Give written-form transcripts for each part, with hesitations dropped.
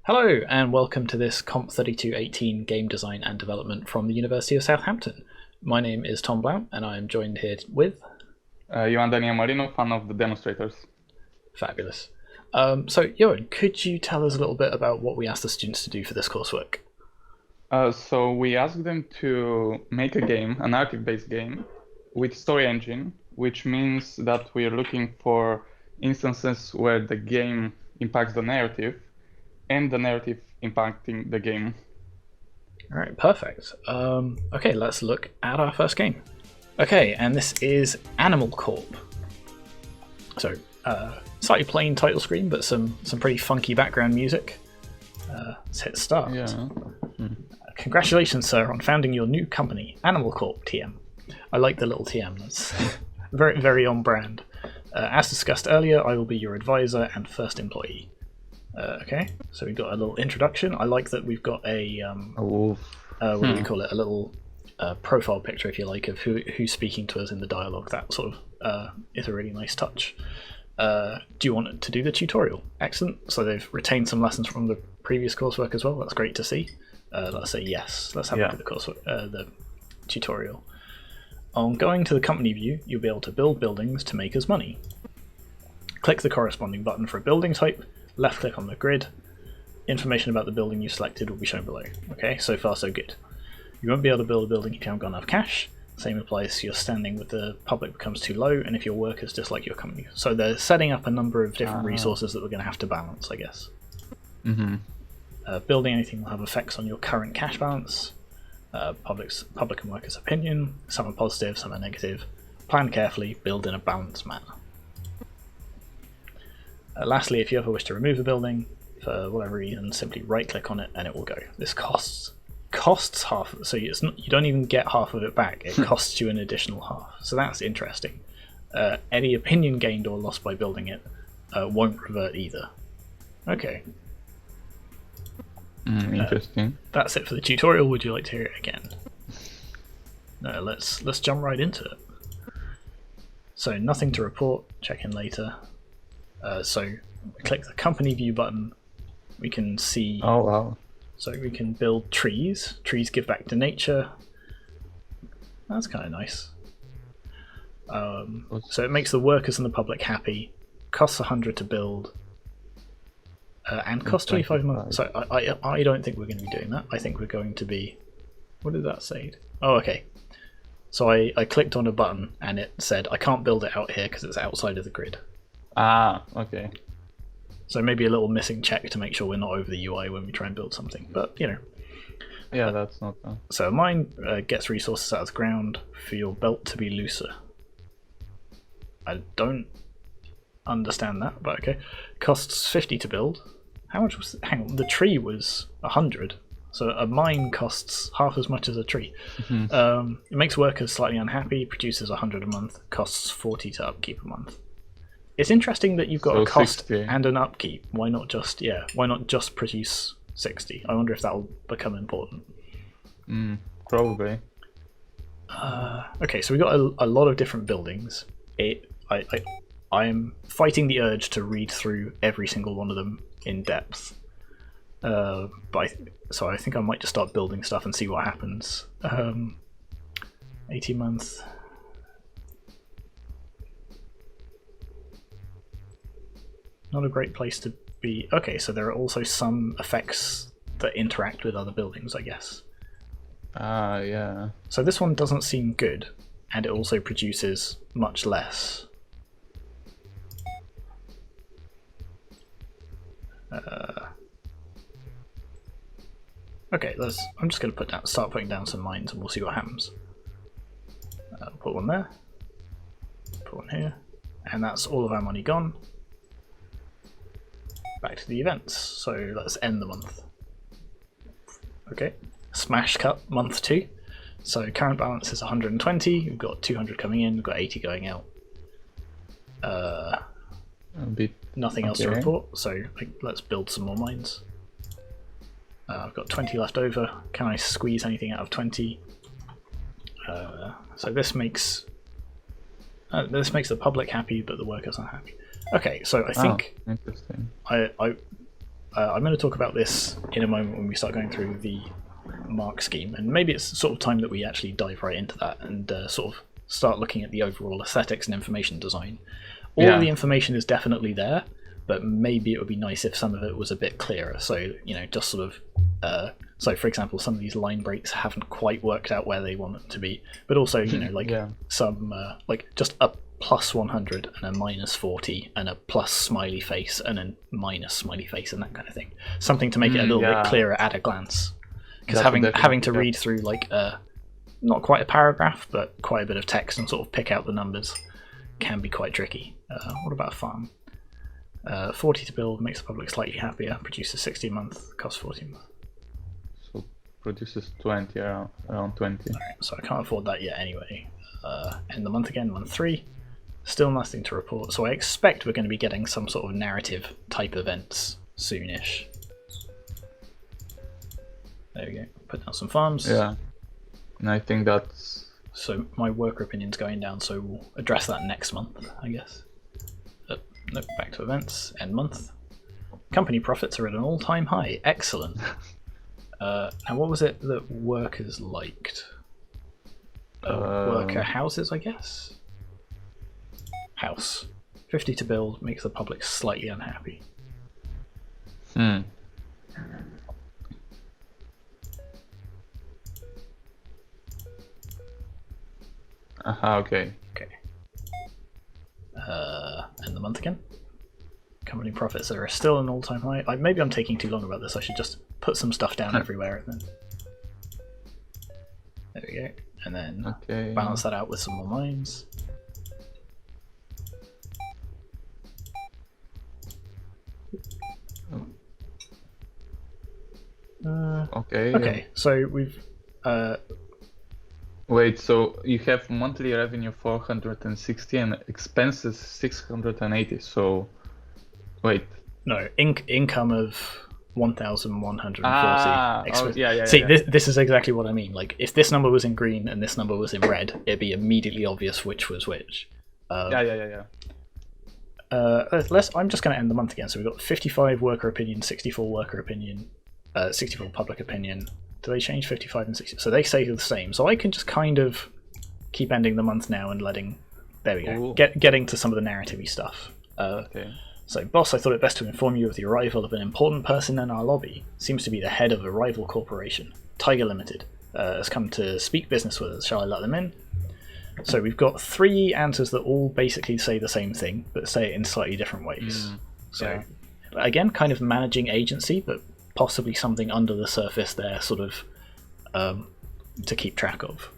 Hello and welcome to this COMP3218 game design and development from the University of Southampton. My name is Tom Blount and I am joined here with... Johan Daniel Marino, fan of the demonstrators. Fabulous. So Johan, could you tell us a little bit about what we asked the students to do for this coursework? So we asked them to make a game, a narrative-based game, with story engine, which means that we are looking for instances where the game impacts the narrative and the narrative impacting the game. All right, perfect. Okay, let's look at our first game. Okay, and this is AnimalCorp. So, slightly plain title screen, but some pretty funky background music. Let's hit start. Yeah. Congratulations, sir, on founding your new company, AnimalCorp TM. I like the little TM. That's very, very on brand. As discussed earlier, I will be your advisor and first employee. Okay, so we've got a little introduction. I like that we've got a what do we call it? A little profile picture, if you like, of who's speaking to us in the dialogue. That sort of is a really nice touch. Do you want to do the tutorial? Excellent. So they've retained some lessons from the previous coursework as well. That's great to see. Let's say yes. Let's have a look at the coursework, the tutorial. On going to the company view, you'll be able to build buildings to make us money. Click the corresponding button for a building type. Left click on the grid. Information about the building you selected will be shown below. Okay, so far so good. You won't be able to build a building if you haven't got enough cash. Same applies to your standing with the public becomes too low and if your workers dislike your company. So they're setting up a number of different resources that we're going to have to balance, I guess. Building anything will have effects on your current cash balance. Public and workers' opinion. Some are positive, some are negative. Plan carefully, build in a balanced manner. Lastly, if you ever wish to remove a building, for whatever reason, simply right-click on it and it will go. This costs half, so you don't even get half of it back. It costs you an additional half. So that's interesting. Any opinion gained or lost by building it won't revert either. Okay. Interesting. That's it for the tutorial. Would you like to hear it again? No, let's jump right into it. So nothing to report. Check in later. So click the company view button. We can see. Oh wow! So we can build trees. Trees give back to nature. That's kind of nice. So it makes the workers and the public happy. Costs 100 to build. And costs 25 months. So I don't think we're going to be doing that. I think we're going to be. What did that say? Oh, okay. So I clicked on a button and it said I can't build it out here because it's outside of the grid. Okay. So maybe a little missing check to make sure we're not over the UI when we try and build something, but you know. Yeah, that's not bad. So mine gets resources out of the ground for your belt to be looser. I don't understand that, but okay. Costs 50 to build. How much was... Hang on, the tree was 100. So a mine costs half as much as a tree. It makes workers slightly unhappy, produces 100 a month, costs 40 to upkeep a month. It's interesting that you've got a cost 60. and an upkeep. Why not just produce 60? I wonder if that'll become important. Probably. Okay, so we've got a lot of different buildings. I'm fighting the urge to read through every single one of them in depth. So I think I might just start building stuff and see what happens. 18 months. Not a great place to be. Okay, so there are also some effects that interact with other buildings, I guess. Yeah. So this one doesn't seem good, and it also produces much less. Okay, I'm just going to start putting down some mines, and we'll see what happens. Put one there. Put one here, and that's all of our money gone. Back to the events. So let's end the month. Okay, smash cut month 2. So current balance is 120. We've got 200 coming in. We've got 80 going out. Nothing else to report. So let's build some more mines. I've got 20 left over. Can I squeeze anything out of 20? So this makes the public happy, but the workers aren't happy. Okay, so I think interesting. I'm going to talk about this in a moment when we start going through the mark scheme, and maybe it's sort of time that we actually dive right into that and sort of start looking at the overall aesthetics and information design. All of the information is definitely there, but maybe it would be nice if some of it was a bit clearer. So, just sort of, so for example, some of these line breaks haven't quite worked out where they want them to be, but also, some, like just a plus 100 and a minus 40 and a plus smiley face and a minus smiley face and that kind of thing. Something to make it a little bit clearer at a glance. Because having to read through like not quite a paragraph, but quite a bit of text and sort of pick out the numbers can be quite tricky. What about a farm? 40 to build, makes the public slightly happier, produces 60 a month, costs 40 a month. So produces 20, around 20. Right, so I can't afford that yet anyway. End the month again, month 3. Still nothing to report. So I expect we're going to be getting some sort of narrative type events soonish. There we go. Put down some farms. Yeah. And I think that's... So my worker opinion's going down, so we'll address that next month, I guess. Nope, back to events. End month. Company profits are at an all-time high. Excellent. Now what was it that workers liked? Worker houses, I guess? House. 50 to build, makes the public slightly unhappy. Okay. End the month again. Company profits are still an all-time high. Maybe I'm taking too long about this. I should just put some stuff down everywhere and then... There we go. And then balance that out with some more mines. Okay, so we've... Wait, so you have monthly revenue 460 and expenses 680, so... Wait. No, income of 1,140. Yeah. See, this is exactly what I mean. Like, if this number was in green and this number was in red, it'd be immediately obvious which was which. Yeah. I'm just going to end the month again. So we've got 55 worker opinion, 64 worker opinion, 64 public opinion. Do they change 55 and 60? So they stay the same. So I can just kind of keep ending the month now and letting... There we go. Getting to some of the narrative-y stuff. So, boss, I thought it best to inform you of the arrival of an important person in our lobby. Seems to be the head of a rival corporation. Tiger Limited. Has come to speak business with us. Shall I let them in? So we've got 3 answers that all basically say the same thing, but say it in slightly different ways. Again, kind of managing agency, but possibly something under the surface there, sort of, to keep track of.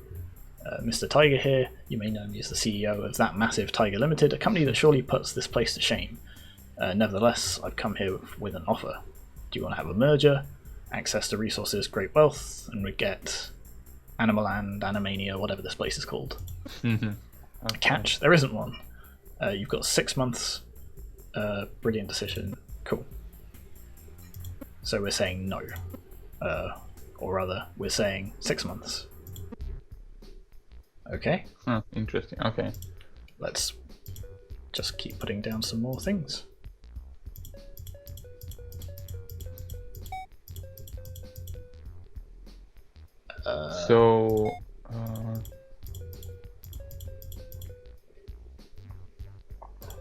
Mr. Tiger here, you may know me as the CEO of that massive Tiger Limited, a company that surely puts this place to shame. Nevertheless, I've come here with an offer. Do you want to have a merger, access to resources, great wealth, and we get Animaland, Animania, whatever this place is called? Catch, there isn't one. You've got 6 months, brilliant decision, cool. So we're saying no. Or rather, we're saying 6 months. Okay. Interesting, okay. Let's just keep putting down some more things.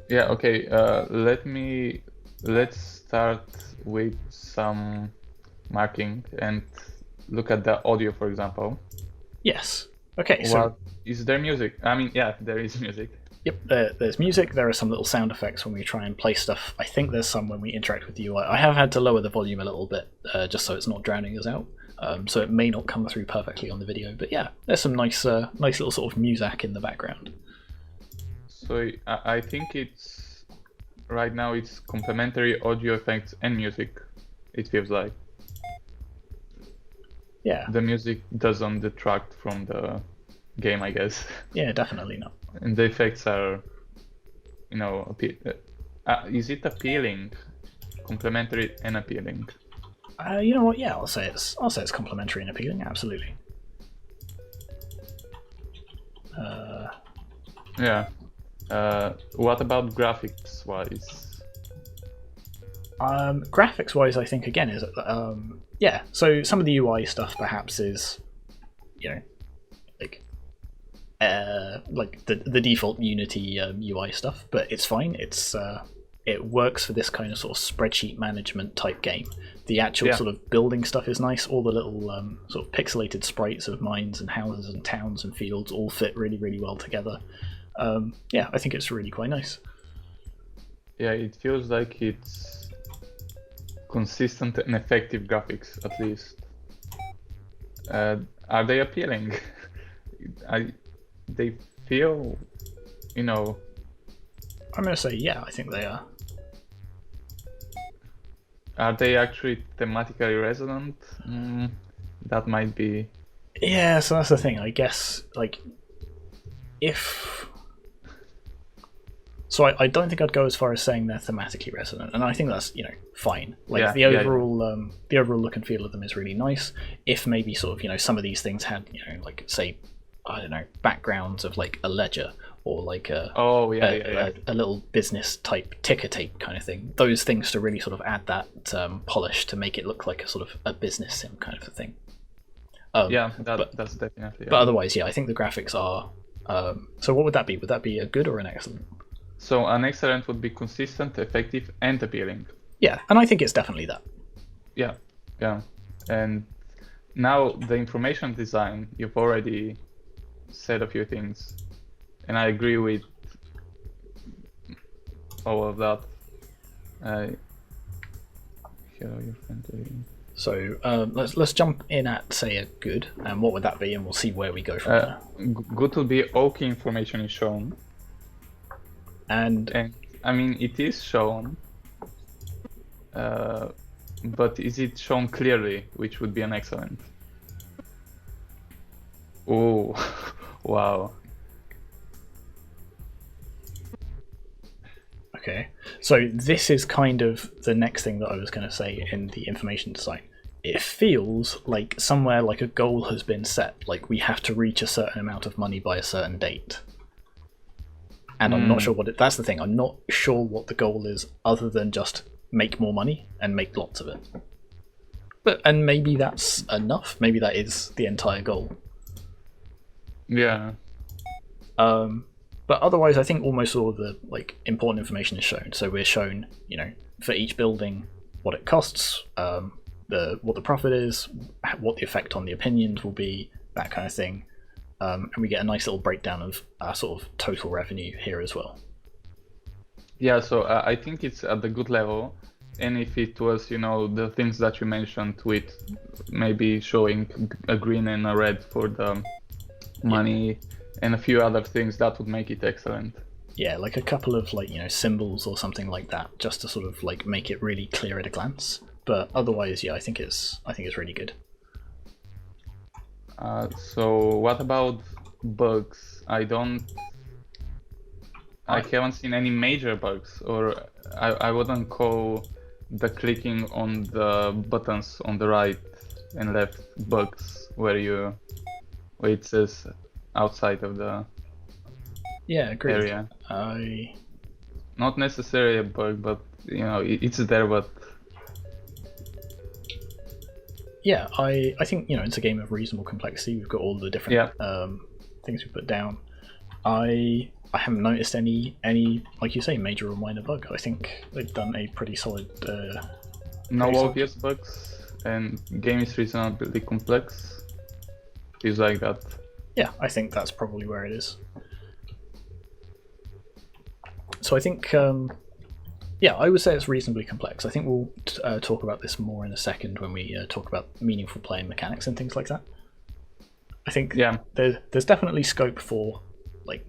Yeah, okay, let's start with some marking and look at the audio, for example. Yes. Okay, so... Is there music? I mean, yeah, there is music. Yep, there's music, there are some little sound effects when we try and play stuff. I think there's some when we interact with the UI. I have had to lower the volume a little bit, just so it's not drowning us out. So it may not come through perfectly on the video, but yeah, there's some nice little sort of music in the background. So I think it's... Right now it's complementary audio effects and music, it feels like. Yeah. The music doesn't detract from the game, I guess. Yeah, definitely not. And the effects are, is it appealing? Complementary and appealing? You know what? Yeah, I'll say it's complementary and appealing. Absolutely. Yeah. What about graphics wise? Graphics wise, I think again is yeah. So some of the UI stuff perhaps is, like the default Unity UI stuff, but it's fine. It works for this kind of sort of spreadsheet management type game. The actual sort of building stuff is nice. All the little sort of pixelated sprites of mines and houses and towns and fields all fit really, really well together. Yeah, I think it's really quite nice. Yeah, it feels like it's consistent and effective graphics, at least. Are they appealing? They feel, I'm going to say, yeah, I think they are. Are they actually thematically resonant? That might be... Yeah, so that's the thing, I guess, like, if... So I don't think I'd go as far as saying they're thematically resonant, and I think that's, fine. Like, the overall look and feel of them is really nice. If maybe sort of, some of these things had, like, say, I don't know, backgrounds of, like, a ledger, or like a little business type ticker tape kind of thing. Those things to really sort of add that polish to make it look like a sort of a business sim kind of a thing. That's definitely. But otherwise, yeah, I think the graphics are. So what would that be? Would that be a good or an excellent? So an excellent would be consistent, effective, and appealing. Yeah, and I think it's definitely that. Yeah. And now the information design, you've already said a few things. And I agree with all of that. So let's jump in at, say, a good, and what would that be, and we'll see where we go from there. Good will be all key information is shown. And I mean, it is shown, but is it shown clearly, which would be an excellent? Oh, wow. Okay, so this is kind of the next thing that I was going to say in the information design. It feels like somewhere like a goal has been set, like we have to reach a certain amount of money by a certain date. And I'm not sure that's the thing, I'm not sure what the goal is other than just make more money and make lots of it. And maybe that's enough, maybe that is the entire goal. Yeah. But otherwise, I think almost all of the important information is shown. So we're shown, for each building, what it costs, what the profit is, what the effect on the opinions will be, that kind of thing. And we get a nice little breakdown of our sort of total revenue here as well. Yeah, so I think it's at the good level. And if it was, the things that you mentioned with maybe showing a green and a red for the money and a few other things, that would make it excellent. Yeah, like a couple of symbols or something like that, just to sort of make it really clear at a glance. But otherwise, yeah, I think it's really good. So what about bugs? I haven't seen any major bugs, or I wouldn't call the clicking on the buttons on the right and left bugs where it says outside of the area. Not necessarily a bug, but it's there. But yeah, I think it's a game of reasonable complexity. We've got all the different things we put down. I haven't noticed any like you say major or minor bug. I think they've done a pretty solid. No obvious bugs, and game is reasonably complex. Feels like that. Yeah, I think that's probably where it is. So I think, I would say it's reasonably complex. I think we'll talk about this more in a second when we talk about meaningful play and mechanics and things like that. I think there's definitely scope for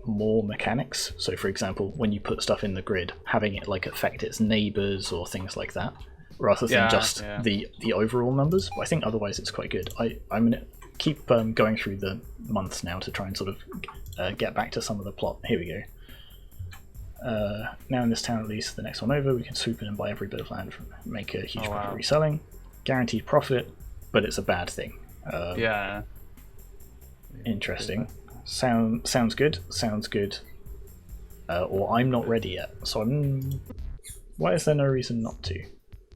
more mechanics. So for example, when you put stuff in the grid, having it affect its neighbors or things like that, rather than just the overall numbers. But I think otherwise it's quite good. I'm gonna keep going through the months now to try and sort of get back to some of the plot. Here we go. Now in this town, at least the next one over, we can swoop in and buy every bit of land, make a huge profit reselling, guaranteed profit, but it's a bad thing. Interesting. Sounds good. Or I'm not ready yet. So why is there no reason not to?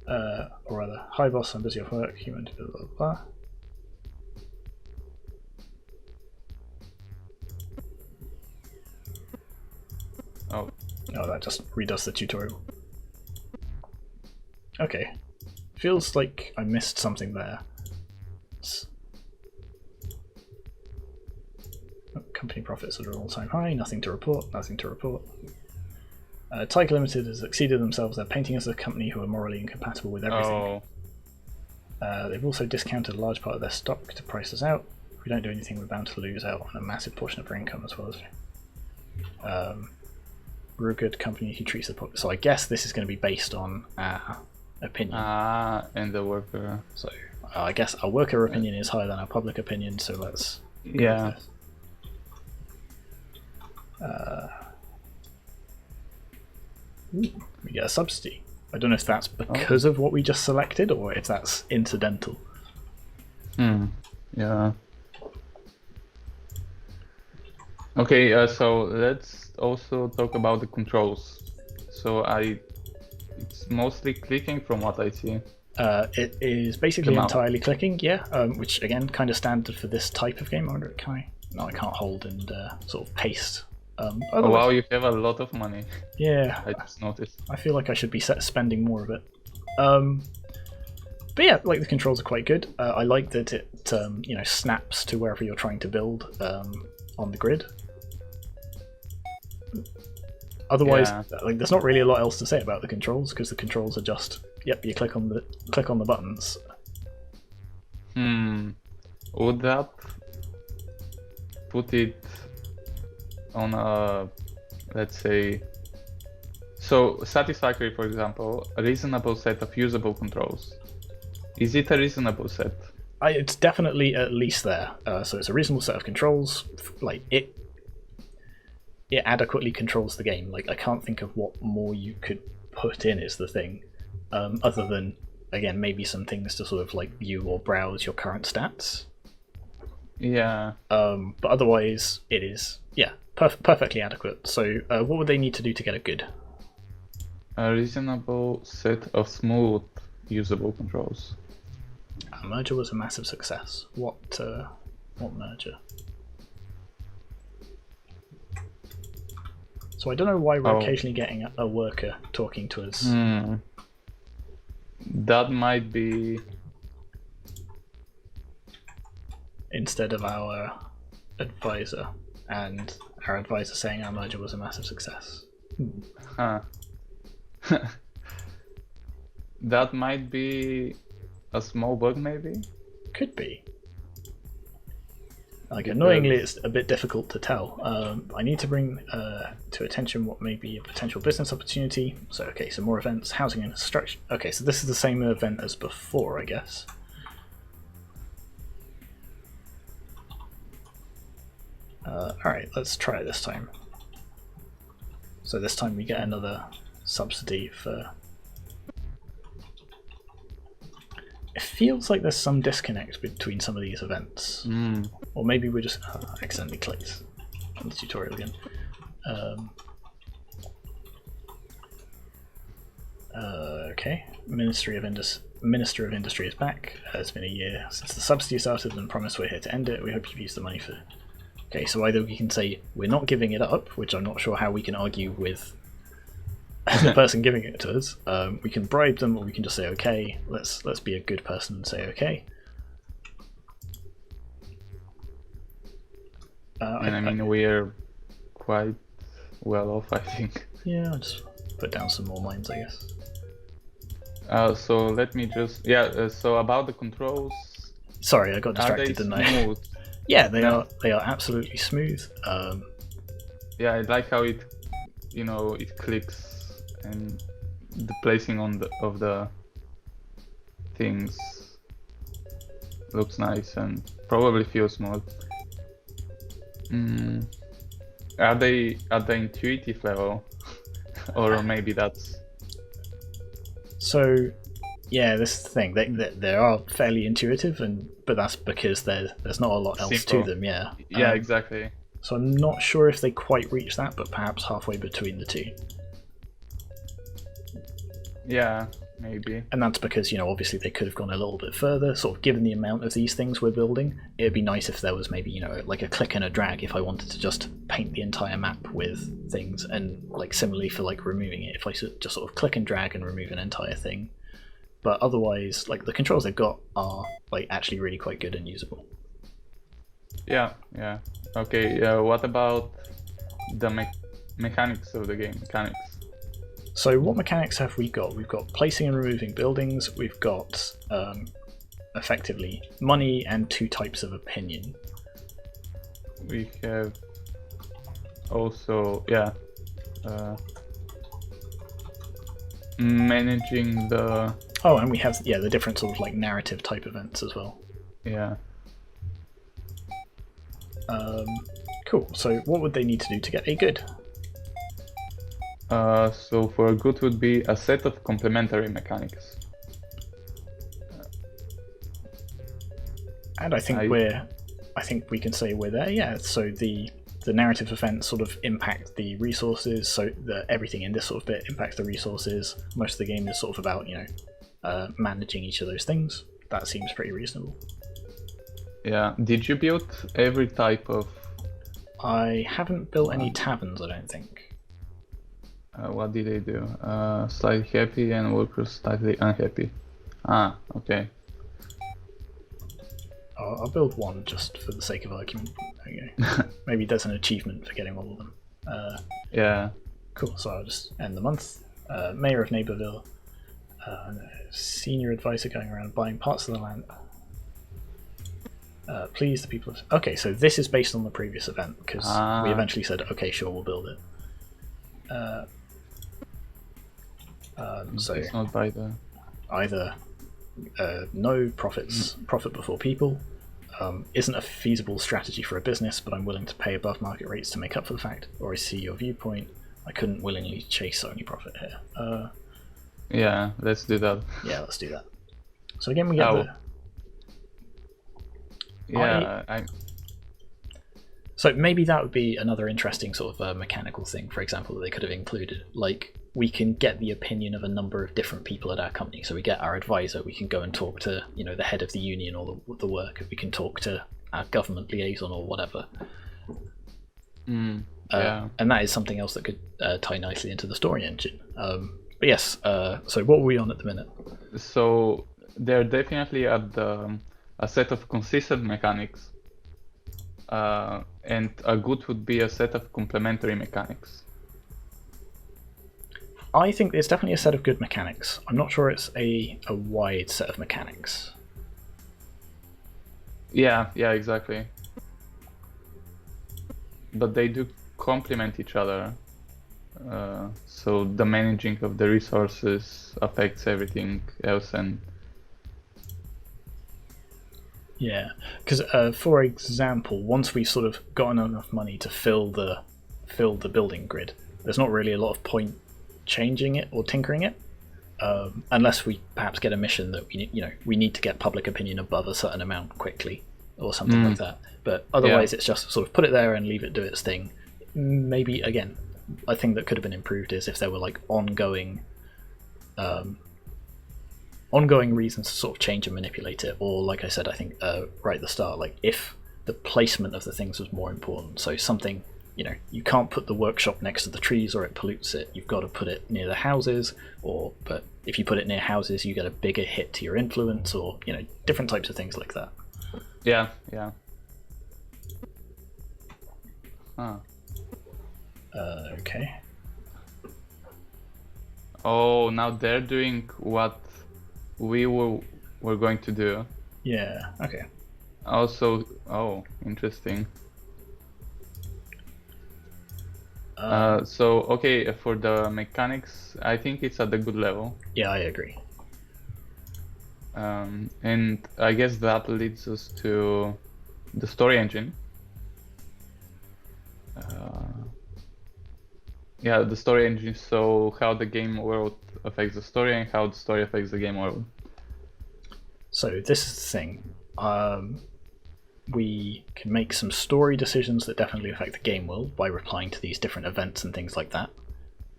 or rather, hi boss, I'm busy off work, human, blah blah blah. Oh. Oh, that just redoes the tutorial. Okay. Feels like I missed something there. Company profits are at an all-time high, nothing to report, nothing to report. Tiger Limited has exceeded themselves, they're painting us as a company who are morally incompatible with everything. They've also discounted a large part of their stock to price us out. If we don't do anything, we're bound to lose out on a massive portion of our income as well as... we're a good company who treats the public. So I guess this is going to be based on our opinion. And the worker. So I guess our worker opinion is higher than our public opinion, so let's... Yeah. We get a subsidy. I don't know if that's because of what we just selected or if that's incidental. Yeah. Okay, so let's also talk about the controls. So it's mostly clicking from what I see. It is basically entirely clicking, yeah, which again, kind of standard for this type of game. I wonder, can I? No, I can't hold and sort of paste. Oh, wow, you have a lot of money. Yeah. I just noticed. I feel like I should be spending more of it. But yeah, like the controls are quite good. I like that it snaps to wherever you're trying to build on the grid. Otherwise, like there's not really a lot else to say about the controls because the controls are just you click on the buttons. Would that put it on a, let's say, so satisfactory, for example, a reasonable set of usable controls? Is it a reasonable set? It's definitely at least there. So it's a reasonable set of controls. Like it adequately controls the game. Like I can't think of what more you could put in is the thing, other than again maybe some things to sort of like view or browse your current stats. Yeah. But otherwise, it is perfectly adequate. So what would they need to do to get it good? A reasonable set of smooth, usable controls. Our merger was a massive success. What merger? So I don't know why we're occasionally getting a worker talking to us. That might be... instead of our advisor, and our advisor saying our merger was a massive success. Huh. That might be a small bug, maybe? Could be. Like, annoyingly, it's a bit difficult to tell. I need to bring to attention what may be a potential business opportunity. So, okay, so more events, housing and construction. Okay, so this is the same event as before, I guess. Alright, let's try it this time. So this time we get another subsidy for... It feels like there's some disconnect between some of these events. Or maybe we just accidentally clicked on the tutorial again. Okay, Minister of Industry is back. It's been a year since the subsidy started and promised we're here to end it. We hope you've used the money for... Okay, so either we can say we're not giving it up, which I'm not sure how we can argue with the person giving it to us. We can bribe them, or we can just say okay. Let's be a good person and say okay. I mean, we're quite well off, I think. Yeah, I'll just put down some more mines, I guess. So let me just... so about the controls... Sorry, I got distracted, didn't I? Yeah, they are absolutely smooth. Yeah, I like how it, it clicks and the placing of the things looks nice and probably feels smooth. Are they at the intuitive level, or maybe that's... So, yeah, this is the thing. They are fairly intuitive, but that's because there's not a lot else to them. Yeah. Yeah, exactly. So I'm not sure if they quite reach that, but perhaps halfway between the two. Yeah, maybe. And that's because, obviously they could have gone a little bit further, sort of given the amount of these things we're building. It'd be nice if there was maybe, like a click and a drag if I wanted to just paint the entire map with things, and like similarly for like removing it, if I just sort of click and drag and remove an entire thing. But otherwise, like the controls they've got are like actually really quite good and usable. Yeah. Okay, what about the mechanics of the game? So what mechanics have we got? We've got placing and removing buildings, we've got effectively money and 2 types of opinion. We have also, managing the... Oh, and we have, the different sort of like narrative type events as well. Yeah. Cool, so what would they need to do to get a good? So for a good would be a set of complementary mechanics. And I think we can say we're there, yeah. So the narrative events sort of impact the resources, so everything in this sort of bit impacts the resources. Most of the game is sort of about, managing each of those things. That seems pretty reasonable. Yeah, did you build every type of... I haven't built any taverns, I don't think. What did they do? Slightly happy and workers slightly unhappy. Ah, okay. I'll build one just for the sake of argument. Okay. Maybe there's an achievement for getting all of them. Yeah. Cool, so I'll just end the month. Mayor of Neighbourville. Senior advisor going around buying parts of the land. Please the people of... Okay, so this is based on the previous event, because we eventually said, okay, sure, we'll build it. So it's not by the... either no profit before people, isn't a feasible strategy for a business, but I'm willing to pay above market rates to make up for the fact, or I see your viewpoint, I couldn't willingly chase only profit here. Yeah, let's do that. Yeah, let's do that. So again, we get the... Yeah, So maybe that would be another interesting sort of mechanical thing, for example, that they could have included. Like, we can get the opinion of a number of different people at our company. So we get our advisor, we can go and talk to, the head of the union or the worker, we can talk to our government liaison or whatever. Yeah. And that is something else that could tie nicely into the story engine. But yes, so what were we on at the minute? So they're definitely at a set of consistent mechanics. And a good would be a set of complementary mechanics. I think it's definitely a set of good mechanics. I'm not sure it's a wide set of mechanics. Yeah, exactly. But they do complement each other. So the managing of the resources affects everything else, and yeah, because for example, once we've sort of gotten enough money to fill the building grid, there's not really a lot of point changing it or tinkering it, unless we perhaps get a mission that we need to get public opinion above a certain amount quickly or something like that. But otherwise, it's just sort of put it there and leave it do its thing. Maybe again, a thing that could have been improved is if there were like ongoing reasons to sort of change and manipulate it, or like I said, I think right at the start, like if the placement of the things was more important. So something, you can't put the workshop next to the trees or it pollutes it. You've got to put it near the houses, but if you put it near houses, you get a bigger hit to your influence, or different types of things like that. Yeah. Huh. Okay. Oh, now they're doing what we were going to do. Yeah. Okay. Also, interesting. So okay, for the mechanics, I think it's at a good level. Yeah, I agree. And I guess that leads us to the story engine. Yeah, the story engine. So how the game world affects the story and how the story affects the game world. So this is the thing. We can make some story decisions that definitely affect the game world by replying to these different events and things like that.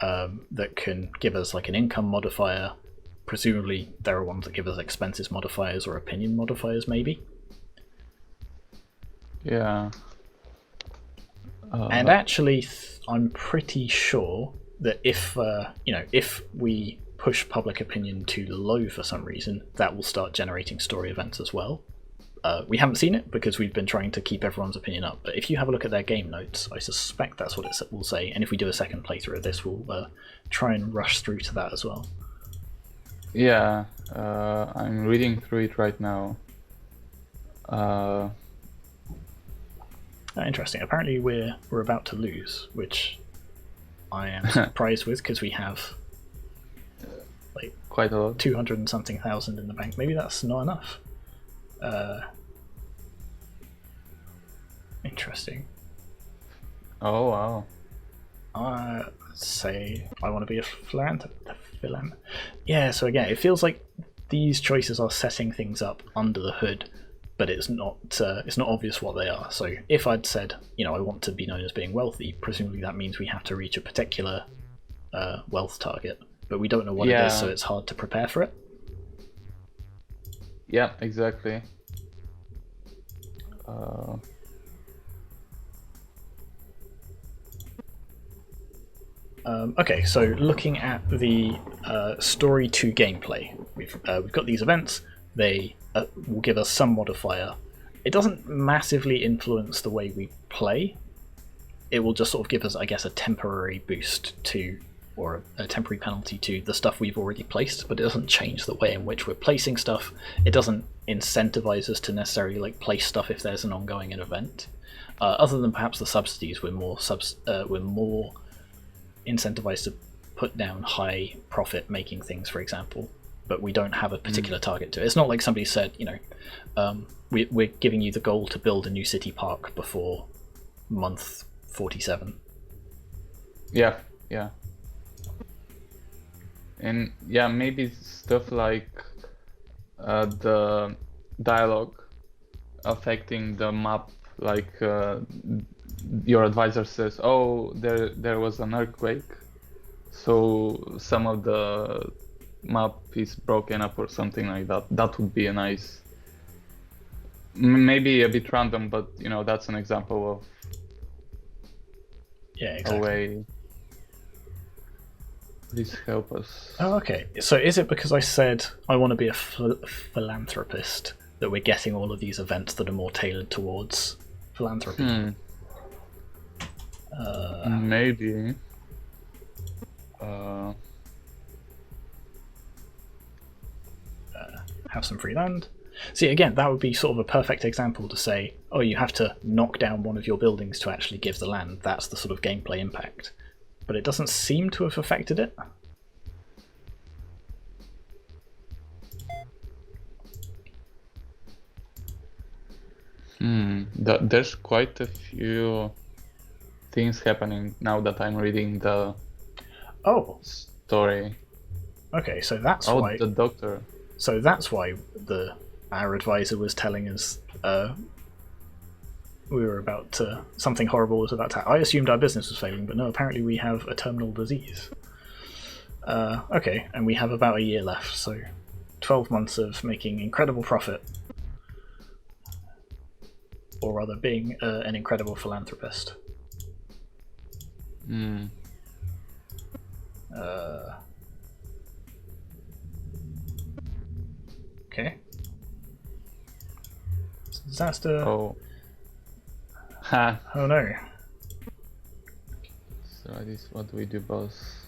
That can give us like an income modifier, presumably there are ones that give us expenses modifiers or opinion modifiers, maybe. Yeah. And actually, I'm pretty sure that if if we push public opinion too low for some reason, that will start generating story events as well. We haven't seen it because we've been trying to keep everyone's opinion up, but if you have a look at their game notes, I suspect that's what it will say, and if we do a second playthrough of this, we'll try and rush through to that as well. Yeah, I'm reading through it right now. Interesting. Apparently we're about to lose, which I am surprised with, because we have like quite a lot, 200 and something thousand in the bank. Maybe that's not enough. Interesting. Oh wow. Let's say I want to be a philanthropist. Yeah, so again, it feels like these choices are setting things up under the hood, but it's not obvious what they are. So if I'd said, I want to be known as being wealthy, presumably that means we have to reach a particular wealth target, but we don't know what it is, so it's hard to prepare for it. Yeah, exactly. Okay, so looking at the story to gameplay, we've got these events. They will give us some modifier. It doesn't massively influence the way we play. It will just sort of give us, I guess, a temporary boost to, or a temporary penalty to the stuff we've already placed, but it doesn't change the way in which we're placing stuff. It doesn't incentivize us to necessarily place stuff if there's an ongoing event. Other than perhaps the subsidies, we're more incentivized to put down high profit making things, for example, but we don't have a particular target to it. It's not like somebody said, we're giving you the goal to build a new city park before month 47. Yeah. And yeah, maybe stuff like the dialogue affecting the map, like your advisor says, oh, there was an earthquake, so some of the map is broken up or something like that. That would be a nice, maybe a bit random, but that's an example of exactly. a way. Please help us. Oh, okay. So is it because I said I want to be a philanthropist that we're getting all of these events that are more tailored towards philanthropy? Maybe. Have some free land. See, again, that would be sort of a perfect example to say, oh, you have to knock down one of your buildings to actually give the land. That's the sort of gameplay impact. But it doesn't seem to have affected it. There's quite a few things happening now that I'm reading the story. Okay, so that's why the doctor. So that's why our advisor was telling us we were about to, something horrible was about to happen. I assumed our business was failing, but no, apparently we have a terminal disease. Okay, and we have about a year left, so 12 months of making incredible profit. Or rather, being an incredible philanthropist. Okay. Disaster. Oh. Oh no. So this what do we do, boss?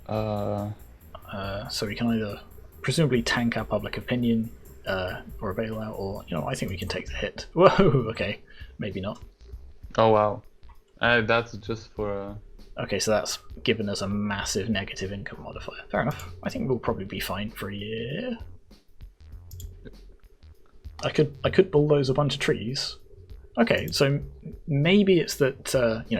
So we can either presumably tank our public opinion, or a bailout, or I think we can take the hit. Whoa. Okay. Maybe not. Oh wow. That's just for. Okay, so that's given us a massive negative income modifier. Fair enough. I think we'll probably be fine for a year. I could bulldoze a bunch of trees. Okay, so maybe it's that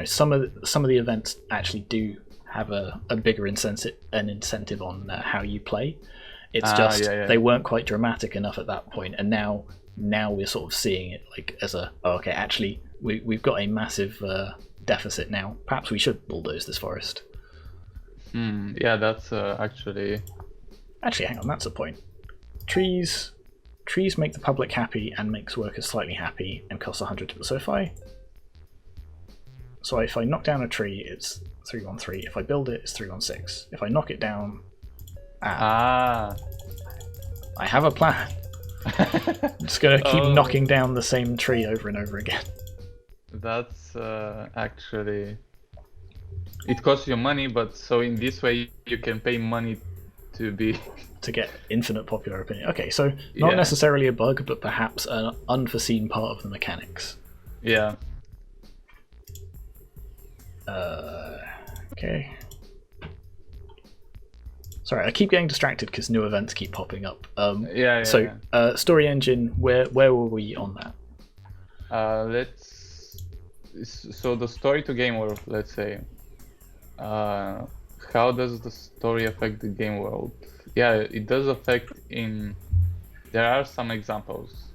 some of the events actually do have a bigger incentive on how you play. It's just they weren't quite dramatic enough at that point, and now we're sort of seeing it like as actually we've got a massive deficit now. Perhaps we should bulldoze this forest. Yeah, that's actually Actually, hang on, that's a point. Trees make the public happy and makes workers slightly happy and costs 100. So if I knock down a tree, it's 313. If I build it, it's 316. If I knock it down, I have a plan. I'm just gonna keep knocking down the same tree over and over again. That's actually, it costs you money, but so in this way you can pay money to get infinite popular opinion. Okay, so not necessarily a bug, but perhaps an unforeseen part of the mechanics. Yeah. Okay. Sorry, I keep getting distracted because new events keep popping up. Story engine, where were we on that? So the story to game world, let's say. How does the story affect the game world? Yeah, it does affect there are some examples.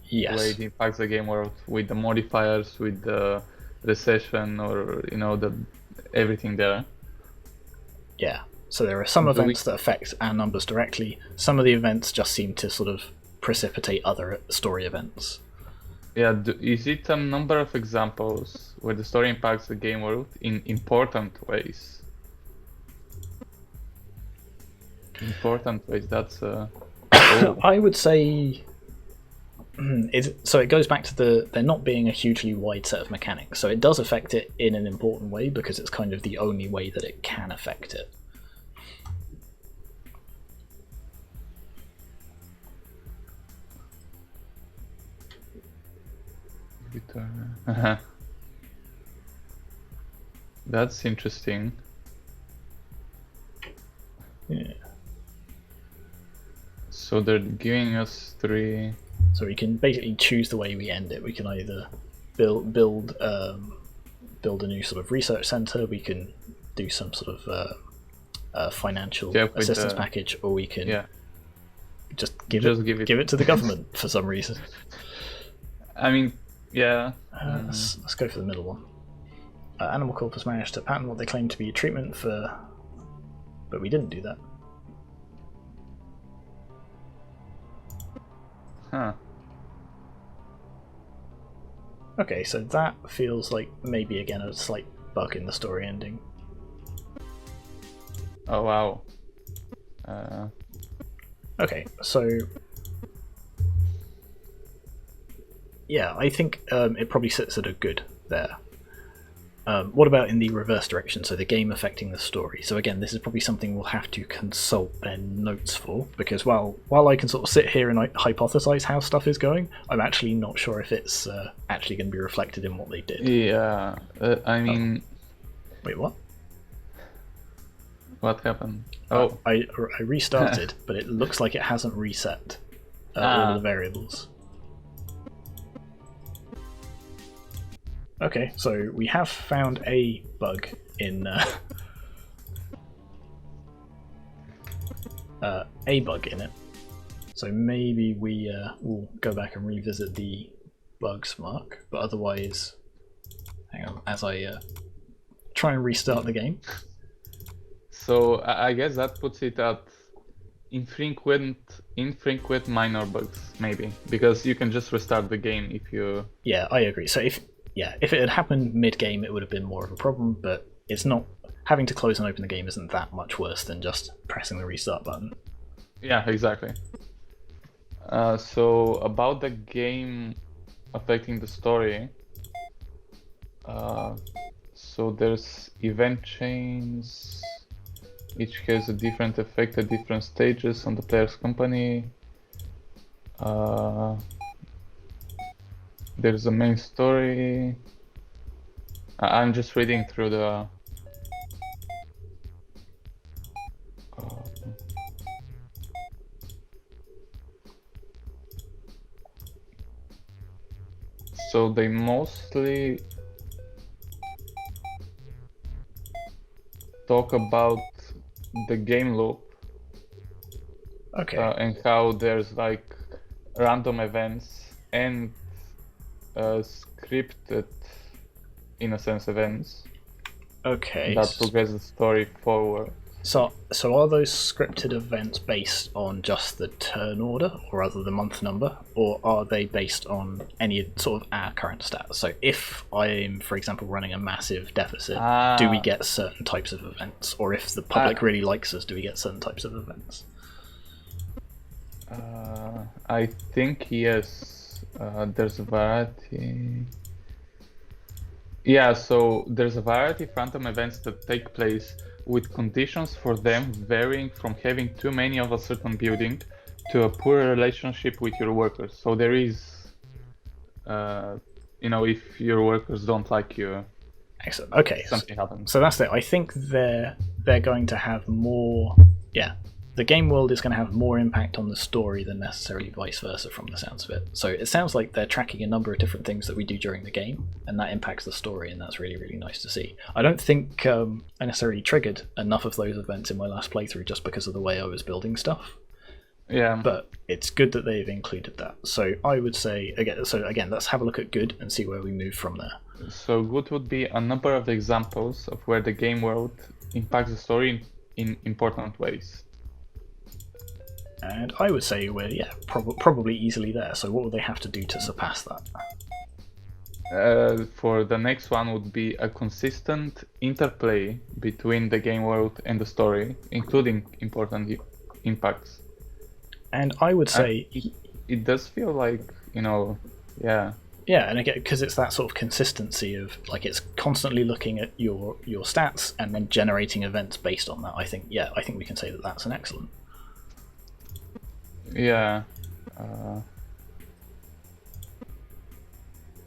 Yes. Where it impacts the game world with the modifiers, with the recession, or everything there. Yeah. So there are some events that affect our numbers directly. Some of the events just seem to sort of precipitate other story events. Yeah, is it a number of examples where the story impacts the game world in important ways? Important ways, that's... I would say... So it goes back to there not being a hugely wide set of mechanics. So it does affect it in an important way because it's kind of the only way that it can affect it. That's interesting. Yeah. So they're giving us 3. So we can basically choose the way we end it. We can either build a new sort of research center. We can do some sort of financial assistance package, or we can just give it to the government for some reason. I mean, yeah. Let's go for the middle one. AnimalCorp has managed to patent what they claim to be a treatment for, but we didn't do that. Huh. Okay, so that feels like maybe again a slight bug in the story ending. Oh wow. Okay, so yeah, I think it probably sits at a good there. What about in the reverse direction, so the game affecting the story? So again, this is probably something we'll have to consult their notes for, because while I can sort of sit here and hypothesize how stuff is going, I'm actually not sure if it's actually going to be reflected in what they did. Yeah, I mean... Wait, what? What happened? I restarted, but it looks like it hasn't reset all of the variables. Okay, so we have found a bug in it. So maybe we will go back and revisit the bugs mark, but otherwise, hang on, as I try and restart the game. So I guess that puts it at infrequent minor bugs, maybe, because you can just restart the game if you... Yeah, I agree. So if it had happened mid-game, it would have been more of a problem, but it's not... Having to close and open the game isn't that much worse than just pressing the restart button. Yeah, exactly. So about the game affecting the story, so there's event chains, each has a different effect at different stages on the player's company. There's a main story. I'm just reading through the... So they mostly talk about the game loop. Okay. And how there's like random events and scripted, in a sense, events. Okay. That progress the story forward. So are those scripted events based on just the turn order, or rather the month number, or are they based on any sort of our current stats? So if I'm, for example, running a massive deficit, do we get certain types of events? Or if the public really likes us, do we get certain types of events? I think yes. There's a variety. Yeah, so there's a variety of random events that take place with conditions for them varying from having too many of a certain building to a poor relationship with your workers. So there is, if your workers don't like you, excellent. Okay, something happens. So that's it. I think they're going to have more. Yeah, the game world is going to have more impact on the story than necessarily vice versa, from the sounds of it. So it sounds like they're tracking a number of different things that we do during the game, and that impacts the story, and that's really, really nice to see. I don't think I necessarily triggered enough of those events in my last playthrough just because of the way I was building stuff. Yeah. But it's good that they've included that. So I would say, again, let's have a look at good and see where we move from there. So good would be a number of examples of where the game world impacts the story in important ways. And I would say we're probably easily there. So what would they have to do to surpass that? For the next one would be a consistent interplay between the game world and the story, including important impacts. And I would say it does feel like, yeah. Yeah, and again, because it's that sort of consistency of like it's constantly looking at your stats and then generating events based on that. I think we can say that that's an excellent. Yeah.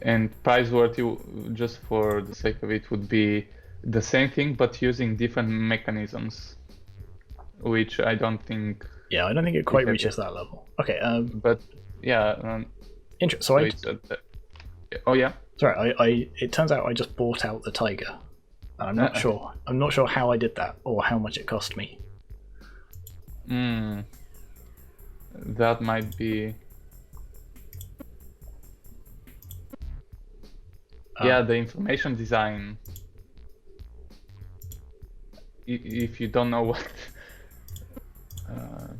And prizeworthy, just for the sake of it, would be the same thing but using different mechanisms, which I don't think. Yeah, I don't think it quite reaches that level. Okay. But yeah. So oh yeah. Sorry, it turns out I just bought out the tiger. I'm not sure. I'm not sure how I did that or how much it cost me. That might be. Yeah, the information design. If you don't know what.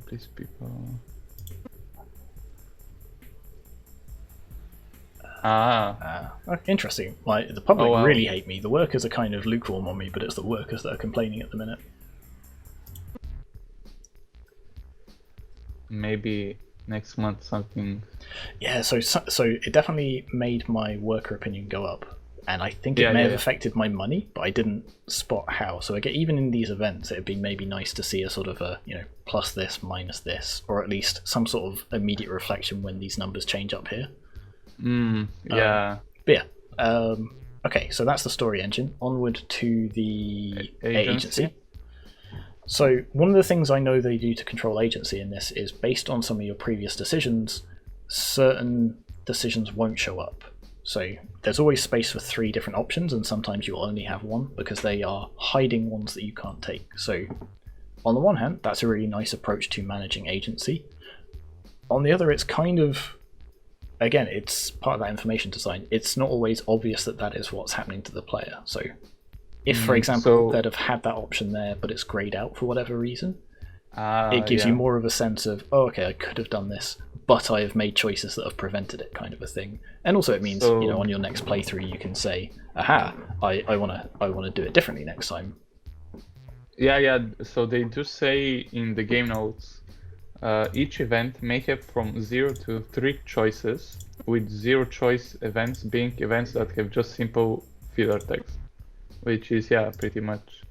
Please, people. Interesting. Like the public really hate me. The workers are kind of lukewarm on me, but it's the workers that are complaining at the minute. Maybe next month something. Yeah, so it definitely made my worker opinion go up, and I think it may have affected my money, but I didn't spot how. So again, even in these events, it'd be maybe nice to see a sort of a plus this minus this, or at least some sort of immediate reflection when these numbers change up here. Yeah. Okay, so that's the story engine. Onward to the agency. So one of the things I know they do to control agency in this is based on some of your previous decisions, certain decisions won't show up. So there's always space for 3 different options, and sometimes you'll only have one because they are hiding ones that you can't take. So on the one hand, that's a really nice approach to managing agency. On the other, it's kind of, again, it's part of that information design. It's not always obvious that that is what's happening to the player. So if, for example, they'd have had that option there, but it's grayed out for whatever reason, it gives you more of a sense of, okay, I could have done this, but I have made choices that have prevented it, kind of a thing. And also it means, on your next playthrough, you can say, aha, I want to do it differently next time. Yeah. So they do say in the game notes, each event may have from 0 to 3 choices, with 0 choice events being events that have just simple filler text. Which is pretty much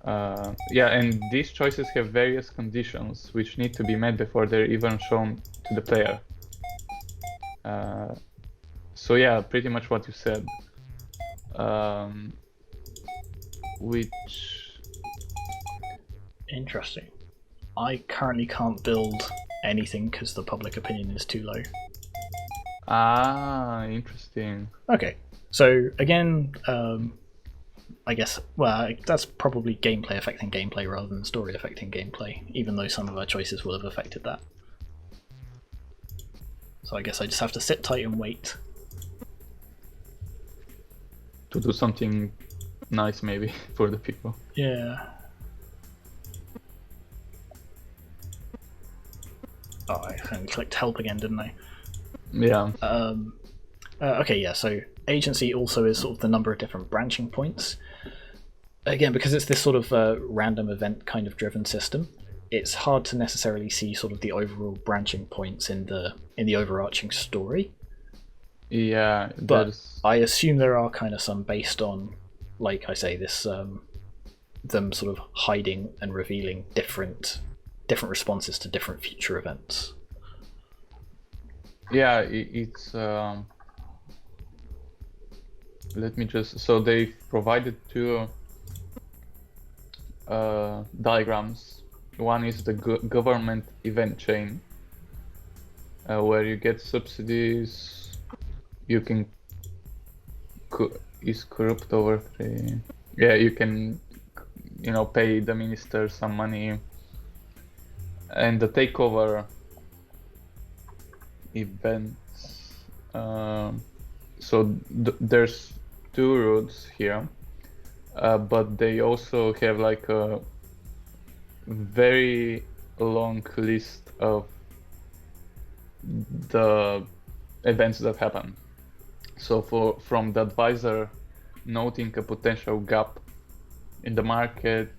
and these choices have various conditions which need to be met before they're even shown to the player. So pretty much what you said, which interesting. I currently can't build anything because the public opinion is too low. Interesting. Okay. So again, I guess, that's probably gameplay affecting gameplay rather than story affecting gameplay, even though some of our choices will have affected that. So I guess I just have to sit tight and wait. To do something nice maybe for the people. Yeah. kind of clicked help again, didn't I? Yeah. Okay, yeah, so agency also is sort of the number of different branching points. Again, because it's this sort of random event kind of driven system, it's hard to necessarily see sort of the overall branching points in the overarching story. Yeah, but I assume there are kind of some based on, like I say, this them sort of hiding and revealing different responses to different future events. Yeah, it's let me just, so they provided two diagrams. One is the government event chain, where you get subsidies, you can is corrupt over 3. Yeah, you can, pay the minister some money. And the takeover events, so there's 2 routes here, but they also have like a very long list of the events that happen. So from the advisor noting a potential gap in the market,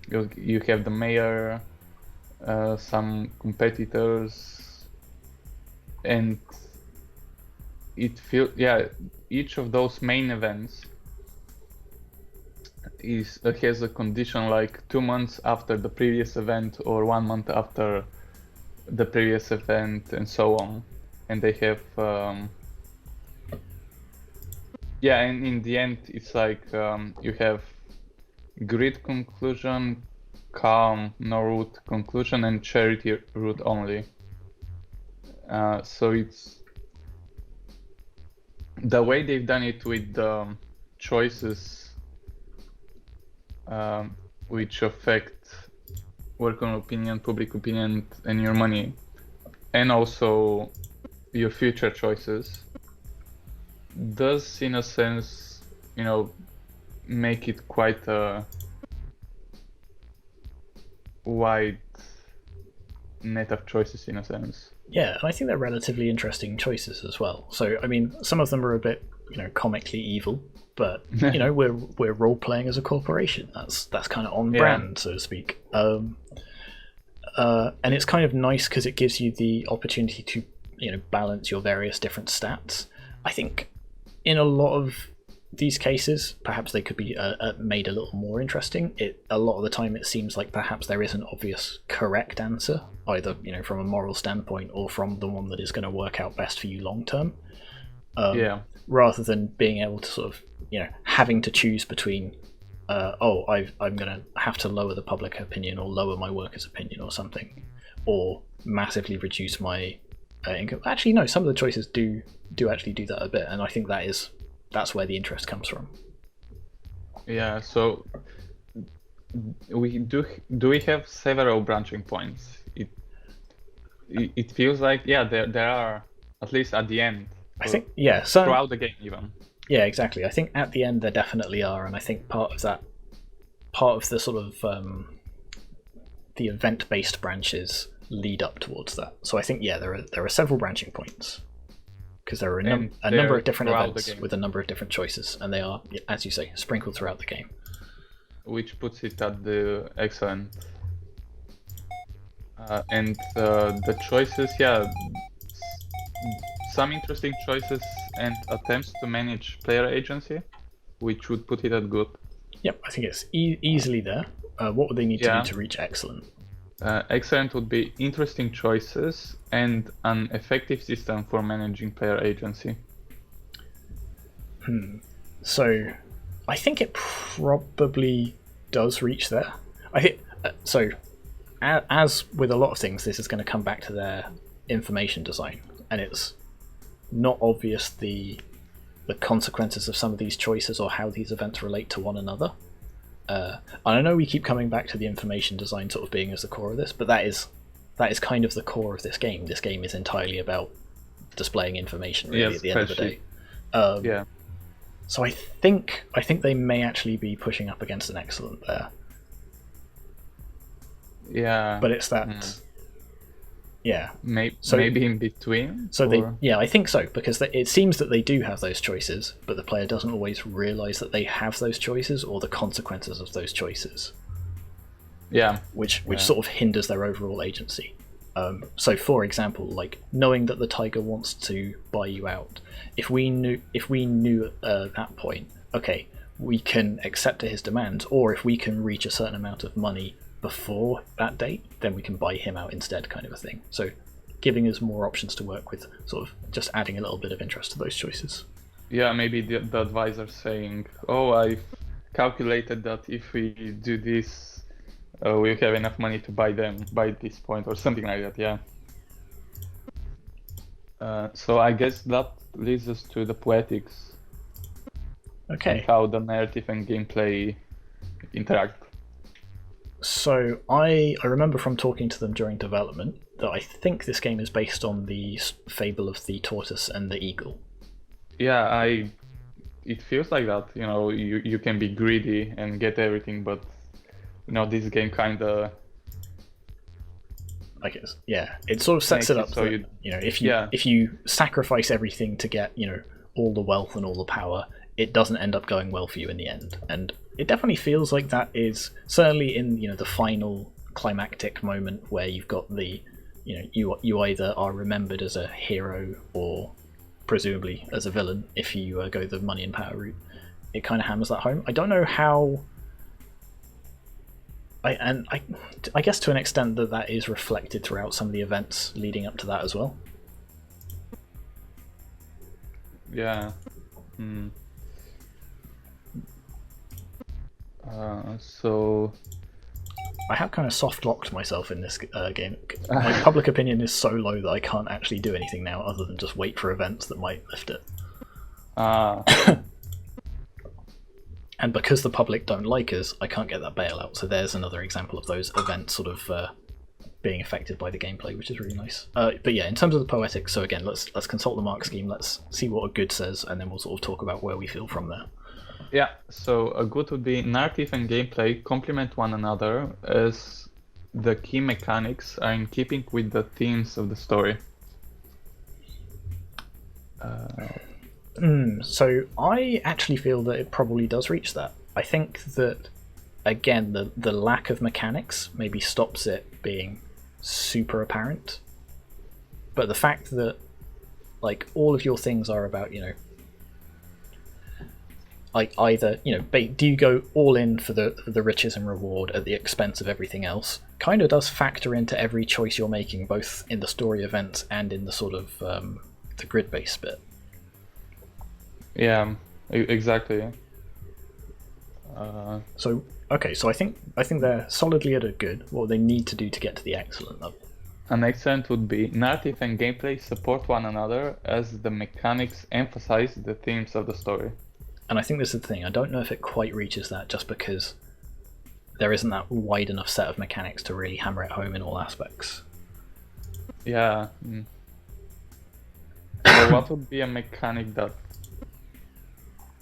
you have the mayor, some competitors, and each of those main events has a condition like 2 months after the previous event or 1 month after the previous event, and so on. And they have and in the end it's like you have grid conclusion, calm, no route conclusion, and charity route only. So it's the way they've done it with the choices which affect worker opinion, public opinion, and your money, and also your future choices, does in a sense, make it quite a wide net of choices in a sense. Yeah, and I think they're relatively interesting choices as well. So, I mean, some of them are a bit, comically evil, but we're role playing as a corporation. That's kind of on brand, so to speak. And it's kind of nice because it gives you the opportunity to, balance your various different stats. I think in a lot of these cases, perhaps they could be made a little more interesting. A lot of the time, it seems like perhaps there is an obvious correct answer, either from a moral standpoint or from the one that is going to work out best for you long term. Rather than being able to sort of having to choose between, I'm going to have to lower the public opinion or lower my workers' opinion or something, or massively reduce my income. Actually, no, some of the choices do actually do that a bit, and I think that's where the interest comes from. Yeah, so we have several branching points. It feels like there are, at least at the end. I think throughout the game even. Yeah, exactly. I think at the end there definitely are, and I think part of the sort of the event-based branches lead up towards that. So I think there are several branching points, because there are a number of different events with a number of different choices, and they are, as you say, sprinkled throughout the game. Which puts it at the excellent. And the choices, some interesting choices and attempts to manage player agency, which would put it at good. Yep, I think it's easily there. What would they need to do to reach excellent? Excellent would be interesting choices and an effective system for managing player agency. So, I think it probably does reach there. I think so. As with a lot of things, this is going to come back to their information design, and it's not obvious the consequences of some of these choices or how these events relate to one another. And I know we keep coming back to the information design sort of being as the core of this, but that is kind of the core of this game. This game is entirely about displaying information, really, at the end of the day. So I think they may actually be pushing up against an excellent there. Yeah. But it's that. Yeah. Maybe in between. So I think so, because it seems that they do have those choices, but the player doesn't always realize that they have those choices or the consequences of those choices. Yeah. Which sort of hinders their overall agency. So, for example, like knowing that the tiger wants to buy you out, if we knew at that point, okay, we can accept his demands, or if we can reach a certain amount of money before that date, then we can buy him out instead, kind of a thing. So giving us more options to work with, sort of just adding a little bit of interest to those choices. Yeah, maybe the advisor saying, oh, I've calculated that if we do this, we'll have enough money to buy them by this point, or something like that, yeah. So I guess that leads us to the poetics. Okay. And how the narrative and gameplay interact. So I remember from talking to them during development that I think this game is based on the fable of the tortoise and the eagle. Yeah, it feels like that. You know, you can be greedy and get everything, but you know, this game kind of, I guess, yeah, it sort of sets it up so that, you know, if you sacrifice everything to get, you know, all the wealth and all the power, it doesn't end up going well for you in the end. And it definitely feels like that is certainly in, you know, the final climactic moment where you've got the, you know, you either are remembered as a hero or presumably as a villain if you go the money and power route. It kind of hammers that home. I don't know how. I guess to an extent that is reflected throughout some of the events leading up to that as well. Yeah. So I have kind of soft locked myself in this game. My public opinion is so low that I can't actually do anything now other than just wait for events that might lift it. And because the public don't like us, I can't get that bailout. So there's another example of those events sort of being affected by the gameplay, which is really nice. But yeah, in terms of the poetics, so again, let's consult the mark scheme. Let's see what a good says, and then we'll sort of talk about where we feel from there. Yeah, so a good would be narrative and gameplay complement one another as the key mechanics are in keeping with the themes of the story. So I actually feel that it probably does reach that. I think that, again, the lack of mechanics maybe stops it being super apparent. But the fact that, like, all of your things are about, you know, like either, you know, do you go all in for the riches and reward at the expense of everything else, kind of does factor into every choice you're making, both in the story events and in the sort of the grid-based bit. Yeah, exactly. So I think they're solidly at a good. What they need to do to get to the excellent level. An excellent would be narrative and gameplay support one another as the mechanics emphasize the themes of the story. And I think this is the thing. I don't know if it quite reaches that just because there isn't that wide enough set of mechanics to really hammer it home in all aspects. Yeah. So what would be a mechanic that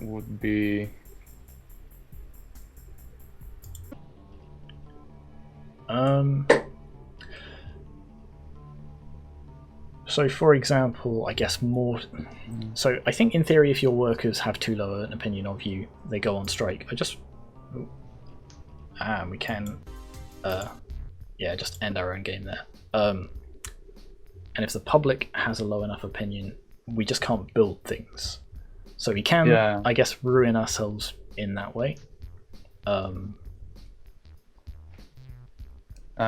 would be... So, for example, I guess more... So, I think in theory, if your workers have too low an opinion of you, they go on strike. We can... just end our own game there. And if the public has a low enough opinion, we just can't build things. So we can, I guess, ruin ourselves in that way. I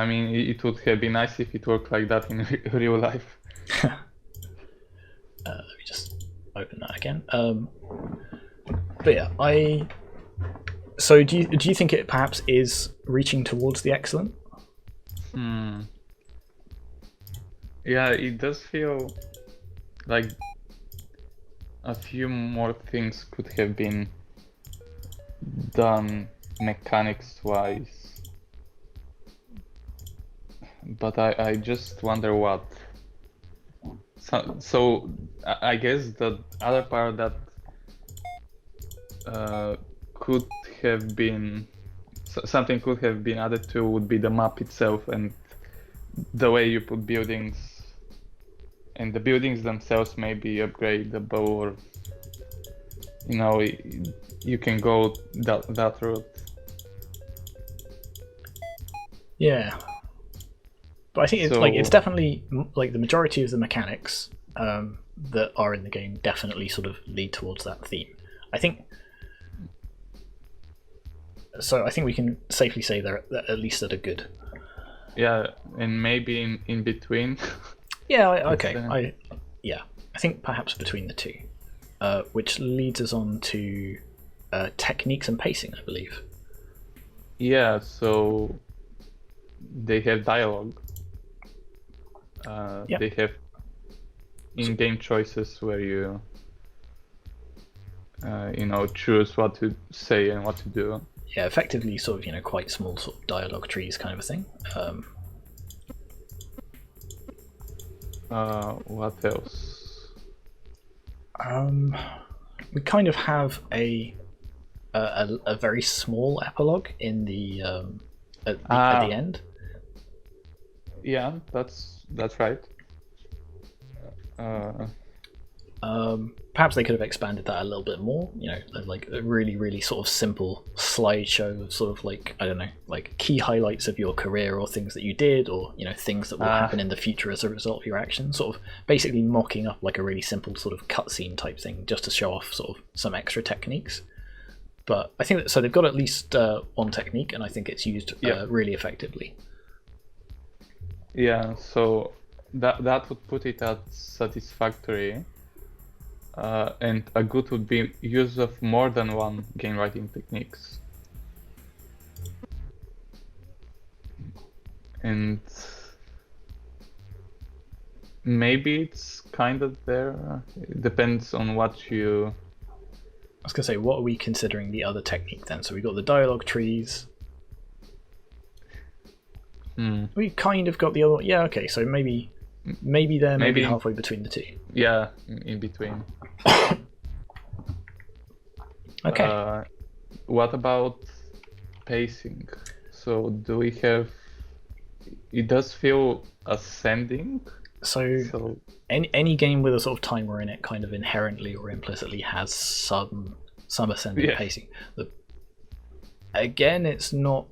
mean, it would have been nice if it worked like that in real life. Let me just open that again. But yeah, So do you think it perhaps is reaching towards the excellent? Yeah, it does feel like a few more things could have been done mechanics-wise. But I just wonder what. So I guess the other part that could have been something could have been added to would be the map itself and the way you put buildings and the buildings themselves may be upgradable, or you can go that route. Yeah, but I think it's it's definitely like the majority of the mechanics that are in the game definitely sort of lead towards that theme. I think we can safely say they're at least that are good. Yeah, and maybe in between. Yeah. Okay. I think perhaps between the two, which leads us on to techniques and pacing, I believe. Yeah. So they have dialogue. They have in-game choices where you choose what to say and what to do. Yeah, effectively sort of quite small sort of dialogue trees kind of a thing. What else? We kind of have a very small epilogue in the at the end. Yeah, that's right. Perhaps they could have expanded that a little bit more, like a really sort of simple slideshow of sort of like, I don't know, like key highlights of your career or things that you did, or things that will happen in the future as a result of your actions, sort of basically mocking up like a really simple sort of cutscene type thing just to show off sort of some extra techniques. But I think so they've got at least one technique, and I think it's used really effectively. Yeah, so that would put it at satisfactory, and a good would be use of more than one game writing techniques. And maybe it's kind of there. It depends on what you... I was going to say, what are we considering the other technique then? So we got the dialogue trees. We kind of got the other... Yeah, okay, so maybe they're maybe halfway between the two. Yeah, in between. Okay. What about pacing? So do we have... It does feel ascending. So any game with a sort of timer in it kind of inherently or implicitly has some ascending pacing. Again, it's not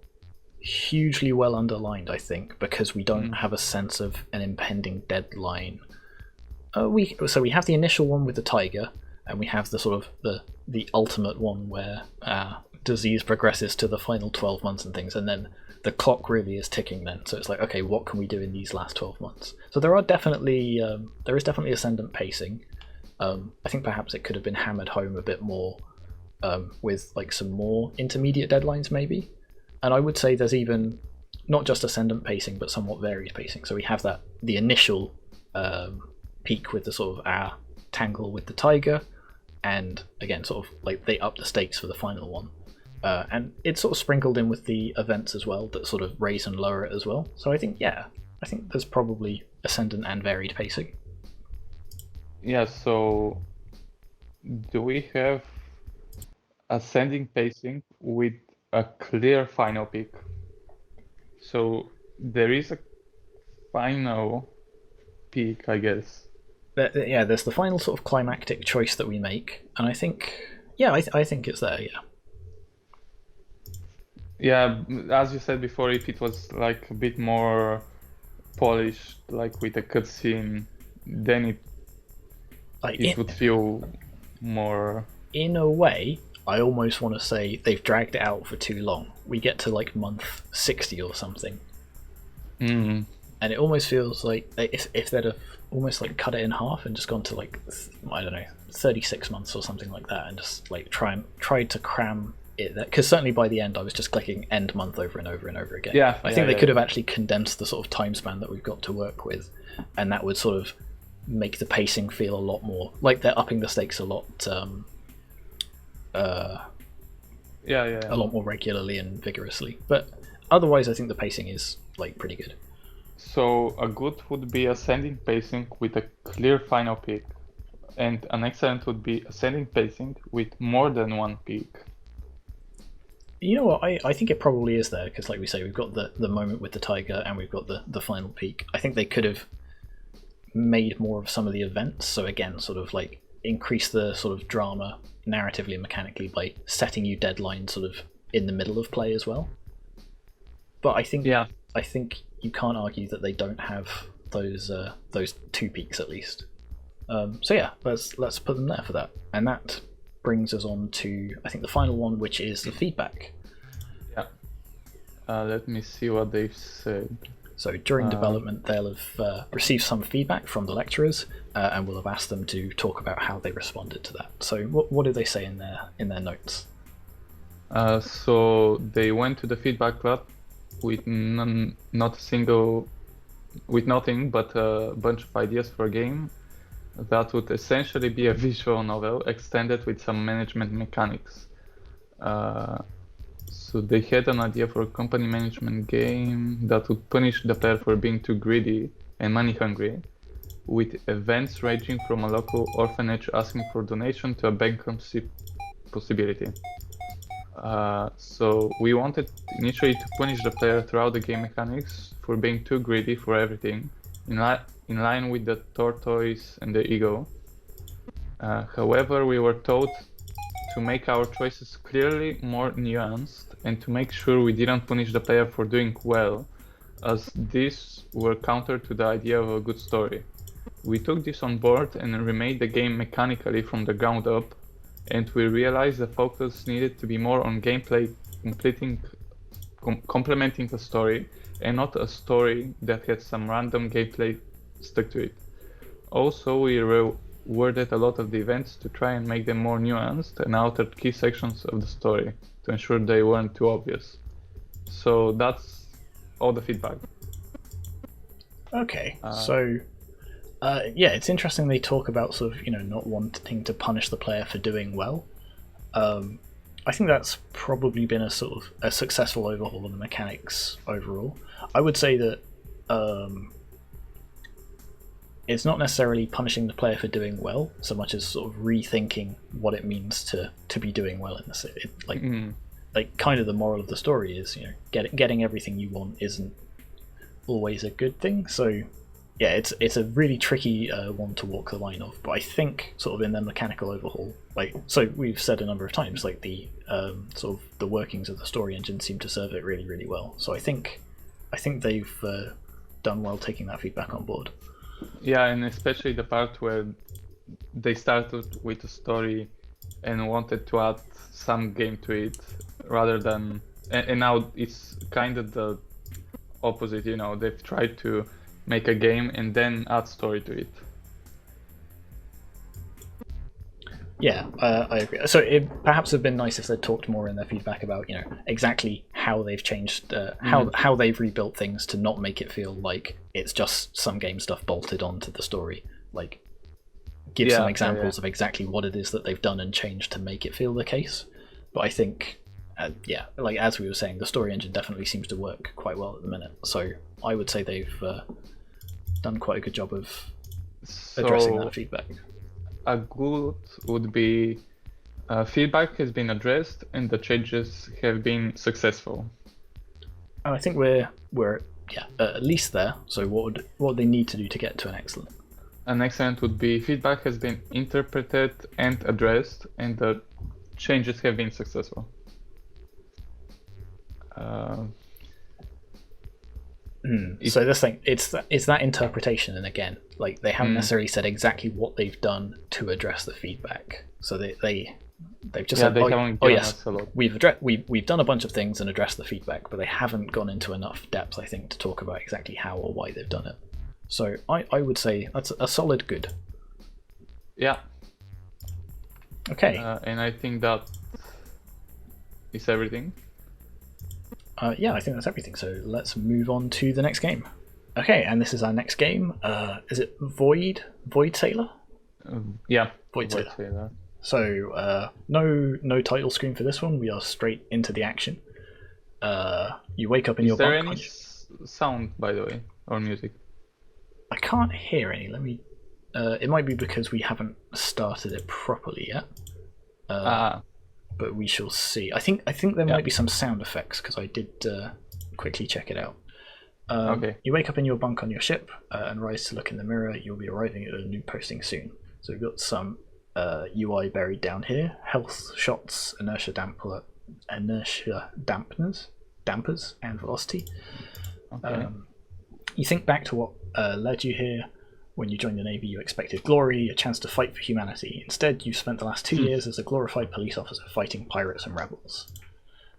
hugely well underlined, I think, because we don't have a sense of an impending deadline. We have the initial one with the tiger, and we have the sort of the ultimate one where disease progresses to the final 12 months and things, and then the clock really is ticking then. So it's like, okay, what can we do in these last 12 months? So there is definitely ascendant pacing. I think perhaps it could have been hammered home a bit more with like some more intermediate deadlines maybe. And I would say there's even not just ascendant pacing, but somewhat varied pacing. So we have the initial peak with the sort of tangle with the tiger, and again, sort of like they up the stakes for the final one. And it's sort of sprinkled in with the events as well that sort of raise and lower it as well. So I think there's probably ascendant and varied pacing. Yeah, so do we have ascending pacing with a clear final peak? So there is a final peak, I guess. There's the final sort of climactic choice that we make, and I think I think it's there, yeah. Yeah, as you said before, if it was like a bit more polished, like with a cutscene, then it would feel more... In a way, I almost want to say they've dragged it out for too long. We get to like month 60 or something. And it almost feels like if they'd have almost like cut it in half and just gone to like, I don't know, 36 months or something like that, and just like tried to cram it there. Because certainly by the end I was just clicking end month over and over and over again. I think they could have actually condensed the sort of time span that we've got to work with, and that would sort of make the pacing feel a lot more like they're upping the stakes a lot a lot more regularly and vigorously. But otherwise I think the pacing is like pretty good. So a good would be ascending pacing with a clear final peak, and an excellent would be ascending pacing with more than one peak. You know what, I think it probably is there, because like we say, we've got the moment with the tiger and we've got the final peak. I think they could have made more of some of the events. So again, sort of like increase the sort of drama narratively and mechanically by setting you deadlines sort of in the middle of play as well. But I think you can't argue that they don't have those 2 peaks at least. So yeah, let's put them there for that. And that brings us on to, I think, the final one, which is the feedback. Yeah. Let me see what they've said. So during development, they'll have received some feedback from the lecturers, and we'll have asked them to talk about how they responded to that. So what did they say in their notes? So they went to the feedback club with nothing but a bunch of ideas for a game that would essentially be a visual novel extended with some management mechanics. So they had an idea for a company management game that would punish the player for being too greedy and money hungry, with events ranging from a local orphanage asking for donation to a bankruptcy possibility. So we wanted initially to punish the player throughout the game mechanics for being too greedy for everything, in line with the tortoise and the ego. However, we were told to make our choices clearly more nuanced and to make sure we didn't punish the player for doing well, as these were counter to the idea of a good story. We took this on board and remade the game mechanically from the ground up, and we realized the focus needed to be more on gameplay complementing the story, and not a story that had some random gameplay stuck to it. Also, we reworded a lot of the events to try and make them more nuanced and altered key sections of the story to ensure they weren't too obvious. So that's all the feedback. Okay, yeah, it's interesting they talk about sort of, not wanting to punish the player for doing well. I think that's probably been a sort of a successful overhaul of the mechanics overall. I would say that it's not necessarily punishing the player for doing well so much as sort of rethinking what it means to be doing well in this. Like kind of the moral of the story is, getting everything you want isn't always a good thing. So yeah, it's a really tricky one to walk the line of. But I think sort of in their mechanical overhaul, so we've said a number of times, like the sort of the workings of the story engine seem to serve it really, really well. So I think they've done well taking that feedback on board. Yeah, and especially the part where they started with a story and wanted to add some game to it rather than, and now it's kind of the opposite. They've tried to make a game and then add story to it. Yeah, I agree. So it perhaps would have been nice if they'd talked more in their feedback about, exactly how they've changed, how they've rebuilt things to not make it feel like it's just some game stuff bolted onto the story. Like, give some examples of exactly what it is that they've done and changed to make it feel the case. But I think, like as we were saying, the story engine definitely seems to work quite well at the minute. So I would say they've done quite a good job of addressing that feedback. A good would be feedback has been addressed and the changes have been successful. And I think we're at least there. So what would they need to do to get to an excellent? An excellent would be feedback has been interpreted and addressed and the changes have been successful. So this thing, it's that interpretation, and again, like they haven't necessarily said exactly what they've done to address the feedback. So they've just said, we've done a bunch of things and addressed the feedback, but they haven't gone into enough depth, I think, to talk about exactly how or why they've done it. So I would say that's a solid good. Yeah. Okay. And I think that is everything. Yeah, I think that's everything. So let's move on to the next game. Okay, and this is our next game. Is it Void Sailor? Yeah, Void Sailor. So no title screen for this one. We are straight into the action. You wake up in your bunk. Is there any sound, by the way, or music? I can't hear any. Let me. It might be because we haven't started it properly yet. But we shall see. I think there might be some sound effects because I did quickly check it out. Okay. You wake up in your bunk on your ship and rise to look in the mirror. You'll be arriving at a new posting soon. So we've got some UI buried down here. Health shots, inertia dampers, and velocity. Okay. You think back to what led you here. When you joined the Navy, you expected glory, a chance to fight for humanity. Instead, you've spent the last 2 years as a glorified police officer fighting pirates and rebels.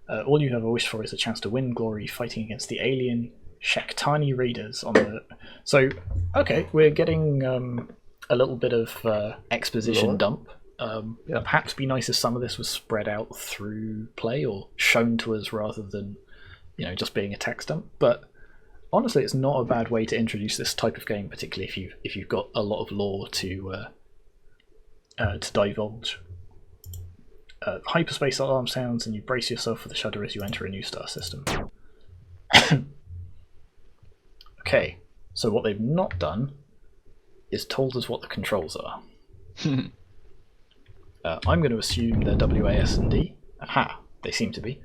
All you've ever wished for is a chance to win glory fighting against the alien Shaktani raiders on the... So, okay, we're getting a little bit of exposition dump. Perhaps be nice if some of this was spread out through play or shown to us rather than, just being a text dump. But honestly, it's not a bad way to introduce this type of game, particularly if you've got a lot of lore to divulge. Hyperspace alarm sounds, and you brace yourself for the shudder as you enter a new star system. Okay, so what they've not done is told us what the controls are. I'm going to assume they're WASD. Aha, they seem to be.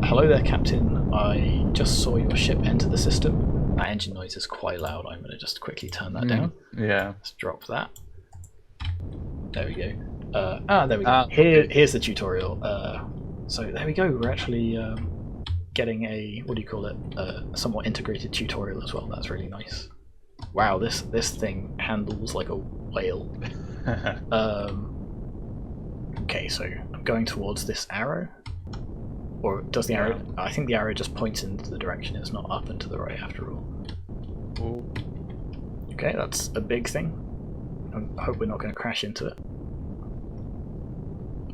Hello there, Captain. I just saw your ship enter the system. That engine noise is quite loud. I'm going to just quickly turn that down. Yeah. Let's drop that. There we go. There we go. Here's the tutorial. So there we go. We're actually getting a, what do you call it? A somewhat integrated tutorial as well. That's really nice. Wow, this thing handles like a whale. Okay, so I'm going towards this arrow. Or does the arrow... I think the arrow just points in the direction. It's not up and to the right after all. Ooh. Okay, that's a big thing. I hope we're not going to crash into it.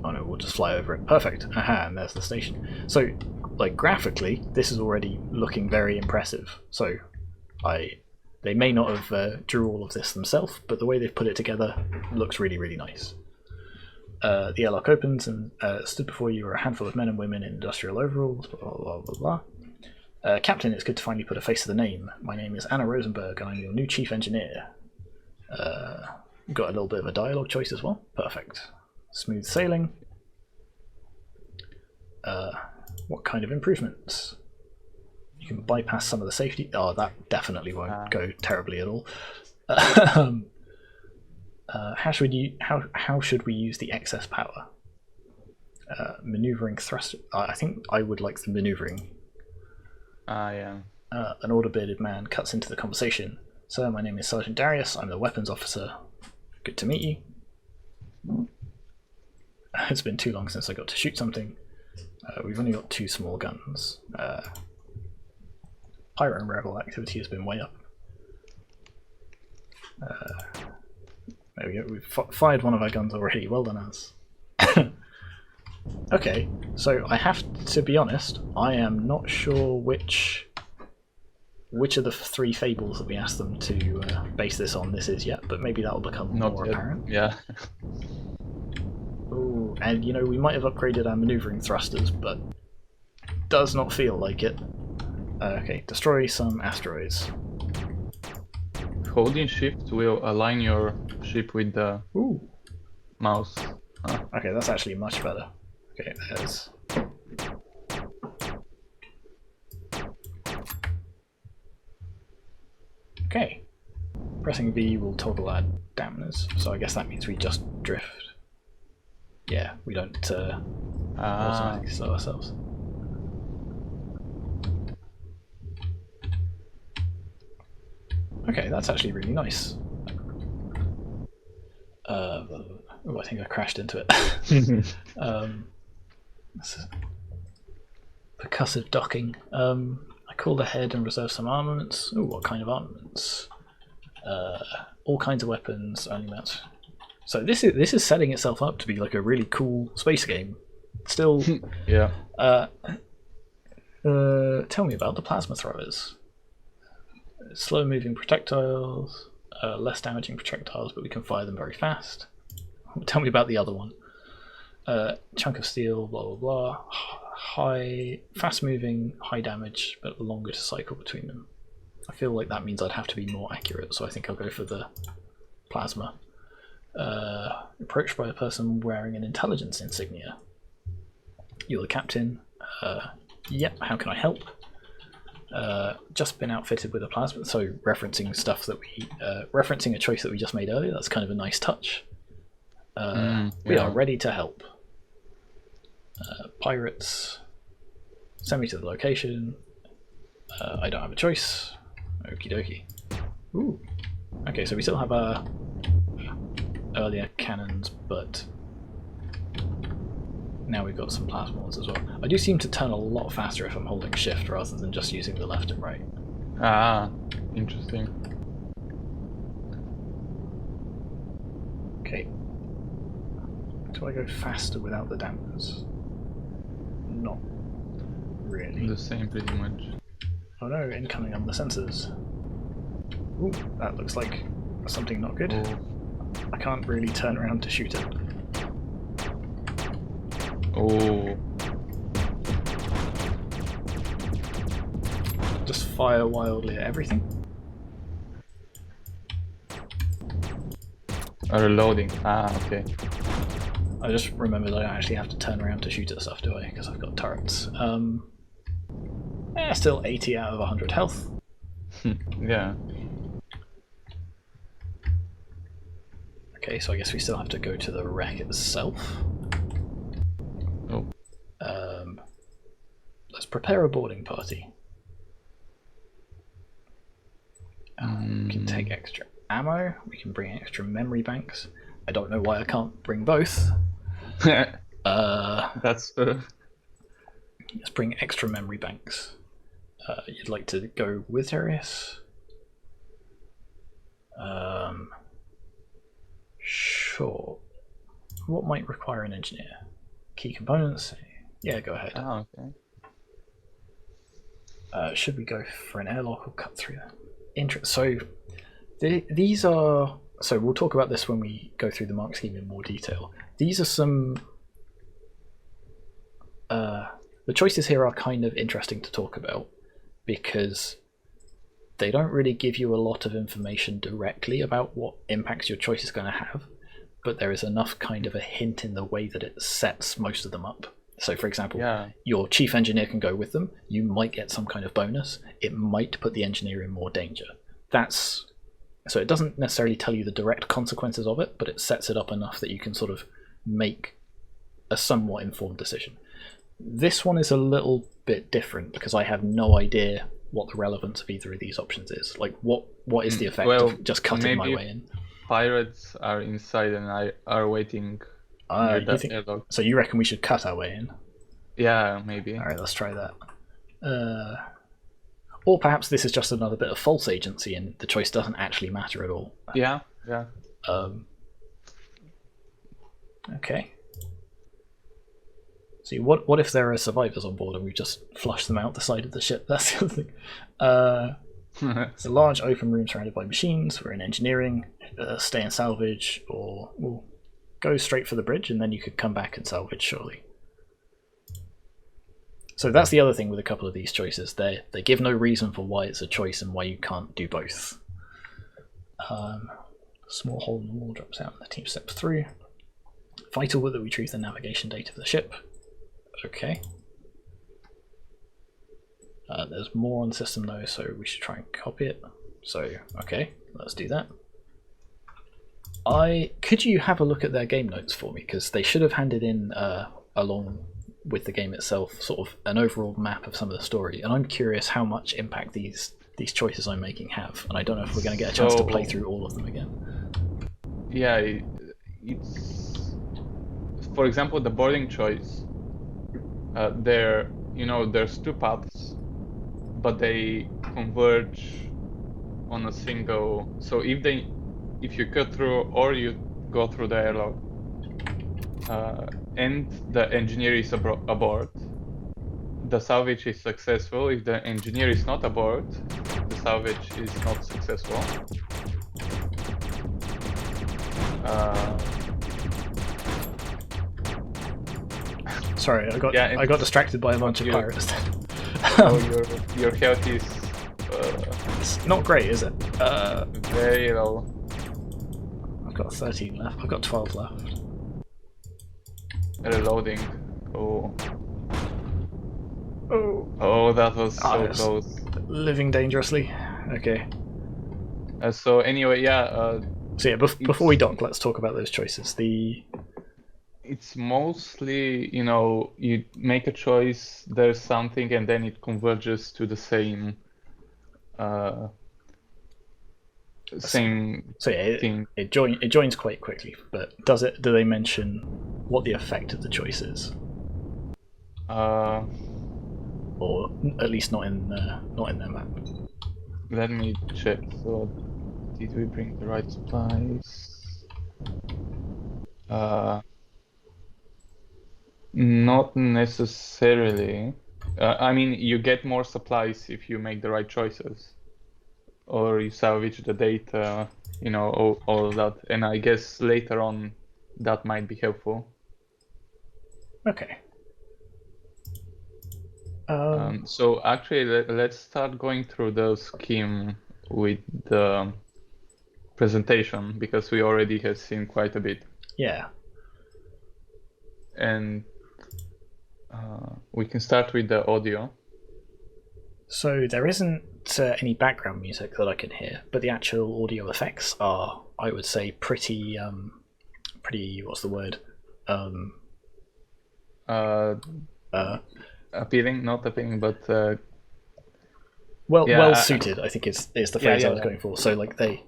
Oh no, we'll just fly over it. Perfect. Aha, and there's the station. So, like, graphically, this is already looking very impressive. So, they may not have drew all of this themselves, but the way they've put it together looks really, really nice. The airlock opens, and stood before you are a handful of men and women in industrial overalls, blah, blah, blah, blah. Captain, it's good to finally put a face to the name. My name is Anna Rosenberg, and I'm your new chief engineer. Got a little bit of a dialogue choice as well. Perfect. Smooth sailing. What kind of improvements? You can bypass some of the safety. Oh, that definitely won't go terribly at all. How should we use the excess power? Maneuvering thrust. I think I would like the maneuvering. Yeah. An order-bearded man cuts into the conversation. Sir, my name is Sergeant Darius. I'm the weapons officer. Good to meet you. It's been too long since I got to shoot something. We've only got 2 small guns. Pirate and rebel activity has been way up. There we go. We've fired one of our guns already. Well done, us. Okay, so I have to be honest. I am not sure which of the 3 fables that we asked them to base this on this is yet, but maybe that will become more apparent. Yeah. Ooh, and we might have upgraded our maneuvering thrusters, but does not feel like it. Okay, destroy some asteroids. Holding shift will align your ship with the mouse. Okay, that's actually much better. Okay, there's... Okay. Pressing V will toggle our dampeners, so I guess that means we just drift. Yeah, we don't automatically slow ourselves. Okay, that's actually really nice. I think I crashed into it. Percussive docking. I called ahead and reserved some armaments. Ooh, what kind of armaments? All kinds of weapons, only mounts. So this is setting itself up to be like a really cool space game. Still, yeah. Tell me about the plasma throwers. Slow-moving projectiles, less damaging projectiles, but we can fire them very fast. Tell me about the other one. Chunk of steel, blah blah blah. Fast-moving, high damage, but longer to cycle between them. I feel like that means I'd have to be more accurate, so I think I'll go for the plasma. Approached by a person wearing an intelligence insignia. You're the captain. Yep, how can I help? Just been outfitted with a plasma, so referencing stuff that we referencing a choice that we just made earlier. That's kind of a nice touch. We are ready to help. Pirates, send me to the location. I don't have a choice. Okie dokie. Ooh. Okay, so we still have our earlier cannons, but now we've got some plasma ones as well. I do seem to turn a lot faster if I'm holding shift rather than just using the left and right. Ah, interesting. Okay. Do I go faster without the dampers? Not really. The same pretty much. Oh no, incoming on the sensors. Ooh, that looks like something not good. Oh. I can't really turn around to shoot it. Oh. Just fire wildly at everything. Reloading. Ah, okay. I just remembered I don't actually have to turn around to shoot at stuff, do I? Because I've got turrets. Still 80 out of 100 health. Yeah. Okay, so I guess we still have to go to the wreck itself. Oh. Let's prepare a boarding party. We can take extra ammo. We can bring extra memory banks. I don't know why I can't bring both. That's Let's bring extra memory banks. You'd like to go with Darius? Sure. What might require an engineer? Key components? Yeah, go ahead. Oh, okay. Should we go for an airlock or cut through that? So these are. So we'll talk about this when we go through the mark scheme in more detail. These are some. The choices here are kind of interesting to talk about because they don't really give you a lot of information directly about what impacts your choice is going to have, but there is enough kind of a hint in the way that it sets most of them up. So for example, your chief engineer can go with them. You might get some kind of bonus. It might put the engineer in more danger. So it doesn't necessarily tell you the direct consequences of it, but it sets it up enough that you can sort of make a somewhat informed decision. This one is a little bit different because I have no idea what the relevance of either of these options is. Like, what is the effect of just cutting my way in? Pirates are inside and I are waiting. So you reckon we should cut our way in? Yeah, maybe. All right, let's try that. Or perhaps this is just another bit of false agency and the choice doesn't actually matter at all. Yeah. Okay. See, what if there are survivors on board and we've just flushed them out the side of the ship? That's the other thing. It's a large open room surrounded by machines. We're in engineering. Stay and salvage, or we'll go straight for the bridge and then you could come back and salvage, surely. So that's the other thing with a couple of these choices. They give no reason for why it's a choice and why you can't do both. Small hole in the wall drops out and the team steps through. Vital that we retrieve the navigation data of the ship. Okay. There's more on the system though, so we should try and copy it. So, okay, let's do that. Could you have a look at their game notes for me? Because they should have handed in, along with the game itself, sort of an overall map of some of the story. And I'm curious how much impact these choices I'm making have. And I don't know if we're going to get a chance to play through all of them again. Yeah, it's... For example, the boarding choice. There's two paths, but they converge on a single. So if you cut through or you go through the airlock, and the engineer is aboard, the salvage is successful. If the engineer is not aboard, the salvage is not successful. Sorry, I got distracted by a bunch of pirates. Your health is it's not great, is it? Very low. I've got 13 left. I've got 12 left. Reloading. Oh. Oh, that was so it's close. living dangerously. Okay. So anyway, yeah. So yeah, before we dock, let's talk about those choices. It's mostly, you make a choice, there's something, and then it converges to the same same So yeah, thing. it joins quite quickly. But do they mention what the effect of the choice is? Or at least not in their map. Let me check. So, did we bring the right supplies? Not necessarily. I mean, you get more supplies if you make the right choices, or you salvage the data, all of that. And I guess later on, that might be helpful. Okay. So actually, let's start going through the scheme with the presentation, because we already have seen quite a bit. Yeah. And we can start with the audio. So there isn't any background music that I can hear, but the actual audio effects are, I would say, pretty what's the word? Appealing, not appealing, but well suited, I think is the phrase I was going for. So like the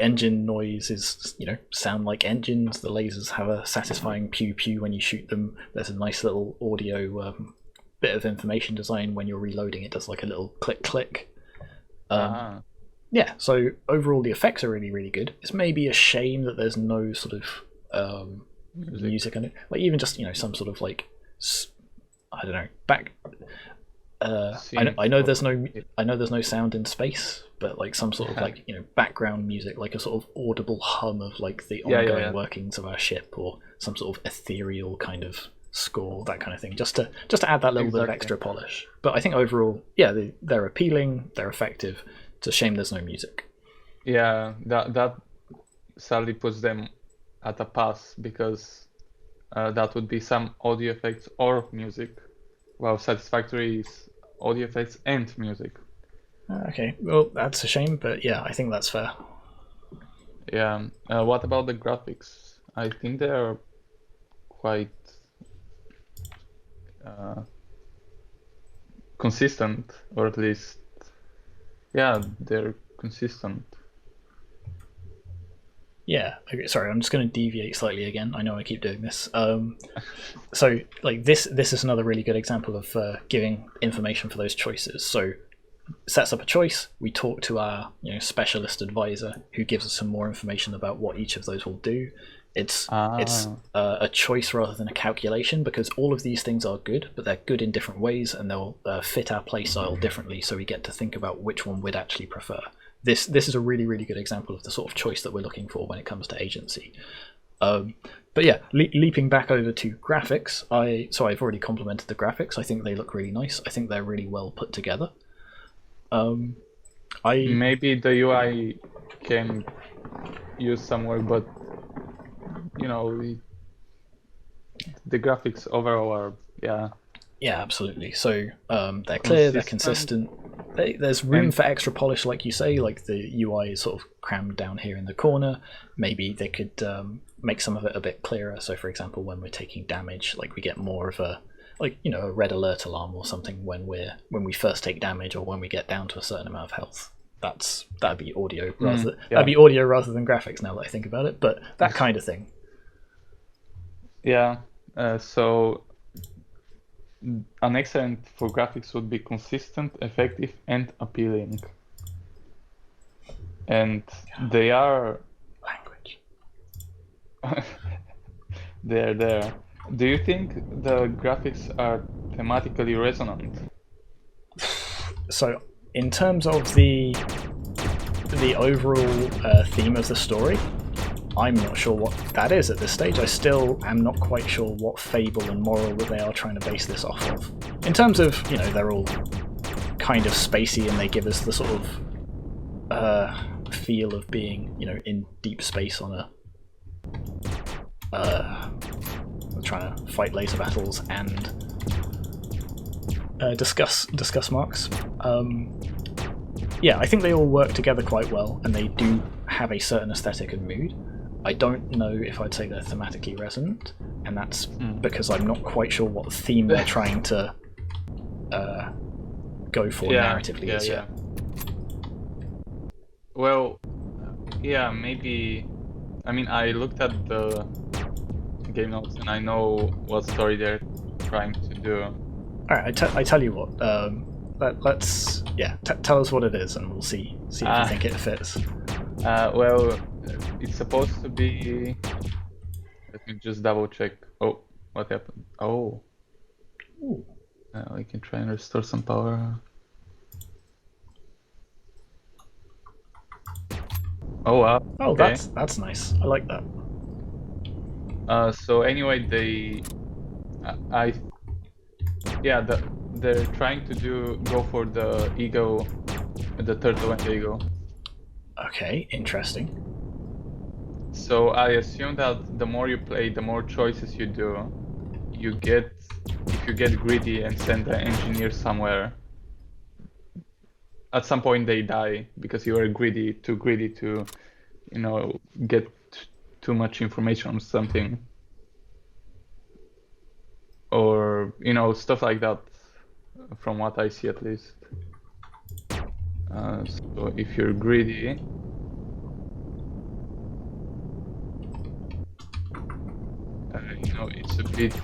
engine noises, sound like engines. The lasers have a satisfying pew pew when you shoot them. There's a nice little audio bit of information design when you're reloading. It does like a little click click. Yeah, so overall the effects are really, really good. It's maybe a shame that there's no sort of music in it. Like even just some sort of like I don't know back. I know there's no sound in space, but like some sort of like background music, like a sort of audible hum of like the ongoing workings of our ship, or some sort of ethereal kind of score, that kind of thing, just to add that little bit of extra polish. But I think overall, yeah, they're appealing, they're effective. It's a shame there's no music. Yeah, that sadly puts them at a pass, because that would be some audio effects or music, while Satisfactory is audio effects and music. Okay, well, that's a shame, but yeah, I think that's fair. Yeah. What about the graphics? I think they are quite consistent, or at least, yeah, they're consistent. Yeah, okay, sorry, I'm just going to deviate slightly again. I know I keep doing this. So, like this is another really good example of giving information for those choices. So, sets up a choice. We talk to our specialist advisor, who gives us some more information about what each of those will do. It's a choice rather than a calculation, because all of these things are good, but they're good in different ways, and they'll fit our playstyle differently. So we get to think about which one we'd actually prefer. This is a really, really good example of the sort of choice that we're looking for when it comes to agency. But yeah, leaping back over to graphics, I've already complimented the graphics. I think they look really nice. I think they're really well put together. Maybe the UI can use some work, but the graphics overall are Yeah, absolutely. So they're clear, they're consistent. There's room for extra polish, like you say. Like the UI is sort of crammed down here in the corner. Maybe they could make some of it a bit clearer. So, for example, when we're taking damage, like we get more of a red alert alarm or something when we first take damage, or when we get down to a certain amount of health. That'd be audio that'd be audio rather than graphics. Now that I think about it, but that kind of thing. Yeah. So an excellent for graphics would be consistent, effective, and appealing. And they are language. They're there. Do you think the graphics are thematically resonant? So, in terms of the overall theme of the story, I'm not sure what that is at this stage. I still am not quite sure what fable and moral that they are trying to base this off of. In terms of, they're all kind of spacey, and they give us the sort of feel of being, in deep space on trying to fight laser battles, and discuss marks. Yeah, I think they all work together quite well, and they do have a certain aesthetic and mood. I don't know if I'd say they're thematically resonant, and that's because I'm not quite sure what theme they're trying to go for narratively is yet. Well, yeah, maybe. I mean, I looked at the game notes and I know what story they're trying to do. All right, I tell you what. Let's tell us what it is, and we'll see if you think it fits. Well, it's supposed to be. Let me just double check. Oh, what happened? Oh. We can try and restore some power. Oh wow. Oh, okay. that's nice. I like that. So anyway, they're trying to go for the ego, the turtle and the ego. Okay, interesting. So I assume that the more you play, the more choices you do. If you get greedy and send an engineer somewhere, at some point they die because you are too greedy to, get too much information on something. Or, stuff like that, from what I see at least. So if you're greedy, it's a bit.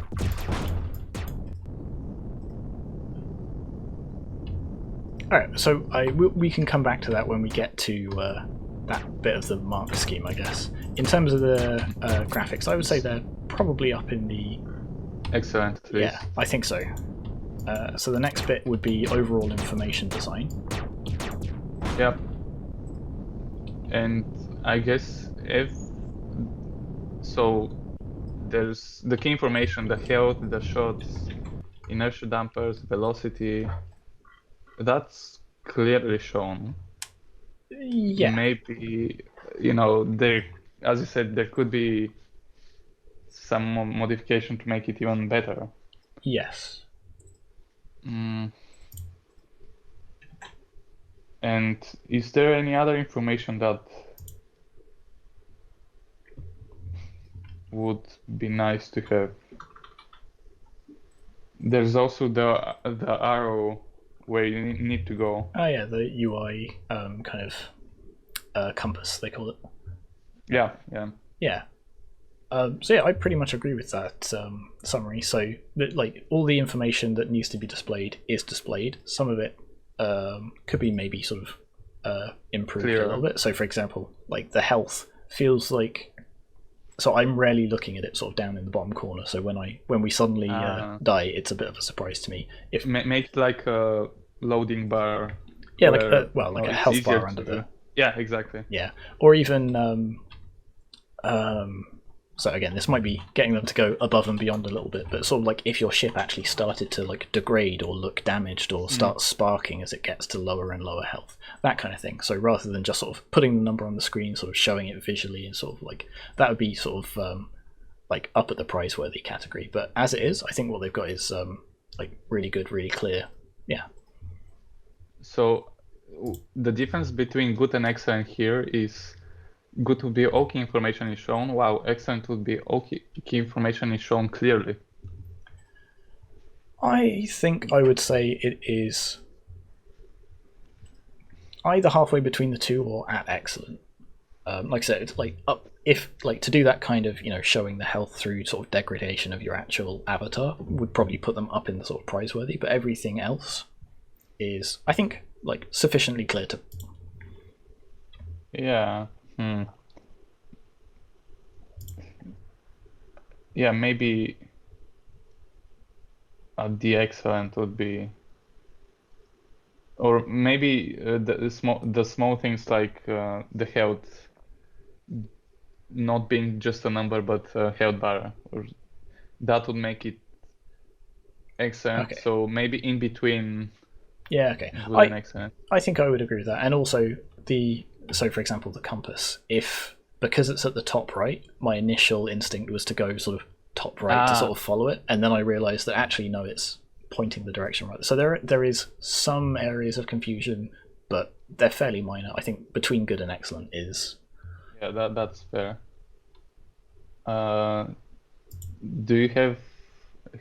All right, so we can come back to that when we get to that bit of the mark scheme, I guess. In terms of the graphics, I would say they're probably up in the. Excellent. Please. Yeah, I think so. So the next bit would be overall information design. Yep. And I guess there's the key information, the health, the shots, inertia dampers, velocity. That's clearly shown. Yeah. Maybe, there, as you said, there could be some modification to make it even better. Yes. And is there any other information that would be nice to have? There's also the arrow where you need to go. Oh yeah, the UI kind of compass, they call it. Yeah. Yeah. So yeah, I pretty much agree with that summary. So like all the information that needs to be displayed is displayed. Some of it could be maybe sort of improved a little bit. So for example, like the health feels like. So I'm rarely looking at it sort of down in the bottom corner. So when we suddenly die, it's a bit of a surprise to me. If make it like a loading bar. Yeah, like a health bar under there. Yeah, exactly. Yeah, or even so again, this might be getting them to go above and beyond a little bit, but sort of like if your ship actually started to like degrade or look damaged or start sparking as it gets to lower and lower health, that kind of thing. So rather than just sort of putting the number on the screen, sort of showing it visually and sort of like that would be sort of like up at the prize-worthy category. But as it is, I think what they've got is like really good, really clear. Yeah. So the difference between good and excellent here is good would be all key information is shown, while excellent would be all key information is shown clearly. I think I would say it is either halfway between the two or at excellent. Like I said, it's like if like to do that kind of showing the health through sort of degradation of your actual avatar would probably put them up in the sort of prize-worthy, but everything else is, I think, like sufficiently clear to. Yeah. Yeah, maybe the excellent would be, or maybe the small things like the health not being just a number but a health bar, or that would make it excellent. Okay. So maybe in between. Yeah. Okay. I think I would agree with that, and also so for example the compass, because it's at the top right, my initial instinct was to go sort of top right to sort of follow it, and then I realized that actually no, it's pointing the direction right. So there is some areas of confusion, but they're fairly minor. I think between good and excellent is. Yeah, that's fair.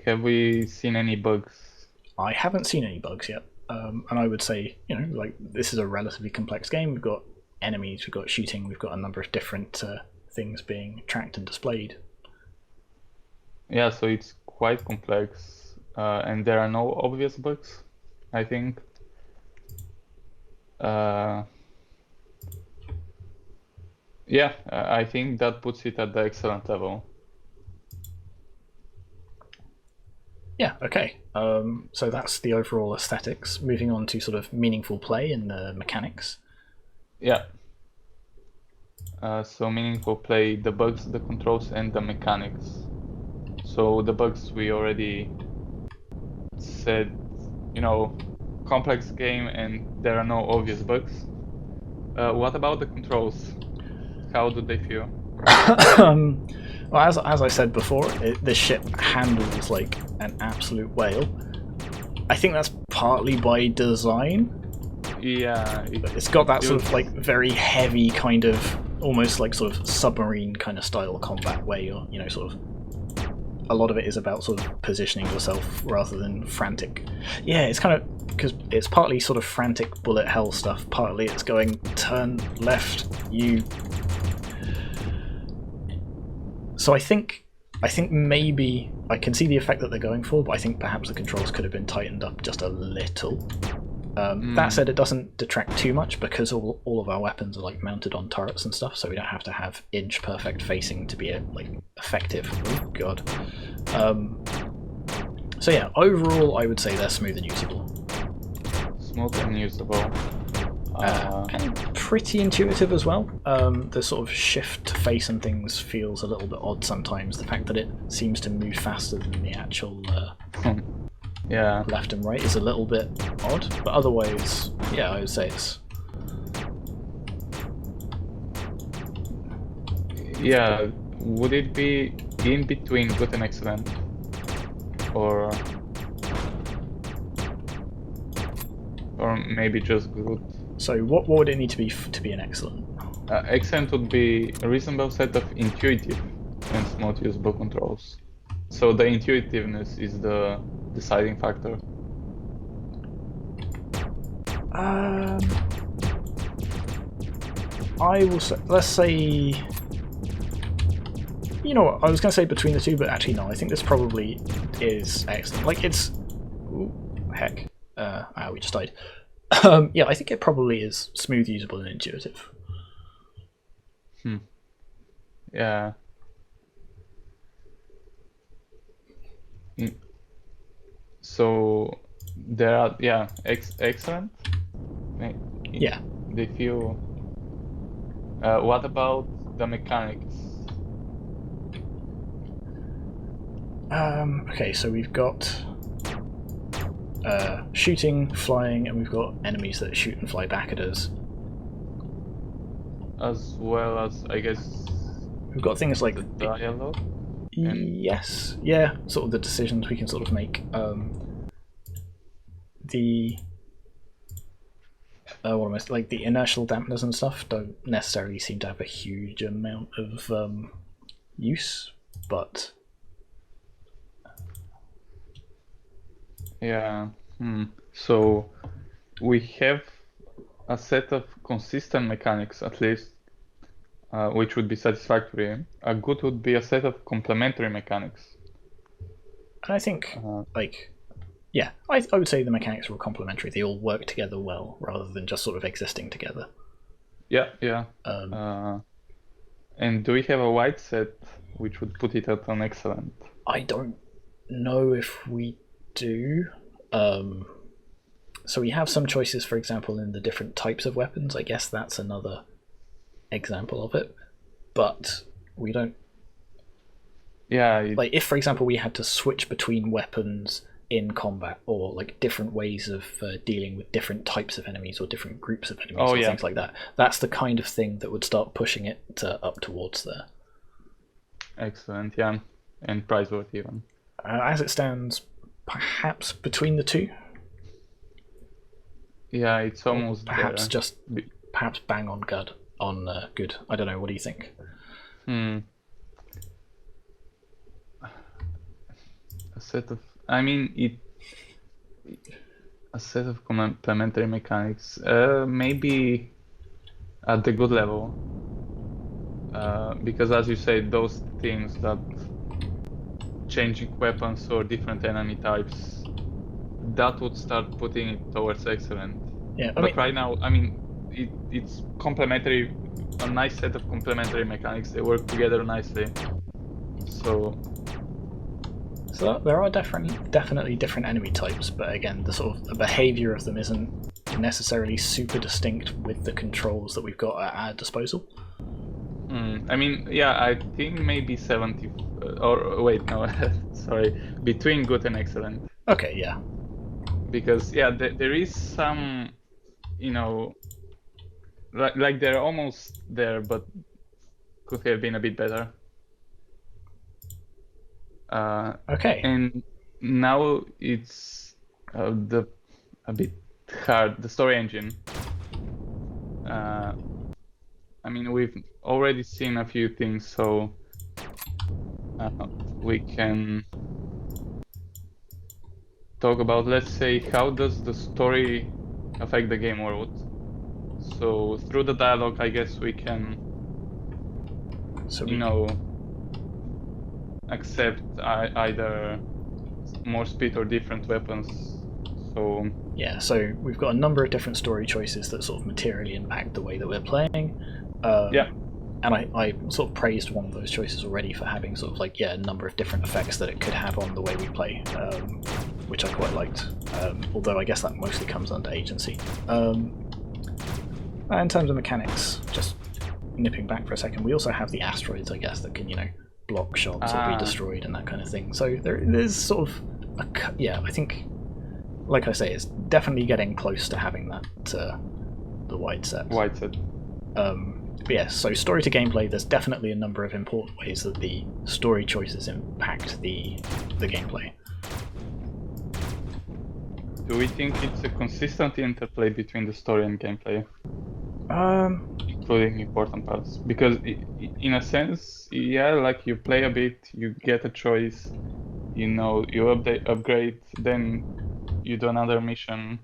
Have we seen any bugs? I haven't seen any bugs yet, and I would say, like, this is a relatively complex game. We've got enemies, we've got shooting, we've got a number of different things being tracked and displayed. Yeah, so it's quite complex, and there are no obvious bugs, I think. Yeah, I think that puts it at the excellent level. Yeah, okay. So that's the overall aesthetics. Moving on to sort of meaningful play and the mechanics. Yeah. So meaningful play, the bugs, the controls, and the mechanics. So the bugs we already said, complex game and there are no obvious bugs. What about the controls? How do they feel? Well, as I said before, this ship handles like an absolute whale. I think that's partly by design. Yeah. It's got that sort of like very heavy kind of, almost like sort of submarine kind of style combat where you're, sort of, a lot of it is about sort of positioning yourself rather than frantic. Yeah, it's kind of, because it's partly sort of frantic bullet hell stuff, partly it's going turn left, you. So I think maybe I can see the effect that they're going for, but I think perhaps the controls could have been tightened up just a little. That said, it doesn't detract too much because all of our weapons are like mounted on turrets and stuff, so we don't have to have inch perfect facing to be like effective. Oh god. So yeah, overall I would say they're smooth and usable. Smooth and usable. And pretty intuitive as well. The sort of shift to face and things feels a little bit odd sometimes. The fact that it seems to move faster than the actual yeah, left and right is a little bit odd, but otherwise, yeah, I would say it's. Yeah, would it be in between good and excellent, or maybe just good? So what would it need to be an excellent? Excellent would be a reasonable set of intuitive and smooth usable controls. So the intuitiveness is the deciding factor. I will say, let's say, you know what, I was going to say between the two, but actually no, I think this probably is excellent. Like it's, ooh, heck, we just died. Yeah, I think it probably is smooth, usable, and intuitive. Yeah. So there are, yeah, excellent. Yeah. They feel. What about the mechanics? Okay, so we've got shooting, flying, and we've got enemies that shoot and fly back at us. As well as, I guess, we've got things like dialogue. Yes, yeah, sort of the decisions we can sort of make. Like the inertial dampeners and stuff don't necessarily seem to have a huge amount of use, but yeah. So we have a set of consistent mechanics, at least, which would be satisfactory. A good would be a set of complementary mechanics. And I think, yeah, I would say the mechanics are all complementary. They all work together well, rather than just sort of existing together. Yeah. And do we have a wide set, which would put it at an excellent? I don't know if we do. So we have some choices, for example, in the different types of weapons. I guess that's another example of it. But we don't. Yeah. Like, if, for example, we had to switch between weapons in combat, or like different ways of dealing with different types of enemies or different groups of enemies, things like that. That's the kind of thing that would start pushing it up towards there. Excellent, yeah, and praiseworthy even. As it stands, perhaps between the two. Yeah, it's almost perhaps there. just perhaps bang on good. Good. I don't know. What do you think? A set of, I mean, a set of complementary mechanics. Maybe at the good level. Because as you say, those things that changing weapons or different enemy types, that would start putting it towards excellent. Yeah, but right now, I mean, it's complementary, a nice set of complementary mechanics. They work together nicely. So there are definitely different enemy types, but again, the sort of the behavior of them isn't necessarily super distinct with the controls that we've got at our disposal. I mean, yeah, I think maybe 70, or wait, no, sorry, between good and excellent. Okay, yeah. Because yeah, there is some, like they're almost there, but could have been a bit better. Okay. And now it's a bit hard. The story engine. I mean, we've already seen a few things, so we can talk about, let's say, how does the story affect the game world. So through the dialogue, I guess we can, accept either more speed or different weapons. So yeah, so we've got a number of different story choices that sort of materially impact the way that we're playing. And I sort of praised one of those choices already for having sort of a number of different effects that it could have on the way we play, which I quite liked. Although I guess that mostly comes under agency. In terms of mechanics, just nipping back for a second, we also have the asteroids, I guess, that can block shots or be destroyed and that kind of thing. So there's sort of I think, like I say, it's definitely getting close to having that the wide set. But yeah, so story to gameplay, there's definitely a number of important ways that the story choices impact the gameplay. Do we think it's a consistent interplay between the story and gameplay? Including important parts? Because in a sense, yeah, like you play a bit, you get a choice, you upgrade, then you do another mission.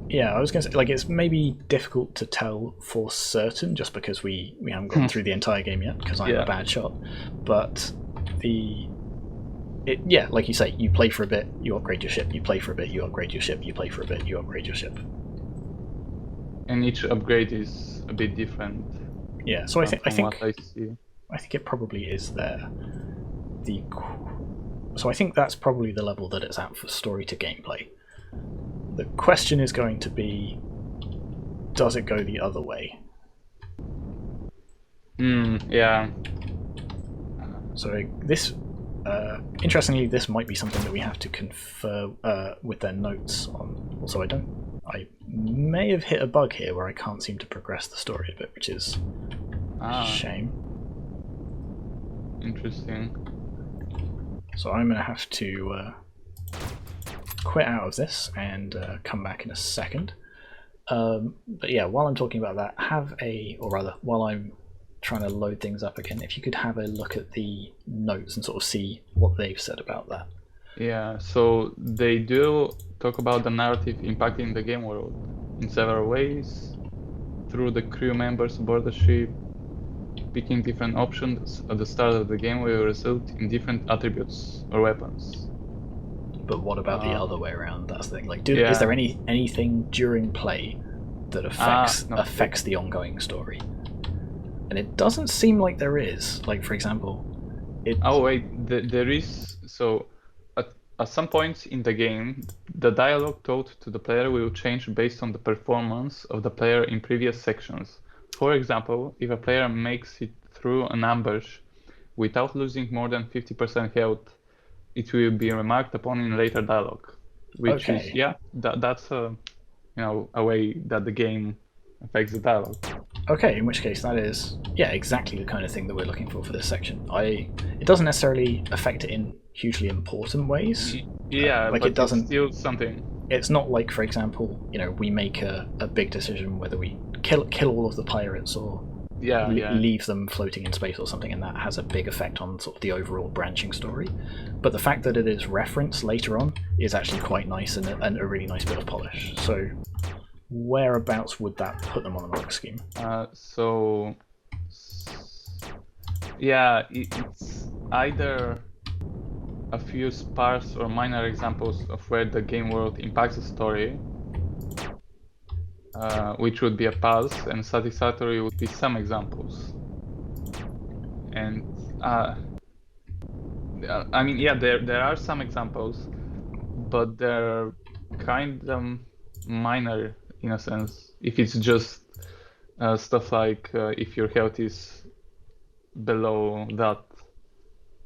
Yeah, I was going to say, it's maybe difficult to tell for certain just because we haven't gone through the entire game yet because I'm a bad shot. But like you say, you play for a bit, you upgrade your ship, you play for a bit, you upgrade your ship, you play for a bit, you upgrade your ship. And each upgrade is a bit different. Yeah, so I think I think it probably is there. So I think that's probably the level that it's at for story to gameplay. The question is going to be, does it go the other way? Yeah. So this, interestingly, this might be something that we have to confer with their notes on. Also, I may have hit a bug here where I can't seem to progress the story a bit, which is a shame. Interesting. So I'm going to have to quit out of this and come back in a second. But yeah, while I'm talking about that, while I'm trying to load things up again, if you could have a look at the notes and sort of see what they've said about that. Yeah, so they do talk about the narrative impacting the game world in several ways, through the crew members aboard the ship. Picking different options at the start of the game will result in different attributes or weapons. But what about the other way around? That's the thing. Is there anything during play that affects the ongoing story? And it doesn't seem like there is. Like, for example, there is. So at some points in the game, the dialogue told to the player will change based on the performance of the player in previous sections. For example, if a player makes it through an ambush without losing more than 50% health, it will be remarked upon in later dialogue. Which is that's a way that the game affects the dialogue. Okay, in which case that is, exactly the kind of thing that we're looking for this section. It doesn't necessarily affect it in hugely important ways. Yeah, like but it doesn't. It's still something. It's not like, for example, we make a big decision whether we kill all of the pirates or leave them floating in space or something, and that has a big effect on sort of the overall branching story. But the fact that it is referenced later on is actually quite nice and a really nice bit of polish. So whereabouts would that put them on the mark scheme? It's either a few sparse or minor examples of where the game world impacts the story, which would be a pass, and satisfactory would be some examples. And there are some examples, but they're kind of minor in a sense. If it's just stuff like if your health is below that,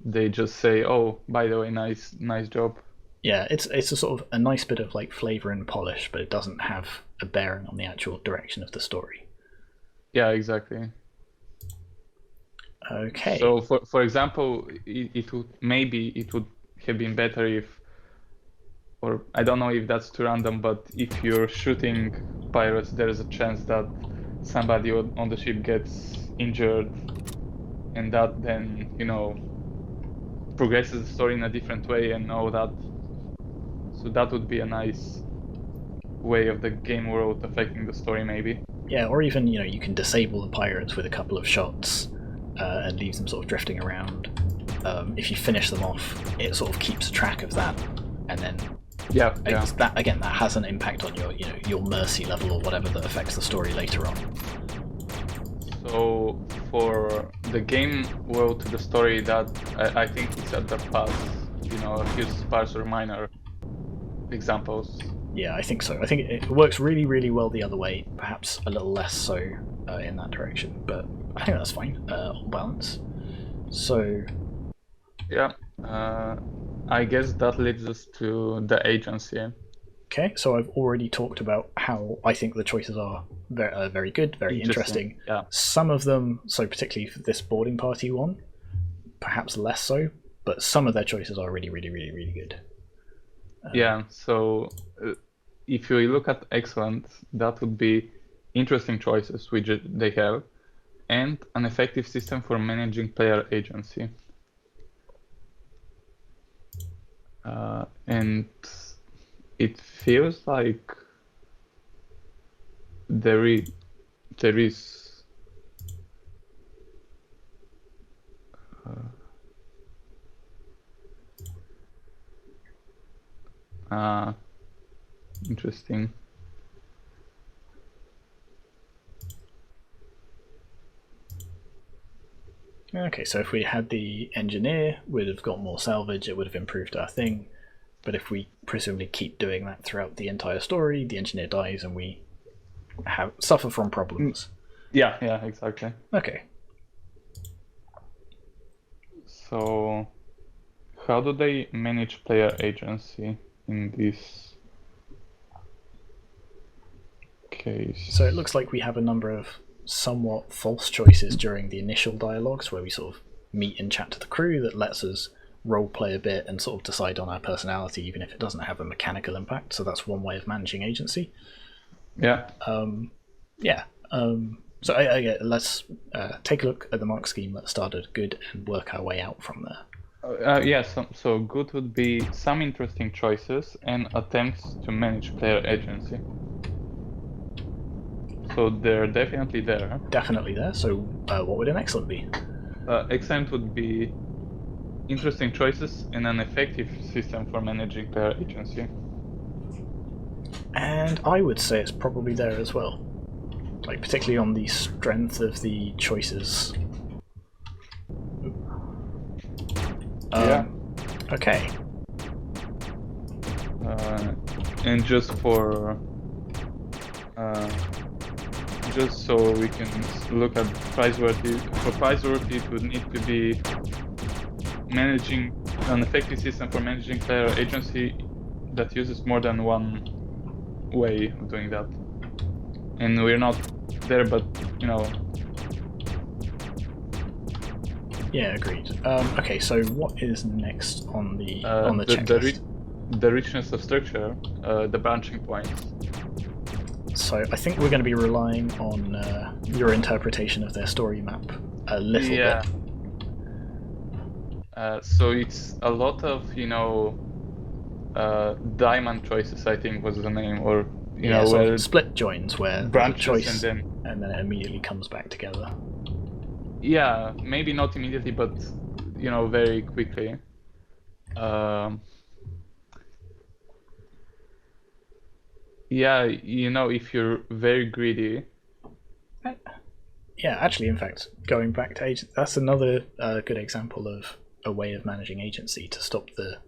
they just say, "Oh, by the way, nice job." Yeah, it's a sort of a nice bit of like flavor and polish, but it doesn't have a bearing on the actual direction of the story. Yeah, exactly. Okay. So, for example, it would have been better if, or I don't know if that's too random, but if you're shooting pirates, there is a chance that somebody on the ship gets injured, and that then progresses the story in a different way and all that. So that would be a nice way of the game world affecting the story, maybe. Yeah, or even you can disable the pirates with a couple of shots and leave them sort of drifting around. If you finish them off, it sort of keeps track of that, and then that has an impact on your mercy level or whatever that affects the story later on. So for the game world to the story, that I think it's at the pass, a few sparse or minor examples. Yeah, I think so. I think it works really, really well the other way, perhaps a little less so in that direction, but I think that's fine on balance. So I guess that leads us to the agency. Okay, so I've already talked about how I think the choices are very good, very interesting. Yeah. Some of them, so particularly for this boarding party one, perhaps less so, but some of their choices are really, really, really, really good. So if you look at excellent, that would be interesting choices which they have, and an effective system for managing player agency. And it feels like there is interesting. Okay, so if we had the engineer, we'd have got more salvage, it would have improved our thing. But if we presumably keep doing that throughout the entire story, the engineer dies and we suffer from problems. Yeah, exactly. Okay. So, how do they manage player agency in this case? So it looks like we have a number of somewhat false choices during the initial dialogues where we sort of meet and chat to the crew that lets us role play a bit and sort of decide on our personality even if it doesn't have a mechanical impact. So that's one way of managing agency. So let's take a look at the mark scheme. Let's start at good and work our way out from there. So good would be some interesting choices and attempts to manage player agency. So they're definitely there. Definitely there. So what would an excellent be? Excellent would be interesting choices and an effective system for managing player agency. And I would say it's probably there as well. Like, particularly on the strength of the choices. Okay. And just so we can look at priceworthy. For priceworthy, it would need to be managing an effective system for managing player agency that uses more than one way of doing that. And we're not there, but Yeah, agreed. Okay, so what is next on the checklist? The richness of structure, the branching points. So I think we're going to be relying on your interpretation of their story map a little bit. So it's a lot of diamond choices, I think was the name, or where split joins where branches choice and then it immediately comes back together. Yeah, maybe not immediately, but very quickly. Yeah, if you're very greedy. Yeah, actually, in fact, going back to agency, that's another good example of a way of managing agency to stop the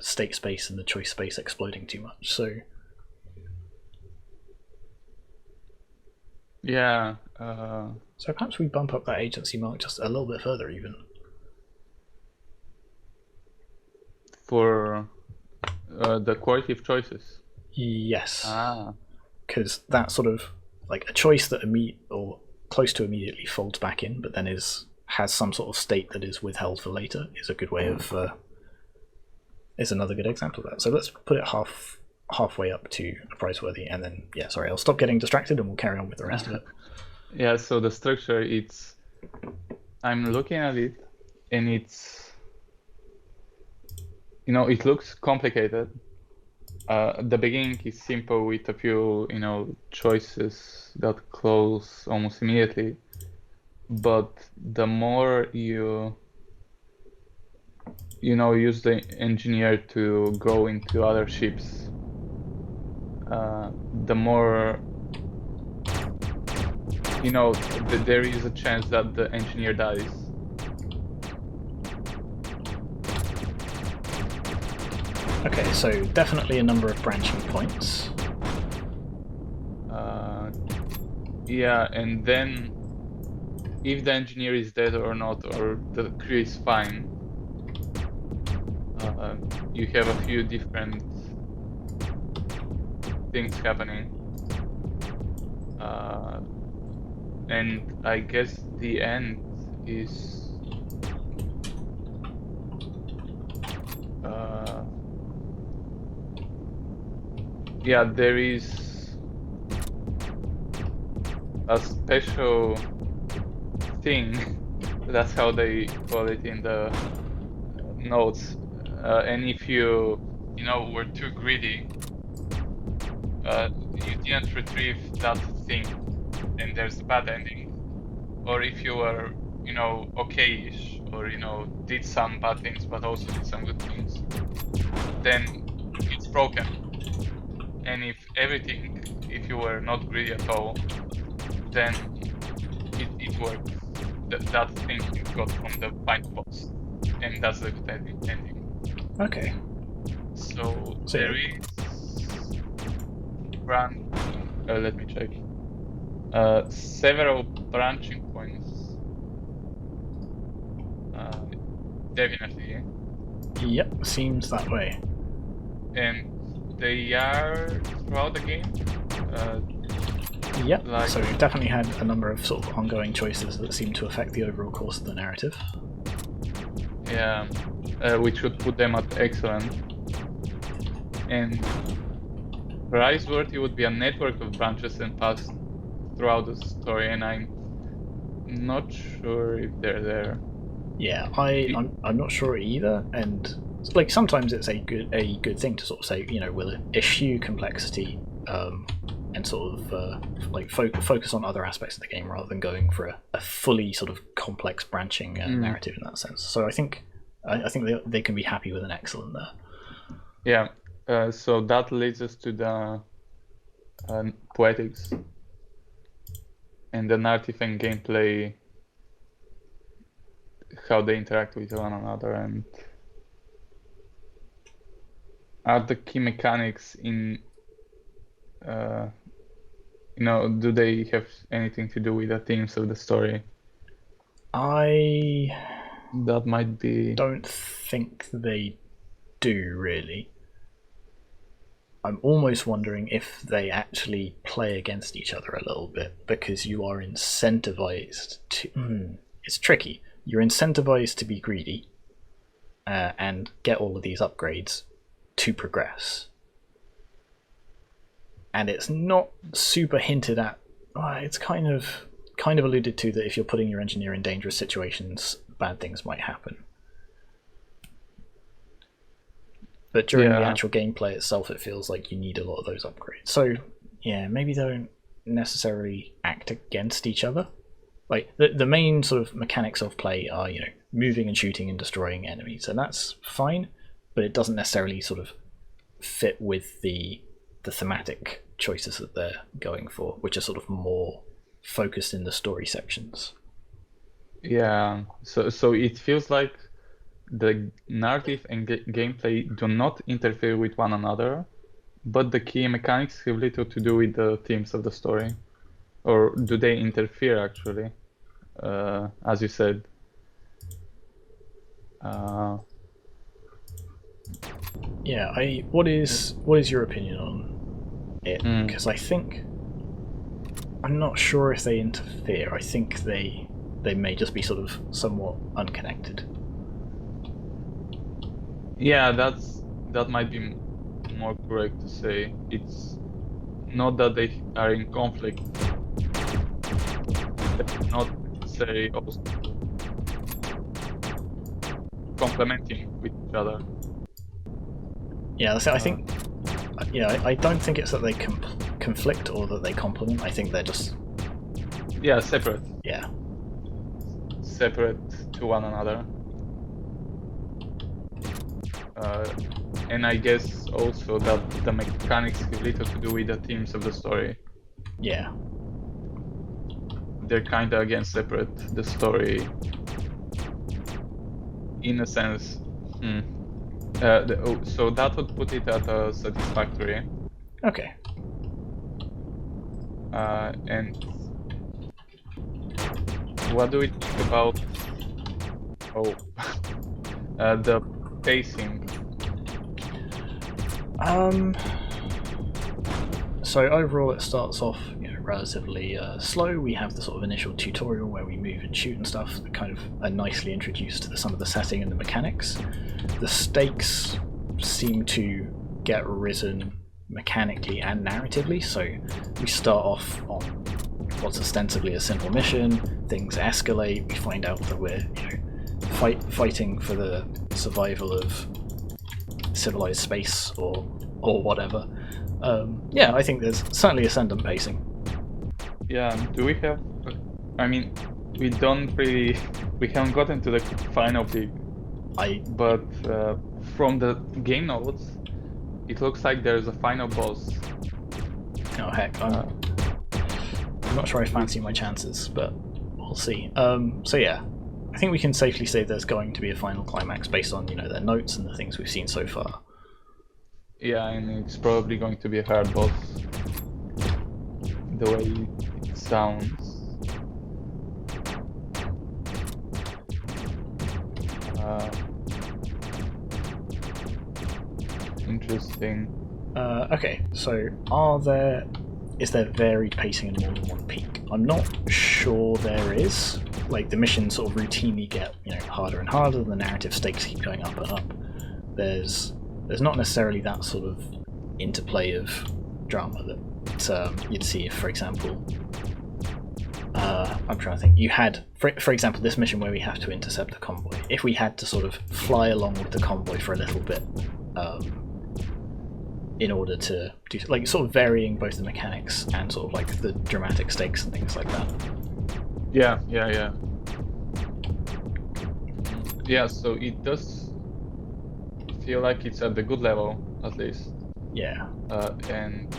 state space and the choice space exploding too much. So yeah. So perhaps we bump up that agency mark just a little bit further, even. For the quality of choices. Yes. Because that sort of like a choice that or close to immediately folds back in, but then has some sort of state that is withheld for later is a good way of is another good example of that. So let's put it halfway up to priceworthy, and then I'll stop getting distracted and we'll carry on with the rest of it. Yeah, so the structure, I'm looking at it and it's it looks complicated. The beginning is simple with a few choices that close almost immediately, but the more you use the engineer to go into other ships, the more there is a chance that the engineer dies. Okay, so definitely a number of branching points. Yeah, and then if the engineer is dead or not, or the crew is fine, you have a few different things happening. And I guess the end is there is a special thing. That's how they call it in the notes. And if you were too greedy, you didn't retrieve that thing, and there's a bad ending. Or if you were okay-ish, or did some bad things but also did some good things, then it's broken. And if you were not greedy at all, then it worked. That thing got from the final boss, and that's the good ending. Okay. So there is let me check. Several branching points. Definitely. Yep, seems that way. And they are throughout the game. Yep. So we've definitely had a number of sort of ongoing choices that seem to affect the overall course of the narrative. Yeah, which would put them at excellent. And priceworthy would be a network of branches and paths throughout the story, and I'm not sure if they're there. Yeah, I'm not sure either, and like sometimes it's a good thing to sort of say, we'll eschew complexity and sort of like focus on other aspects of the game rather than going for a fully sort of complex branching narrative in that sense. So I think they can be happy with an excellent there. Yeah, so that leads us to the poetics and the narrative and gameplay, how they interact with one another, and are the key mechanics in do they have anything to do with the themes of the story? That might be... don't think they do really. I'm almost wondering if they actually play against each other a little bit, because you are incentivized to. It's tricky. You're incentivized to be greedy and get all of these upgrades to progress. And it's not super hinted at. It's kind of alluded to that if you're putting your engineer in dangerous situations, bad things might happen. But during the actual gameplay itself, it feels like you need a lot of those upgrades. So, yeah, maybe they don't necessarily act against each other. Like, the main sort of mechanics of play are, moving and shooting and destroying enemies, and that's fine, but it doesn't necessarily sort of fit with the thematic choices that they're going for, which are sort of more focused in the story sections. Yeah, so it feels like the narrative and gameplay do not interfere with one another, but the key mechanics have little to do with the themes of the story. Or do they interfere, actually? As you said. Yeah, what is your opinion on it? Because I think I'm not sure if they interfere. I think they may just be sort of somewhat unconnected. Yeah, that might be more correct to say. It's not that they are in conflict. They're not, say, also complementing with each other. Yeah, so I think. Yeah, I don't think it's that they conflict or that they complement. I think they're just. Yeah, separate. Yeah. Separate to one another. And I guess also that the mechanics have little to do with the themes of the story. Yeah. They're kind of, again, separate. The story, in a sense. So that would put it at a satisfactory. Okay. And what do we think about the pacing? So overall, it starts off relatively slow. We have the sort of initial tutorial where we move and shoot and stuff that kind of are nicely introduced to some of the setting and the mechanics. The stakes seem to get risen mechanically and narratively, so we start off on what's ostensibly a simple mission, things escalate, we find out that we're fighting for the survival of civilized space or whatever. Yeah, I think there's certainly ascendant pacing. Yeah, do we have... I mean, we haven't gotten to the final peak. But from the game notes, it looks like there's a final boss. Oh heck, I'm not sure I fancy my chances, but we'll see. So yeah, I think we can safely say there's going to be a final climax based on their notes and the things we've seen so far. Yeah, and it's probably going to be a hard boss, the way it sounds. Interesting. Okay, so is there varied pacing in more than one peak? I'm not sure there is. Like, the missions sort of routinely get harder and harder, the narrative stakes keep going up and up. There's not necessarily that sort of interplay of drama that you'd see if, for example, I'm trying to think. You had, for example, this mission where we have to intercept the convoy. If we had to sort of fly along with the convoy for a little bit, in order to do sort of varying both the mechanics and sort of like the dramatic stakes and things like that. Yeah. Yeah, so it does feel like it's at the good level, at least. Yeah. And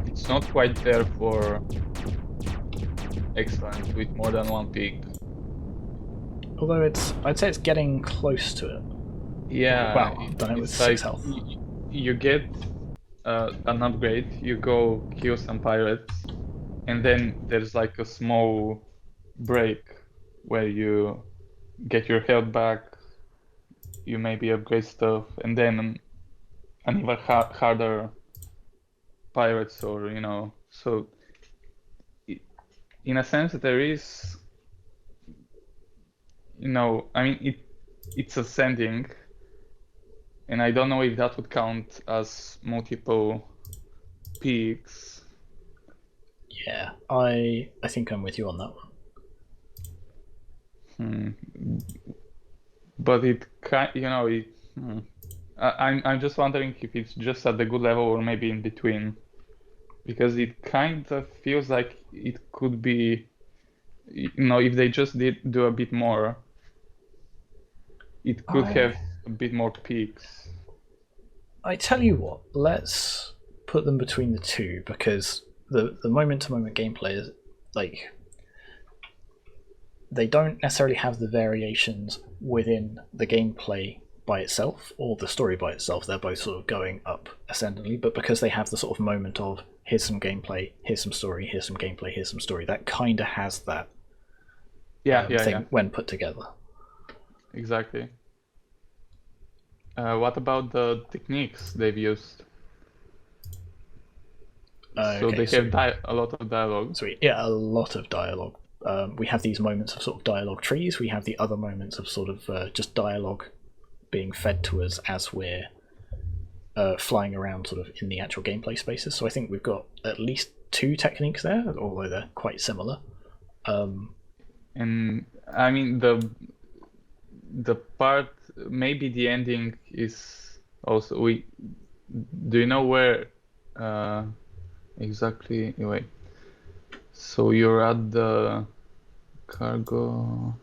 it's not quite there for excellent with more than one peak. Although I'd say it's getting close to it. Yeah. Wow, I've done it with 6 health. You get an upgrade, you go kill some pirates, and then there's like a small break where you get your health back, you maybe upgrade stuff, and then an even harder pirates, or so in a sense there is, I mean it's ascending, and I don't know if that would count as multiple peaks. Yeah, I think I'm with you on that one. But I'm just wondering if it's just at the good level or maybe in between, because it kind of feels like it could be, if they just did do a bit more, it could have a bit more peaks. I tell you what, let's put them between the two, because the moment-to-moment gameplay is like, they don't necessarily have the variations within the gameplay by itself or the story by itself. They're both sort of going up ascendingly, but because they have the sort of moment of here's some gameplay, here's some story, here's some gameplay, here's some story, that kind of has that thing when put together. Exactly. What about the techniques they've used? So they have a lot of dialogue. Sweet. Yeah, a lot of dialogue. We have these moments of sort of dialogue trees. We have the other moments of sort of just dialogue being fed to us as we're flying around sort of in the actual gameplay spaces. So I think we've got at least 2 techniques there, although they're quite similar. And I mean the part, maybe the ending is also, do you know where exactly? Wait, so you're at the cargo,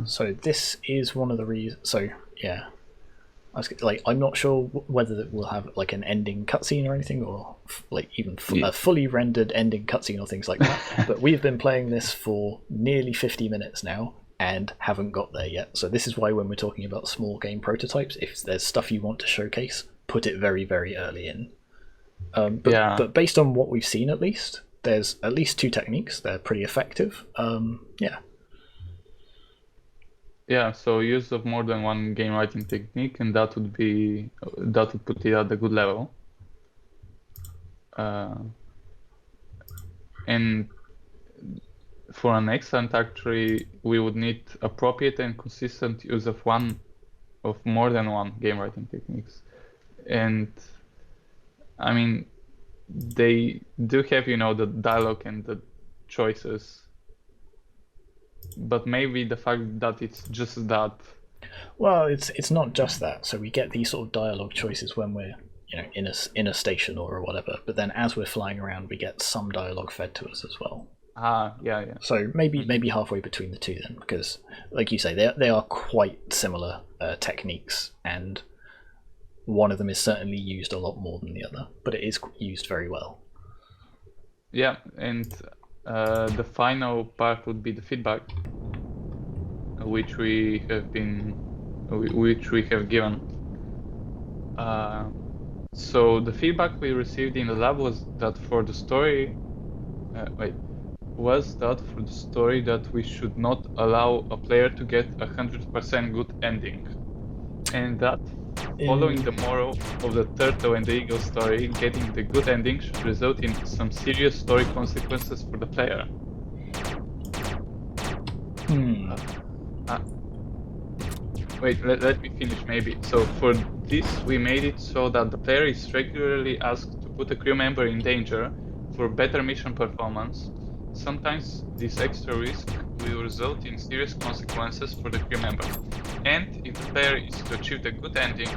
so this is one of the reasons. So yeah, I'm not sure whether we'll have like an ending cutscene or anything, or like even a fully rendered ending cutscene or things like that. But we've been playing this for nearly 50 minutes now and haven't got there yet. So this is why when we're talking about small game prototypes, if there's stuff you want to showcase, put it very, very early in. But based on what we've seen, at least there's at least 2 techniques. They're pretty effective. Yeah, so use of more than one game writing technique, and that would put it at a good level. And for an excellent actually, we would need appropriate and consistent use of more than one game writing techniques. And I mean, they do have, the dialogue and the choices, but maybe the fact that it's just that. Well, it's not just that. So we get these sort of dialogue choices when we're in a station or whatever, but then as we're flying around, we get some dialogue fed to us as well. Yeah. So maybe halfway between the 2 then, because like you say, they are quite similar techniques, and one of them is certainly used a lot more than the other, but it is used very well. Yeah, and the final part would be the feedback, which we have given. So the feedback we received in the lab was that for the story, that we should not allow a player to get 100% good ending, and that following the moral of the turtle and the eagle story, getting the good ending should result in some serious story consequences for the player. Let me finish maybe. So for this, we made it so that the player is regularly asked to put a crew member in danger for better mission performance. Sometimes this extra risk will result in serious consequences for the crew member. And if the player is to achieve the good ending,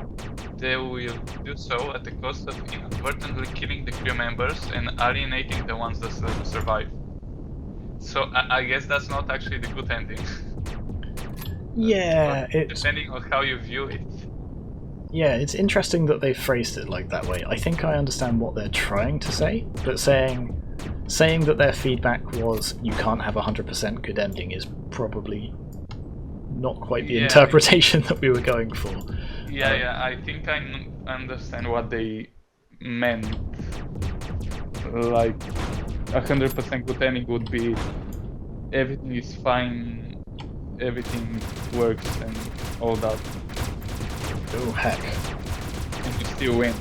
they will do so at the cost of inadvertently killing the crew members and alienating the ones that survive. So I guess that's not actually the good ending. Yeah, depending on how you view it. Yeah, it's interesting that they phrased it like that way. I think I understand what they're trying to say, but saying that their feedback was you can't have 100% good ending is probably not quite the interpretation that we were going for. I think I understand what they meant. Like 100% good ending would be everything is fine, everything works and all that. Oh, heck. and you still win.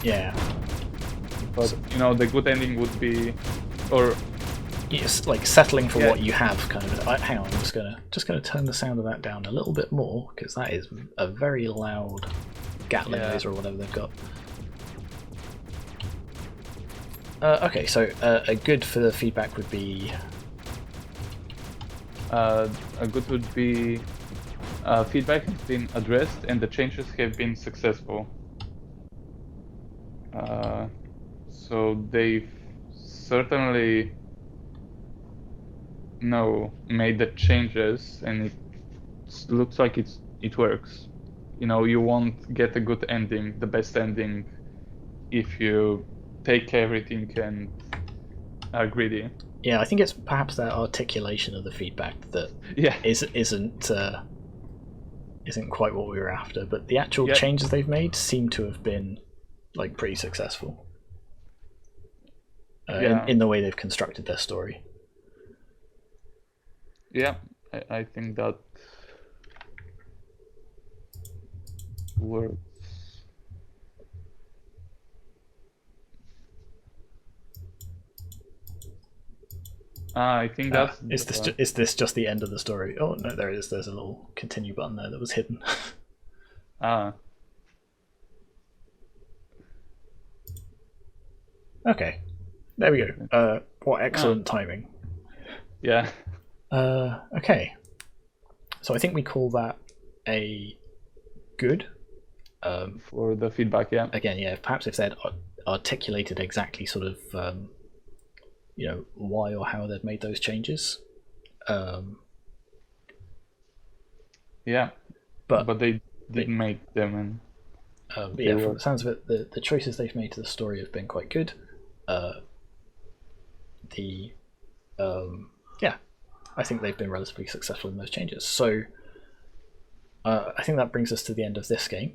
Yeah. But you know, the good ending would be, or It's like settling for Yeah. what you have, kind of. Hang on, I'm just gonna turn the sound of that down a little bit more because that is a very loud Gatling Yeah. laser or whatever they've got. Okay, so a good for the feedback would be a good would be feedback has been addressed and the changes have been successful. So they've certainly made the changes, and it looks like it works. You know, you won't get a good ending, the best ending, if you take everything and are greedy. yeah. I think it's perhaps that articulation of the feedback that Yeah. isn't quite what we were after, but the actual Yeah. changes they've made seem to have been like pretty successful Yeah. in the way they've constructed their story. Yeah, I think that works. I think that's Is this just the end of the story? Oh no, there it is. There's a little continue button there that was hidden. Okay, there we go. What excellent timing. Yeah. Okay, so I think we call that a good. For the feedback, yeah. Again, yeah. Perhaps if they'd articulated exactly sort of why or how they'd made those changes. Yeah. But they didn't make them, and but yeah, from the sounds of it, the choices they've made to the story have been quite good. I think they've been relatively successful in those changes. So I think that brings us to the end of this game.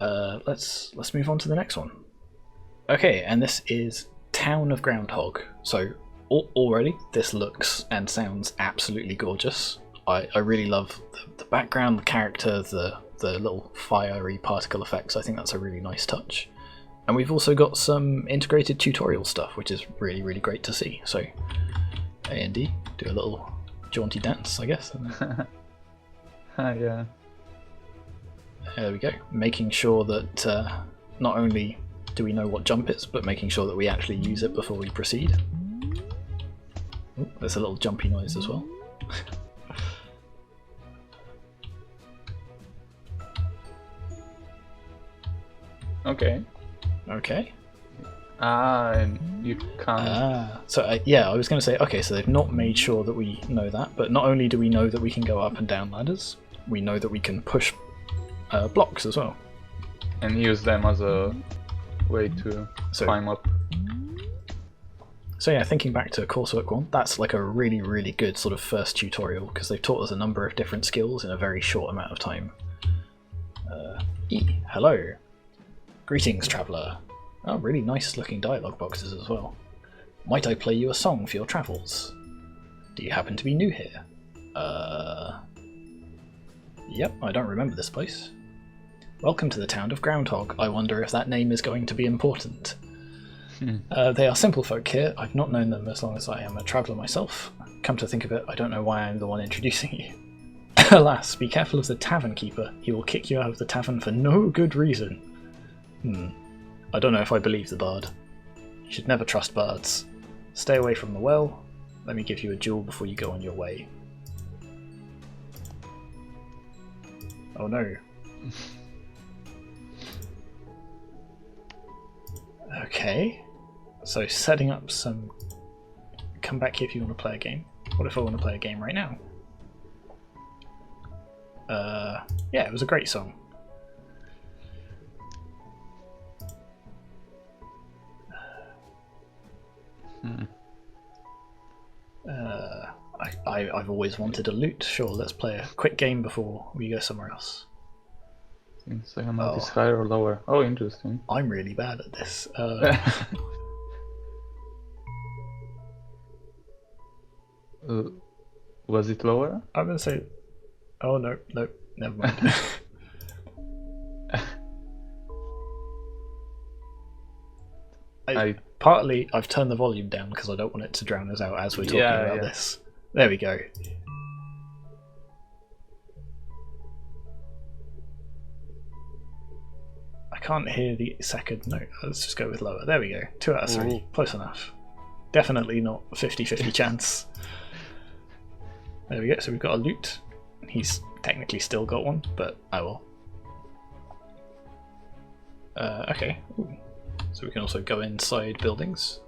Let's move on to the next one. Okay, and this is Town of Groundhog. So already this looks and sounds absolutely gorgeous. I really love the background, the character, the little fiery particle effects. I think that's a really nice touch. And we've also got some integrated tutorial stuff, which is really, really great to see. So A and D, do a little jaunty dance, I guess. Yeah. There we go. Making sure that not only do we know what jump is, but making sure that we actually use it before we proceed. Ooh, there's a little jumpy noise as well. Okay. Okay. And you can't. So yeah, I was going to say, okay, so they've not made sure that we know that, but not only do we know that we can go up and down ladders, we know that we can push blocks as well. And use them as a way to climb up. So yeah, thinking back to coursework 1, that's like a really, really good sort of first tutorial, because they've taught us a number of different skills in a very short amount of time. Hello. Greetings, traveller. Oh, really nice looking dialogue boxes as well. Might I play you a song for your travels? Do you happen to be new here? Yep, I don't remember this place. Welcome to the town of Groundhog. I wonder if that name is going to be important. They are simple folk here. I've not known them as long as I am a traveller myself. Come to think of it, I don't know why I'm the one introducing you. Alas, be careful of the tavern keeper. He will kick you out of the tavern for no good reason. I don't know if I believe the bard. You should never trust bards. Stay away from the well. Let me give you a jewel before you go on your way. Oh no. Okay. So setting up some... Come back here if you want to play a game. What if I want to play a game right now? Yeah, it was a great song. I've always wanted a loot. Sure, let's play a quick game before we go somewhere else. So amount is higher or lower? Oh, interesting. I'm really bad at this. Was it lower? I'm gonna say, Oh no, no, never mind. Partly, I've turned the volume down because I don't want it to drown us out as we're talking about this. There we go. I can't hear the second note. Let's just go with lower. There we go. 2 out of 3. Ooh. Close enough. Definitely not 50-50 chance. There we go. So we've got a loot. He's technically still got one, but I will. Okay. Ooh. So we can also go inside buildings.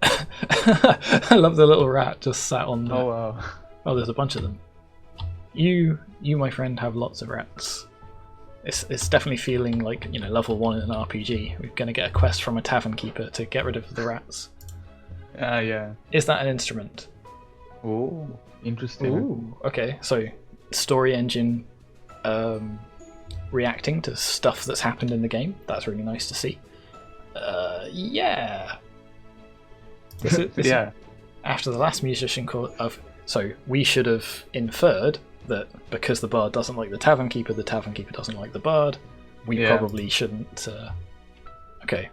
I love the little rat just sat on the... Oh wow. Oh, there's a bunch of them. You, my friend, have lots of rats. It's definitely feeling like, you know, level 1 in an RPG. We're going to get a quest from a tavern keeper to get rid of the rats. Yeah. Is that an instrument? Oh, interesting. Ooh, okay. So, story engine reacting to stuff that's happened in the game. That's really nice to see. Yeah. Yeah. After the last musician call so we should have inferred that because the bard doesn't like the tavern keeper doesn't like the bard. We probably shouldn't. Okay.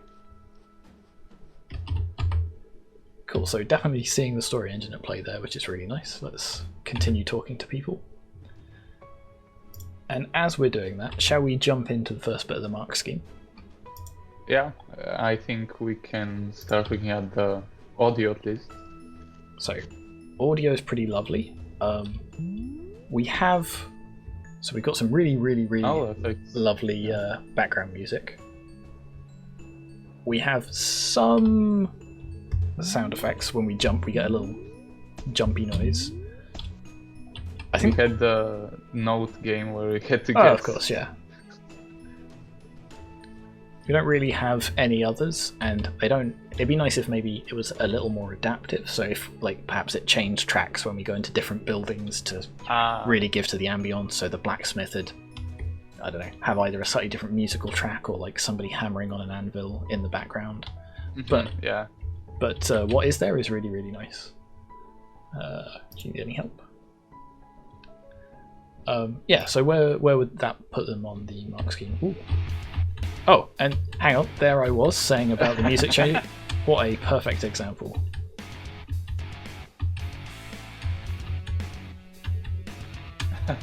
Cool. So definitely seeing the story engine at play there, which is really nice. Let's continue talking to people. And as we're doing that, shall we jump into the first bit of the mark scheme? Yeah, I think we can start looking at the audio at least. So, audio is pretty lovely. We've got some really lovely background music. We have some sound effects. When we jump, we get a little jumpy noise. I think we had the note game where we had to guess. Oh, of course, yeah. We don't really have any others, and they don't. It'd be nice if maybe it was a little more adaptive. So if, like, perhaps it changed tracks when we go into different buildings to really give to the ambience. So the blacksmith would, I don't know, have either a slightly different musical track or like somebody hammering on an anvil in the background. Mm-hmm. But what is there is really, really nice. Do you need any help? Yeah. So where would that put them on the mark scheme? Ooh. Oh, and hang on, there I was saying about the music changing. What a perfect example.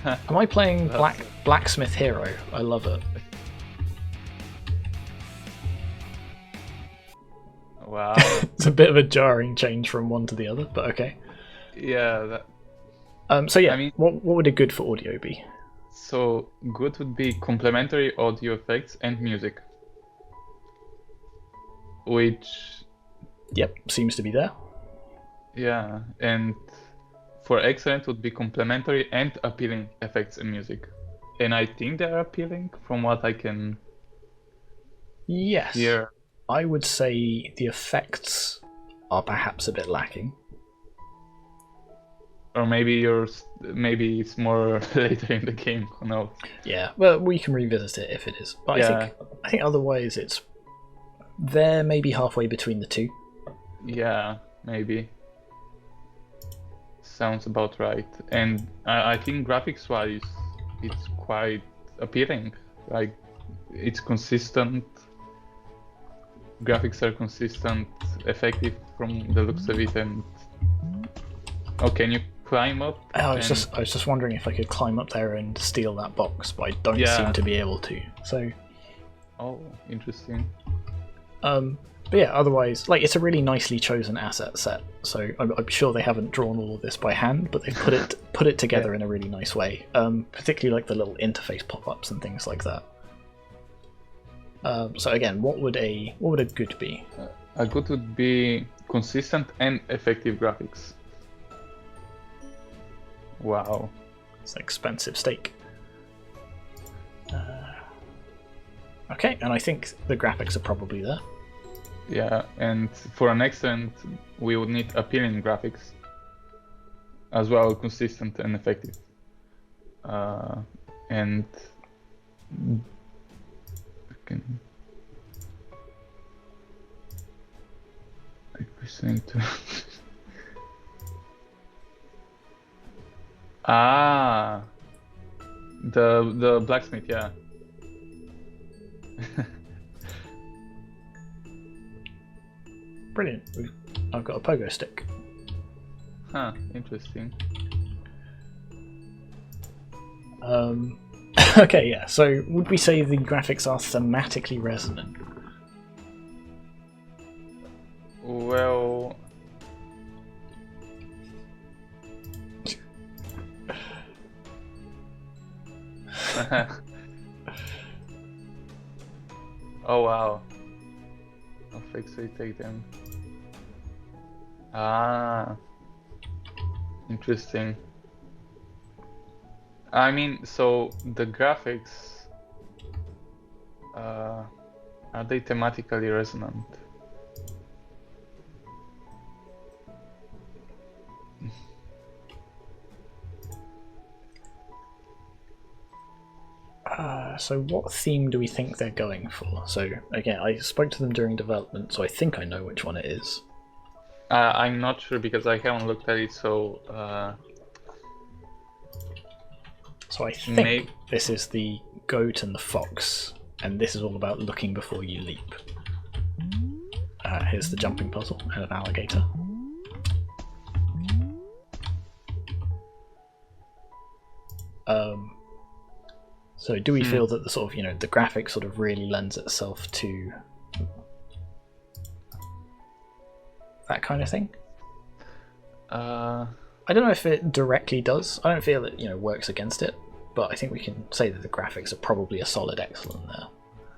Am I playing Blacksmith Hero? I love it. Wow. It's a bit of a jarring change from one to the other, but okay. Yeah. So yeah, I mean, what would a good for audio be? So good would be complementary audio effects and music, which seems to be there. Yeah, and for excellent would be complementary and appealing effects and music, and I think they're appealing from what I can hear. I would say the effects are perhaps a bit lacking. Or maybe it's more later in the game. Who knows? Yeah, well, we can revisit it if it is. But I think otherwise they're maybe halfway between the two. Yeah, maybe. Sounds about right. And I think graphics-wise, it's quite appealing. Like, it's consistent. Graphics are consistent, effective from the looks of it, and can you climb up? I was just wondering if I could climb up there and steal that box, but I don't seem to be able to. So. Oh, interesting. But yeah, otherwise, like, it's a really nicely chosen asset set. So I'm sure they haven't drawn all of this by hand, but they put it together in a really nice way. Particularly like the little interface pop-ups and things like that. So again, what would a good be? A good would be consistent and effective graphics. Wow. It's an expensive steak. Okay, and I think the graphics are probably there. Yeah, and for an excellent, we would need appealing graphics. As well, consistent and effective. And... The blacksmith, yeah. Brilliant. I've got a pogo stick. Huh, interesting. Okay, yeah. So would we say the graphics are thematically resonant? Well, oh wow. I'll fixate them. Ah, interesting. I mean, so the graphics, are they thematically resonant? So what theme do we think they're going for? So again, I spoke to them during development, so I think I know which one it is. I'm not sure because I haven't looked at it, so I think this is the goat and the fox, and this is all about looking before you leap. Here's the jumping puzzle and an alligator. So do we feel that the sort of, the graphic sort of really lends itself to that kind of thing? I don't know if it directly does. I don't feel it, works against it, but I think we can say that the graphics are probably a solid excellent there.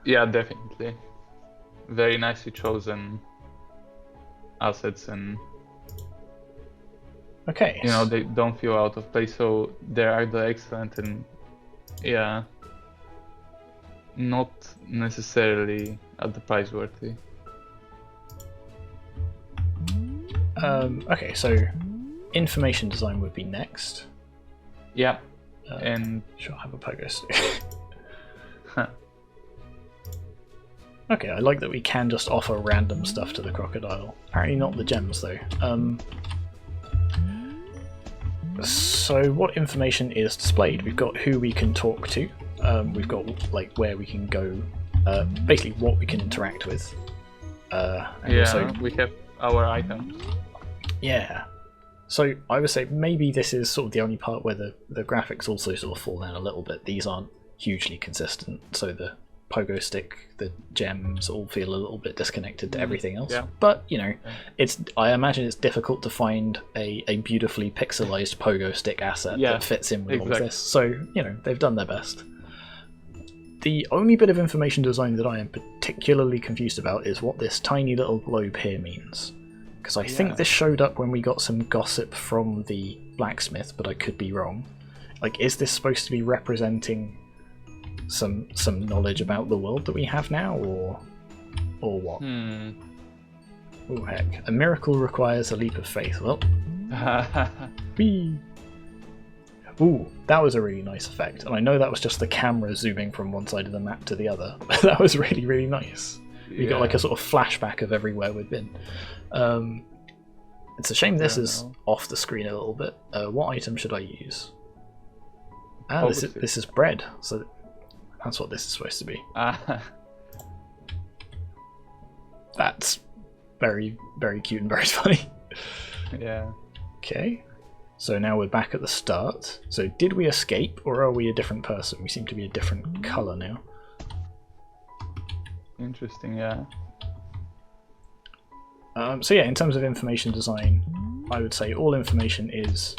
Yeah, definitely. Very nicely chosen assets, and okay, they don't feel out of place, so they're either excellent and not necessarily at the price worthy. Okay, so information design would be next. Yeah, and sure, have a pogo stick. Okay, I like that we can just offer random stuff to the crocodile. Apparently not the gems though. So what information is displayed? We've got who we can talk to. We've got where we can go. Basically what we can interact with. Also, we have our items. Yeah. So I would say maybe this is sort of the only part where the graphics also sort of fall down a little bit. These aren't hugely consistent, so the pogo stick, the gems all feel a little bit disconnected to everything else. Yeah. But I imagine it's difficult to find a beautifully pixelized pogo stick asset that fits in with all of this. So they've done their best. The only bit of information design that I am particularly confused about is what this tiny little globe here means. Because I think this showed up when we got some gossip from the blacksmith, but I could be wrong. Is this supposed to be representing some knowledge about the world that we have now, or what? Oh heck! A miracle requires a leap of faith. Well, whee! Ooh, that was a really nice effect, and I know that was just the camera zooming from one side of the map to the other. But that was really, really nice. We got a sort of flashback of everywhere we've been. It's a shame this is off the screen a little bit. What item should I use? This is bread, so that's what this is supposed to be. That's very, very cute and very funny. Yeah. Okay. So now we're back at the start. So did we escape, or are we a different person? We seem to be a different colour now. Interesting, yeah. So yeah, in terms of information design, I would say all information is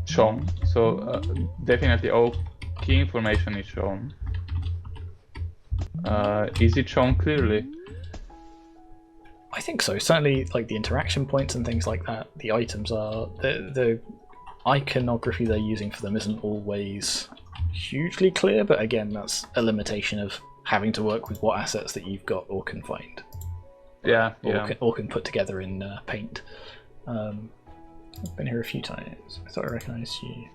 shown. So definitely all key information is shown. Is it shown clearly? I think so. Certainly, the interaction points and things like that. The items are the iconography they're using for them isn't always hugely clear, but again, that's a limitation of having to work with what assets that you've got or can find. Or can put together in Paint. I've been here a few times. I thought I recognised you.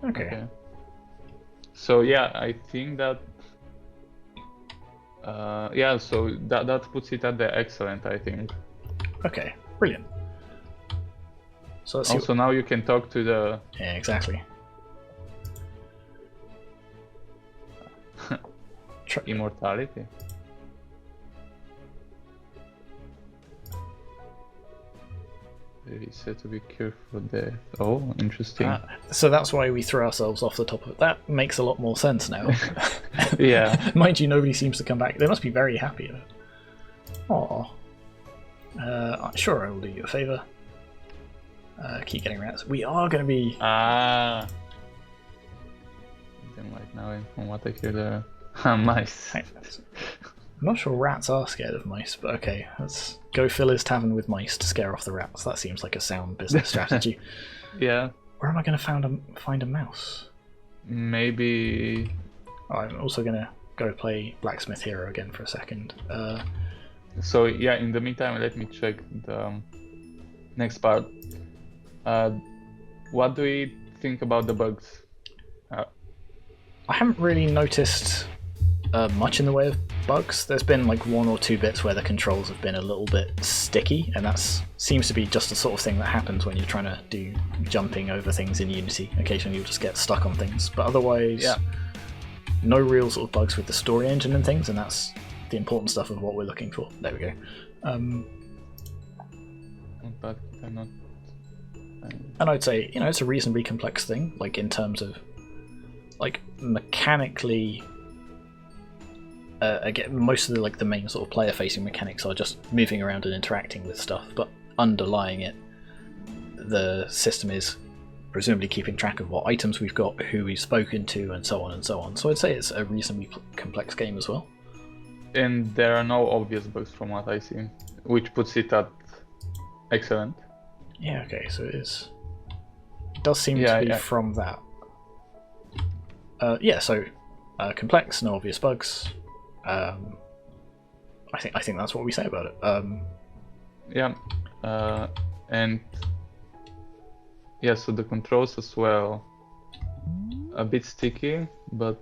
Okay. So yeah, I think that so that puts it at the excellent, I think. Okay, brilliant. So let's see. Also, now you can talk to the. Yeah, exactly. Immortality. He said to be careful death. Oh, interesting. So that's why we threw ourselves off the top of it. That makes a lot more sense now. Yeah. Mind you, nobody seems to come back. They must be very happy. Aww. Sure, I will do you a favour. Keep getting rats. We are going to be... Then like now, from what I hear, there are mice. I'm not sure rats are scared of mice, but okay, let's go fill his tavern with mice to scare off the rats. That seems like a sound business strategy. Yeah. Where am I going to find a mouse? Maybe... I'm also going to go play Blacksmith Hero again for a second. So yeah, in the meantime, let me check the next part. What do you think about the bugs? I haven't really noticed much in the way of bugs. There's been like one or two bits where the controls have been a little bit sticky, and that seems to be just the sort of thing that happens when you're trying to do jumping over things in Unity. Occasionally you'll just get stuck on things, but otherwise no real sort of bugs with the story engine and things, and that's the important stuff of what we're looking for. There we go. But I'm not... And I'd say, you know, it's a reasonably complex thing, like in terms of like mechanically. Again, most of the main sort of player-facing mechanics are just moving around and interacting with stuff, but underlying it, the system is presumably keeping track of what items we've got, who we've spoken to, and so on and so on. So I'd say it's a reasonably complex game as well. And there are no obvious bugs from what I see, which puts it at excellent. Yeah, okay, so it is. It does seem to be from that. So complex, no obvious bugs. I think that's what we say about it. And yeah, so the controls as well, a bit sticky, but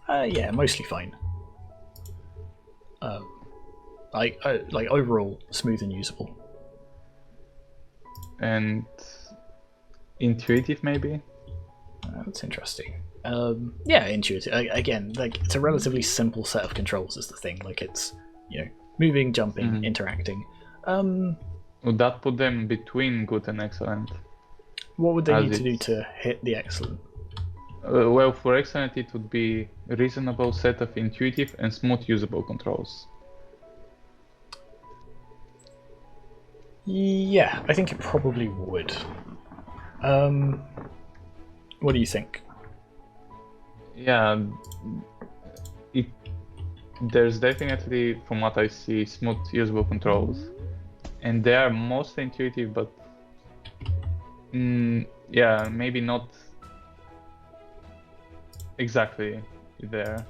yeah, mostly fine. Like overall smooth and usable. And intuitive, maybe. That's interesting. Yeah, intuitive. Again, like it's a relatively simple set of controls is the thing. Like it's, you know, moving, jumping, interacting. Would that put them between good and excellent? What would they need to do to hit the excellent? Well, for excellent it would be a reasonable set of intuitive and smooth usable controls. Yeah, I think it probably would. What do you think? Yeah, there's definitely, from what I see, smooth usable controls, and they are mostly intuitive, but yeah, maybe not exactly there,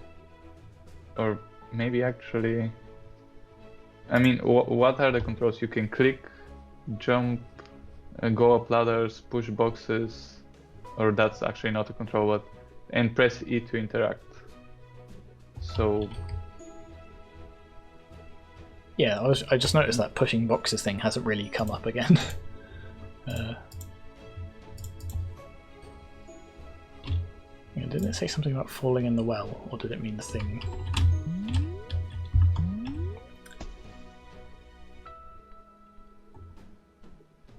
or maybe actually. I mean, what are the controls? You can click, jump, go up ladders, push boxes, or that's actually not a control, but and press E to interact. So yeah, I just noticed that pushing boxes thing hasn't really come up again. Didn't it say something about falling in the well, or did it mean the thing?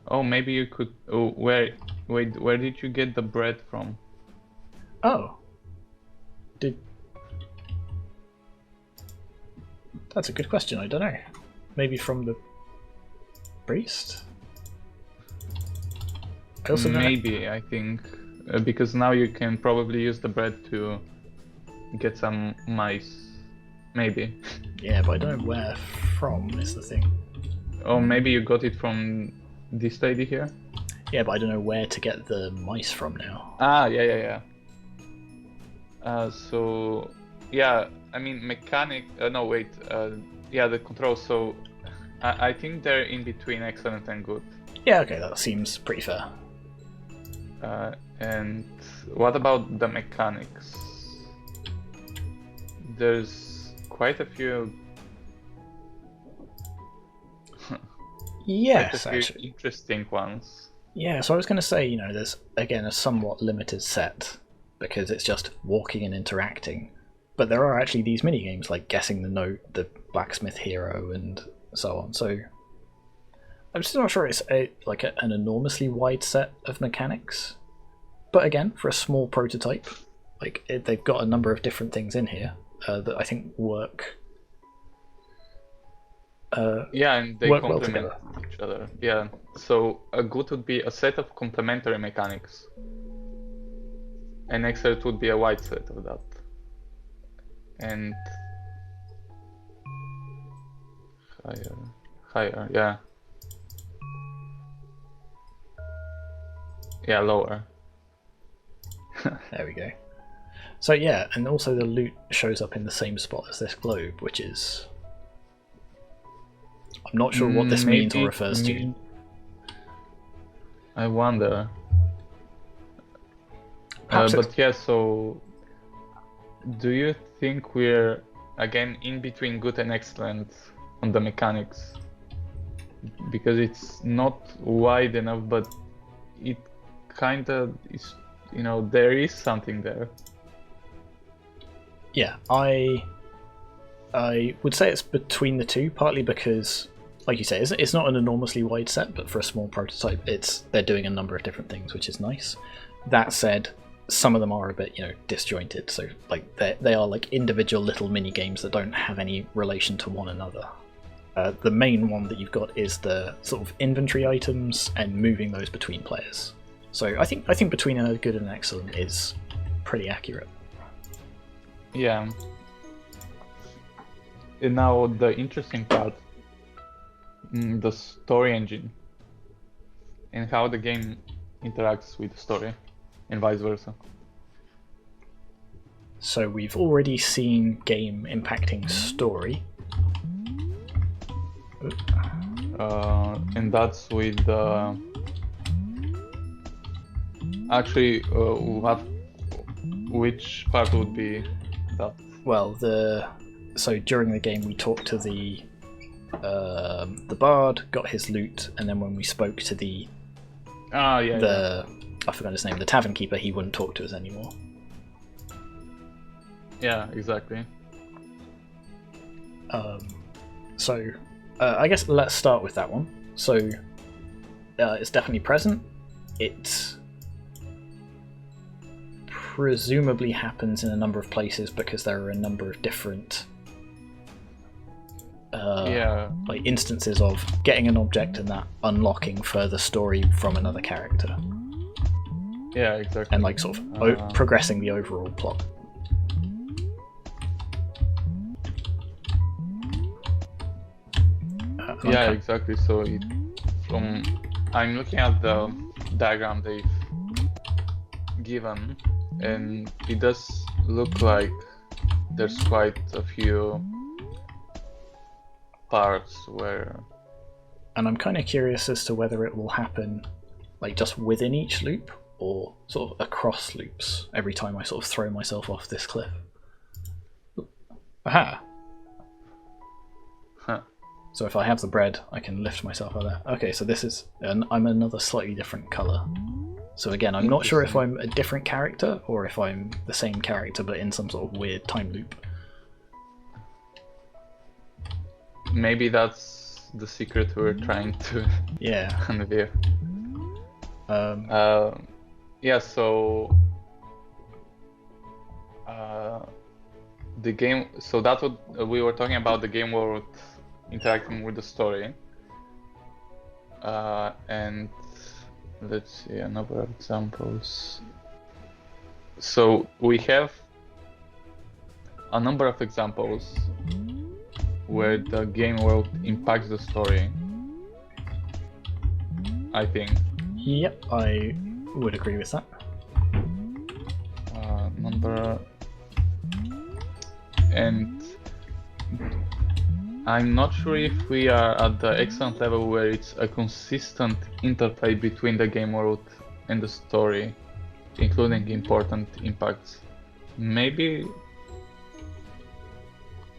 oh, maybe you could. Oh, wait, where did you get the bread from? Oh, that's a good question. I don't know. Maybe from the priest. I also maybe I think because now you can probably use the bread to get some mice. Maybe. Yeah, but I don't know where from is the thing. Oh, maybe you got it from this lady here. Yeah, but I don't know where to get the mice from now. Yeah. So, yeah, I mean, yeah, the controls. So, I think they're in between excellent and good. Yeah, okay, that seems pretty fair. And what about the mechanics? There's quite a few. Yes, quite a few actually. interesting ones. Yeah, so I was going to say, there's, again, a somewhat limited set, because it's just walking and interacting. But there are actually these mini-games, like guessing the note, the blacksmith hero, and so on. So I'm just not sure it's an enormously wide set of mechanics. But again, for a small prototype, they've got a number of different things in here that I think work. And they work well complement together. each other. Yeah, so a good would be a set of complementary mechanics. An excellent would be a wide set of that. And higher, yeah. Yeah, lower. There we go. So yeah, and also the loot shows up in the same spot as this globe, which is... I'm not sure what this means or refers to. I wonder. But yeah, so do you think we're again in between good and excellent on the mechanics? Because it's not wide enough, but it kind of is, there is something there. Yeah, I would say it's between the two, partly because, like you say, it's not an enormously wide set, but for a small prototype, they're doing a number of different things, which is nice. That said, some of them are a bit, disjointed. So, they are like individual little mini games that don't have any relation to one another. The main one that you've got is the sort of inventory items and moving those between players. So I think between a good and an excellent is pretty accurate. Yeah. And now the interesting part, the story engine, and how the game interacts with the story, and vice versa. So we've already seen game impacting story. And that's with actually, which part would be that? Well, so during the game we talked to the bard, got his loot, and then when we spoke to I forgot his name, the tavern keeper, he wouldn't talk to us anymore. Yeah, exactly. So I guess let's start with that one. So it's definitely present. It presumably happens in a number of places because there are a number of different instances of getting an object and that unlocking further story from another character. Yeah, exactly. And sort of progressing the overall plot. Yeah, exactly. So I'm looking at the diagram they've given, and it does look like there's quite a few parts where... And I'm kind of curious as to whether it will happen just within each loop or sort of across loops every time I sort of throw myself off this cliff. Aha! Huh. So if I have the bread, I can lift myself out of there. Okay, so this is... I'm another slightly different colour. So again, I'm not sure if I'm a different character or if I'm the same character but in some sort of weird time loop. Maybe that's the secret we're trying to unveil. Yeah, so the game. So that's what we were talking about. The game world interacting with the story, and let's see a number of examples. So we have a number of examples where the game world impacts the story, I think. Yep, I would agree with that. And I'm not sure if we are at the excellent level where it's a consistent interplay between the game world and the story, including important impacts. Maybe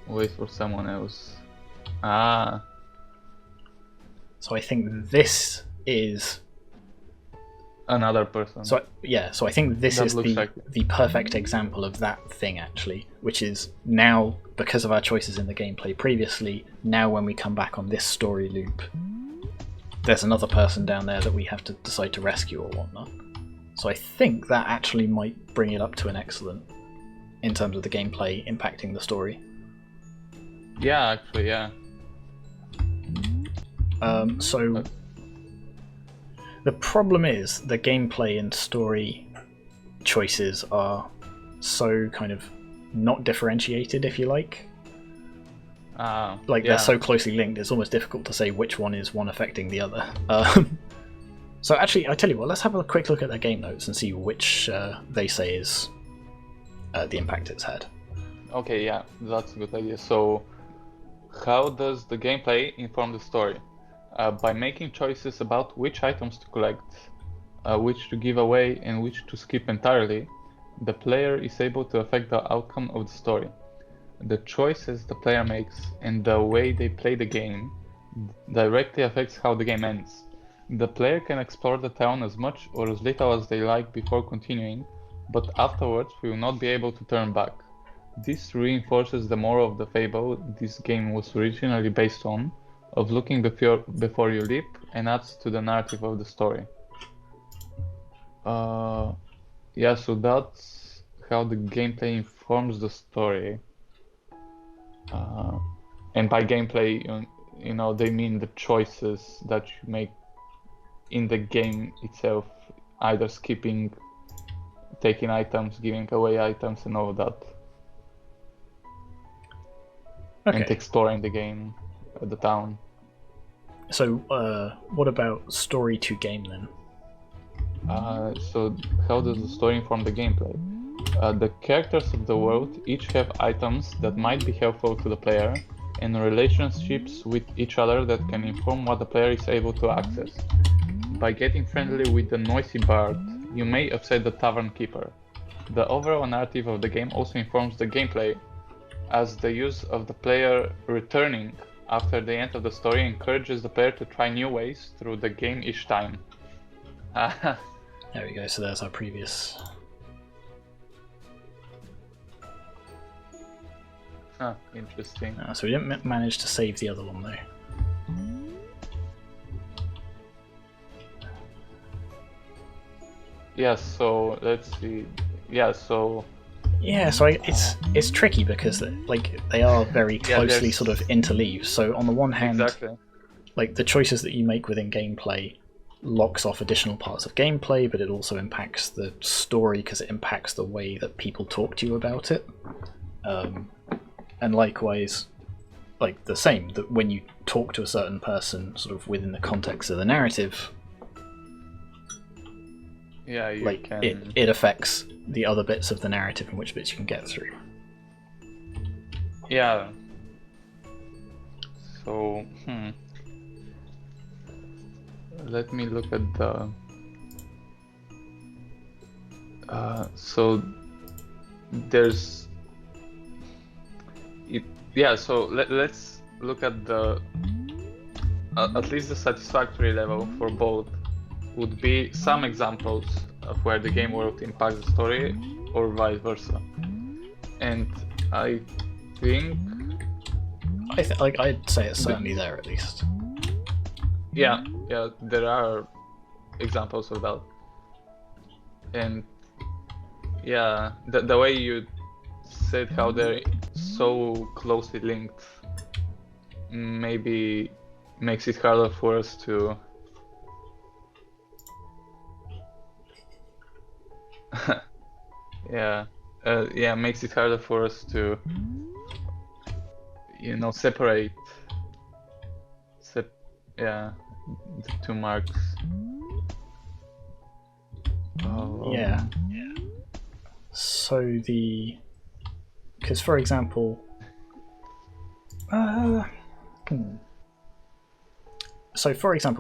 wait for someone else. So So I think this is another person. So I think this is like the perfect example of that thing, actually, which is now, because of our choices in the gameplay previously, now when we come back on this story loop, there's another person down there that we have to decide to rescue or whatnot. So I think that actually might bring it up to an excellent in terms of the gameplay impacting the story. Yeah, actually, yeah. So the problem is the gameplay and story choices are so kind of not differentiated, if you like. They're so closely linked, it's almost difficult to say which one is one affecting the other. So actually, I tell you what, let's have a quick look at their game notes and see which they say is the impact it's had. Okay, yeah, that's a good idea. So, how does the gameplay inform the story? By making choices about which items to collect, which to give away, and which to skip entirely, the player is able to affect the outcome of the story. The choices the player makes and the way they play the game directly affects how the game ends. The player can explore the town as much or as little as they like before continuing, but afterwards we will not be able to turn back. This reinforces the moral of the fable this game was originally based on, of looking before you leap, and adds to the narrative of the story. Yeah, so that's how the gameplay informs the story. And by gameplay, you know, they mean the choices that you make in the game itself, either skipping, taking items, giving away items, and all of that. Okay. And exploring the game, the town. So, what about story to game then? So how does the story inform the gameplay? The characters of the world each have items that might be helpful to the player, and relationships with each other that can inform what the player is able to access. By getting friendly with the noisy bard, you may upset the tavern keeper. The overall narrative of the game also informs the gameplay, as the use of the player returning after the end of the story encourages the player to try new ways through the game each time. There we go, so there's our previous... Interesting. So we didn't manage to save the other one though. Yeah, so let's see. So it's tricky because like they are very closely sort of interleaved. So on the one hand, like the choices that you make within gameplay locks off additional parts of gameplay, but it also impacts the story because it impacts the way that people talk to you about it. And likewise, like the same, that when you talk to a certain person sort of within the context of the narrative, it affects the other bits of the narrative and which bits you can get through. Yeah. So, let me look at the... so there's... so let's look at the... at least the satisfactory level for both would be some examples of where the game world impacts the story, or vice versa. And I think... I'd say it's certainly there at least. Yeah, there are examples of that. And yeah, the way you said how they're so closely linked maybe makes it harder for us to makes it harder for us to separate the two marks. Yeah. So because for example,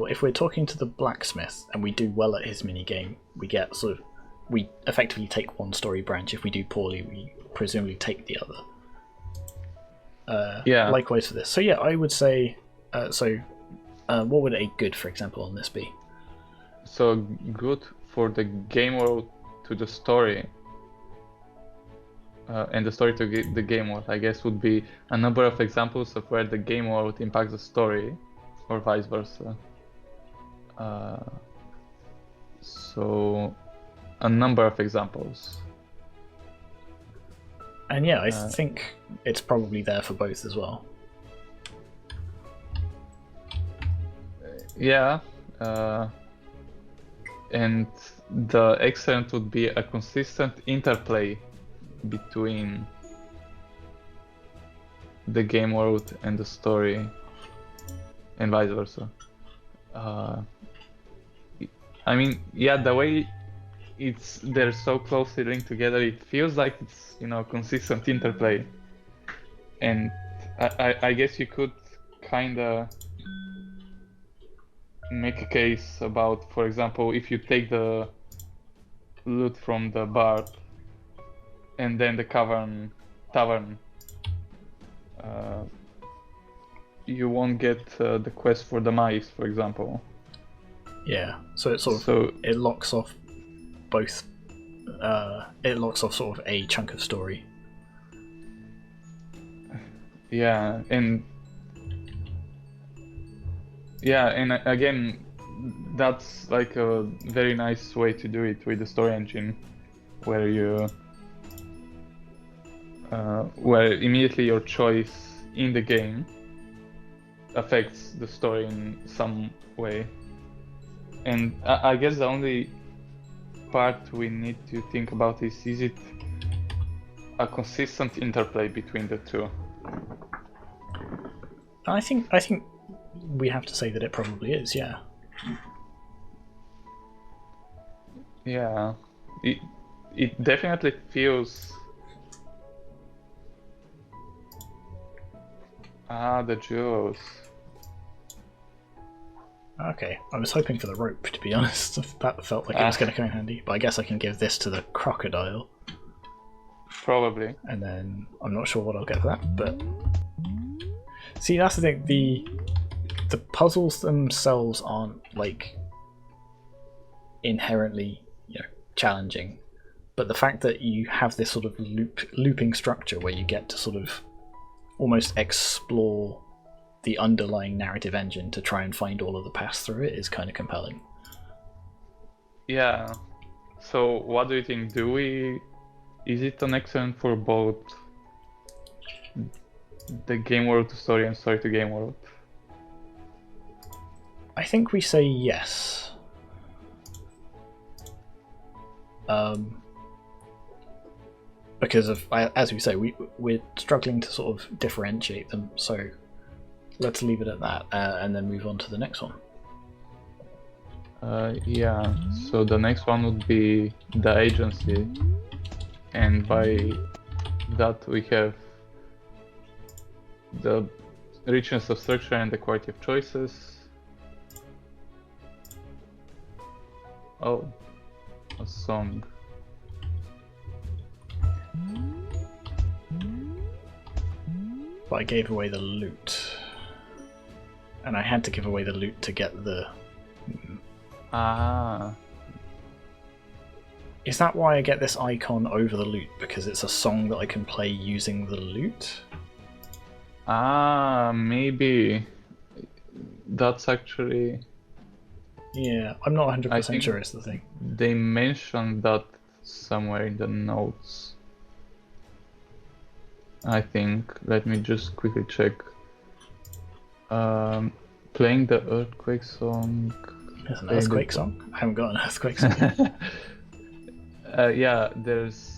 if we're talking to the blacksmith and we do well at his minigame, we effectively take one story branch. If we do poorly, we presumably take the other. Likewise for this. So yeah, I would say What would a good, for example, on this be? So good for the game world to the story, and the story to the game world, I guess, would be a number of examples of where the game world impacts the story, or vice versa. So a number of examples. And yeah, I think it's probably there for both as well. Yeah, and the excellent would be a consistent interplay between the game world and the story, and vice versa. I mean, yeah, the way they're so closely linked together, it feels like it's, consistent interplay. And I guess you could kind of make a case about, for example, if you take the loot from the bar and then the tavern, you won't get the quest for the mice, for example. Yeah, so it it locks off both. It locks off sort of a chunk of story. Yeah, and again, that's like a very nice way to do it with the story engine, where where immediately your choice in the game affects the story in some way. And I guess the only part we need to think about is it a consistent interplay between the two? I think we have to say that it probably is, yeah. Yeah, it definitely feels... the jewels. Okay, I was hoping for the rope, to be honest. That felt like it was going to come in handy, but I guess I can give this to the crocodile. Probably. And then I'm not sure what I'll get for that, but... See, that's the thing, the puzzles themselves aren't, like, inherently, challenging, but the fact that you have this sort of looping structure where you get to sort of almost explore the underlying narrative engine to try and find all of the paths through it is kind of compelling. Yeah. So what do you think? Is it an excellent for both the game world to story and story to game world? I think we say yes. Because of, as we say, we're struggling to sort of differentiate them, so let's leave it at that, and then move on to the next one. Yeah, so the next one would be the agency, and by that we have the richness of structure and the quality of choices. Oh, a song. But I gave away the loot. And I had to give away the loot to get the... Is that why I get this icon over the loot? Because it's a song that I can play using the loot? Maybe. That's actually... Yeah, I'm not 100% sure it's the thing. They mentioned that somewhere in the notes, I think. Let me just quickly check. Playing the earthquake song. There's an earthquake song? I haven't got an earthquake song yet. Yeah, there's...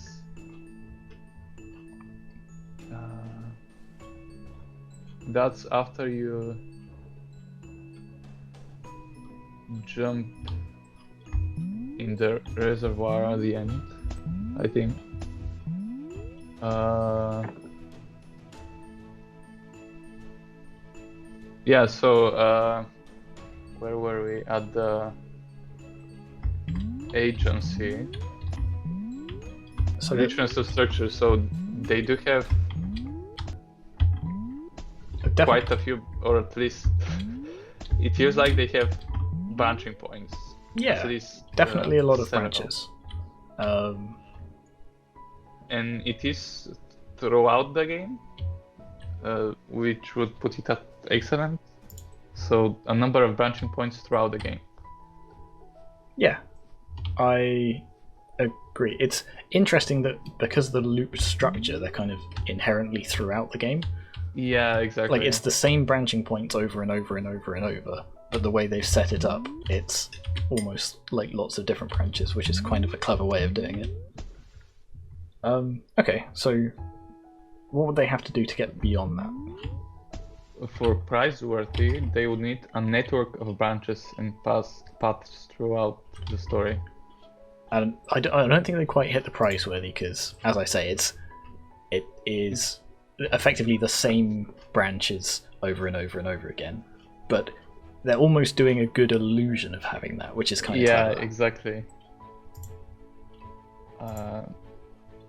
that's after you jump in the reservoir at the end, I think. Yeah, so where were we? At the agency. So richness of structure, so they do have quite a few, or at least it feels like they have branching points. Yeah, At least, definitely a lot of several. branches. And it is throughout the game, which would put it at excellent. So a number of branching points throughout the game. Yeah, I agree. It's interesting that because of the loop structure, they're kind of inherently throughout the game. Yeah, exactly. Like, it's the same branching points over and over and over and over, but the way they've set it up, it's almost like lots of different branches, which is kind of a clever way of doing it. Okay, so what would they have to do to get beyond that? For prize-worthy, they would need a network of branches and paths throughout the story. And I don't think they quite hit the prize worthy because, as I say, it is effectively the same branches over and over and over again, but they're almost doing a good illusion of having that, which is kind of clever. Exactly.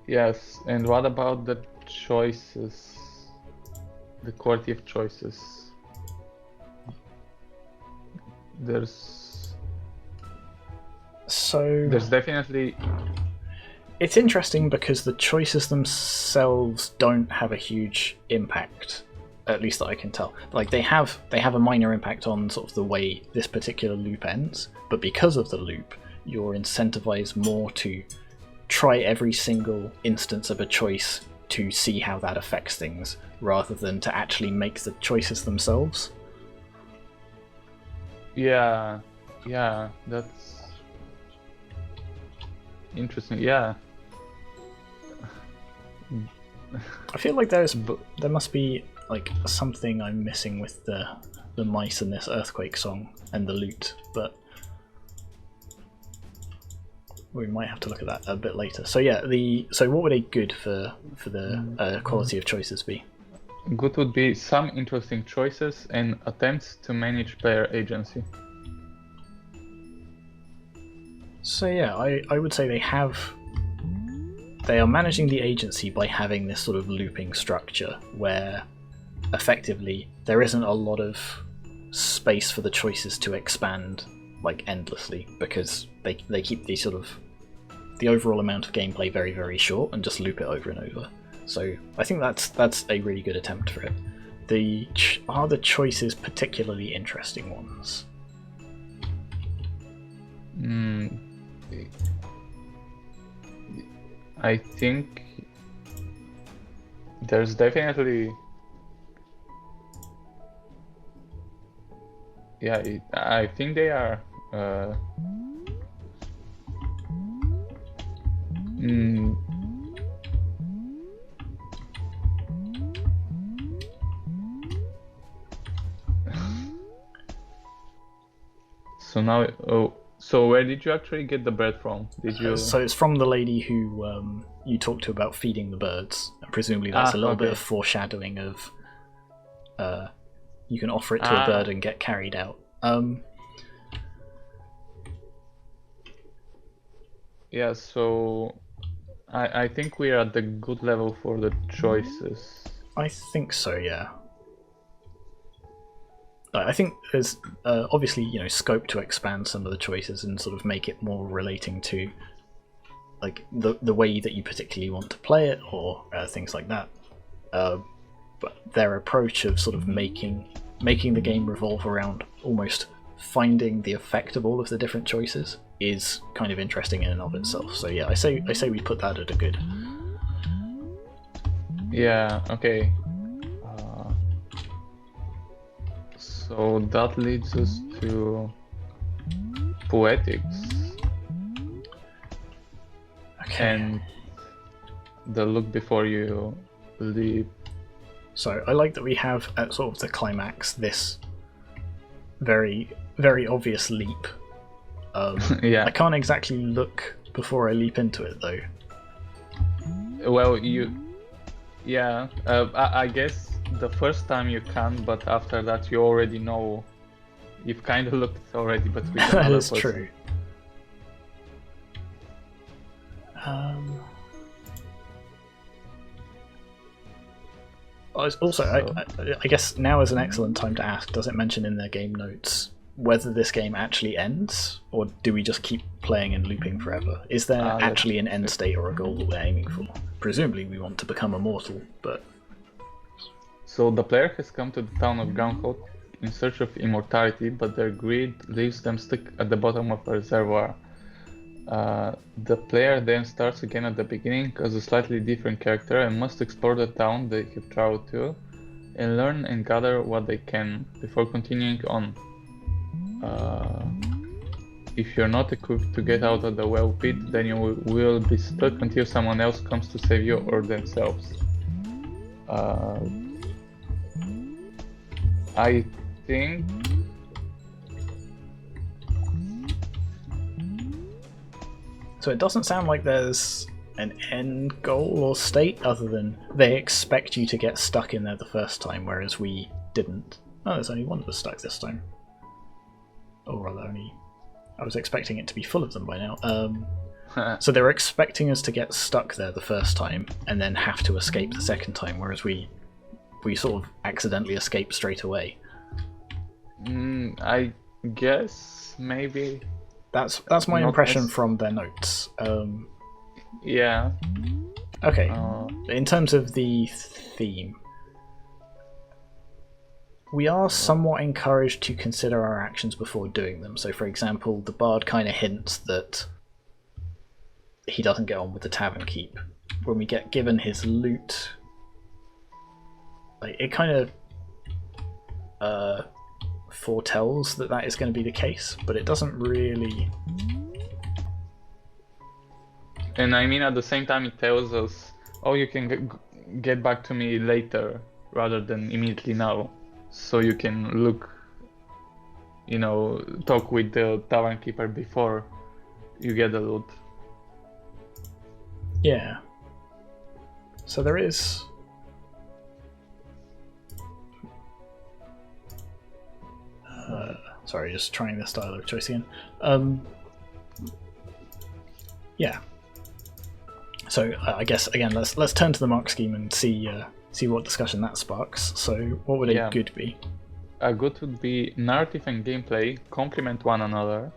Yes, and what about the choices? The quality of choices. There's definitely. It's interesting because the choices themselves don't have a huge impact, at least that I can tell. Like they have a minor impact on sort of the way this particular loop ends, but because of the loop, you're incentivized more to try every single instance of a choice to see how that affects things, rather than to actually make the choices themselves. Yeah, that's interesting. Yeah. I feel like there must be like something I'm missing with the mice in this earthquake song and the loot, but we might have to look at that a bit later. So yeah, so what would a good for the quality of choices be? Good would be some interesting choices and attempts to manage player agency. So yeah, I would say they are managing the agency by having this sort of looping structure where effectively there isn't a lot of space for the choices to expand like endlessly, because they keep the overall amount of gameplay very, very short and just loop it over and over. So I think that's a really good attempt for it. Are the choices particularly interesting ones? I think there's definitely. Yeah, I think they are. So now, so where did you actually get the bread from? Did you? So it's from the lady who you talked to about feeding the birds. Presumably that's a little bit of foreshadowing of you can offer it to a bird and get carried out. Yeah, so I think we're at the good level for the choices. I think so, yeah. I think there's obviously scope to expand some of the choices and sort of make it more relating to like the way that you particularly want to play it or things like that. But their approach of sort of making the game revolve around almost finding the effect of all of the different choices is kind of interesting in and of itself. So yeah, I say we put that at a good. Yeah. Okay. So that leads us to poetics. Okay. And the look before you leap. So I like that we have at sort of the climax this very, very obvious leap. Yeah. I can't exactly look before I leap into it though. Well, yeah. I guess the first time you can, but after that you already know. You've kind of looked already, but with another That is person. true. Also, I guess now is an excellent time to ask, does it mention in their game notes whether this game actually ends, or do we just keep playing and looping forever? Is there actually an end state or a goal that we're aiming for? Presumably we want to become immortal, but... So the player has come to the town of Groundhog in search of immortality, but their greed leaves them stuck at the bottom of a reservoir. The player then starts again at the beginning as a slightly different character and must explore the town they have traveled to and learn and gather what they can before continuing on. If you're not equipped to get out of the well pit, then you will be stuck until someone else comes to save you or themselves. I think so. It doesn't sound like there's an end goal or state other than they expect you to get stuck in there the first time, whereas we didn't. Oh, there's only one of us stuck this time. Or rather, only... I was expecting it to be full of them by now. So they were expecting us to get stuck there the first time and then have to escape the second time, whereas we sort of accidentally escaped straight away. I guess maybe. That's my impression from their notes. Yeah. Okay. In terms of the theme, we are somewhat encouraged to consider our actions before doing them. So, for example, the bard kind of hints that he doesn't get on with the tavern keep. When we get given his loot, like, it kind of foretells that is going to be the case, but it doesn't really. And I mean, at the same time, it tells us, oh, you can get back to me later rather than immediately now. So you can look, talk with the tavern keeper before you get the loot. Yeah. So there is... sorry, just trying this dialogue choice again. Yeah. So I guess again, let's turn to the mark scheme and see what discussion that sparks. So what would a good be? A good would be narrative and gameplay complement one another,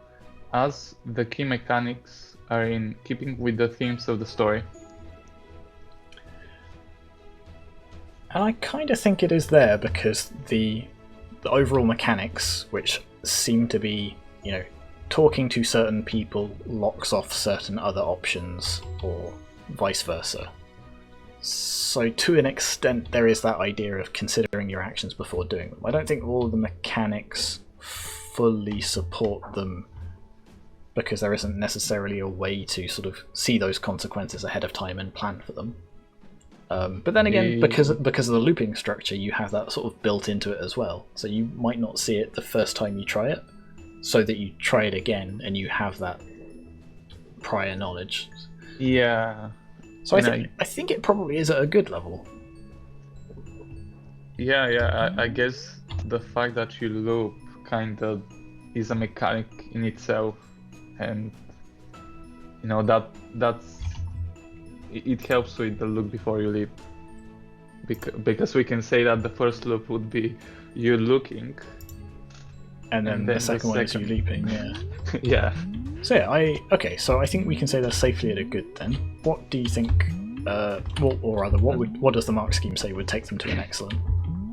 as the key mechanics are in keeping with the themes of the story. And I kind of think it is there because the overall mechanics, which seem to be, talking to certain people locks off certain other options, or vice versa. So to an extent, there is that idea of considering your actions before doing them. I don't think all of the mechanics fully support them because there isn't necessarily a way to sort of see those consequences ahead of time and plan for them. But then again, because of the looping structure, you have that sort of built into it as well. So you might not see it the first time you try it, so that you try it again and you have that prior knowledge. Yeah. So I think it probably is at a good level. Yeah. I guess the fact that you loop kind of is a mechanic in itself, and that's it helps with the loop before you leap. Because we can say that the first loop would be you looking, and then the second one is you leaping. Yeah. Yeah. So yeah, so I think we can say they're safely at a good then. What do you think? What does the mark scheme say would take them to an excellent?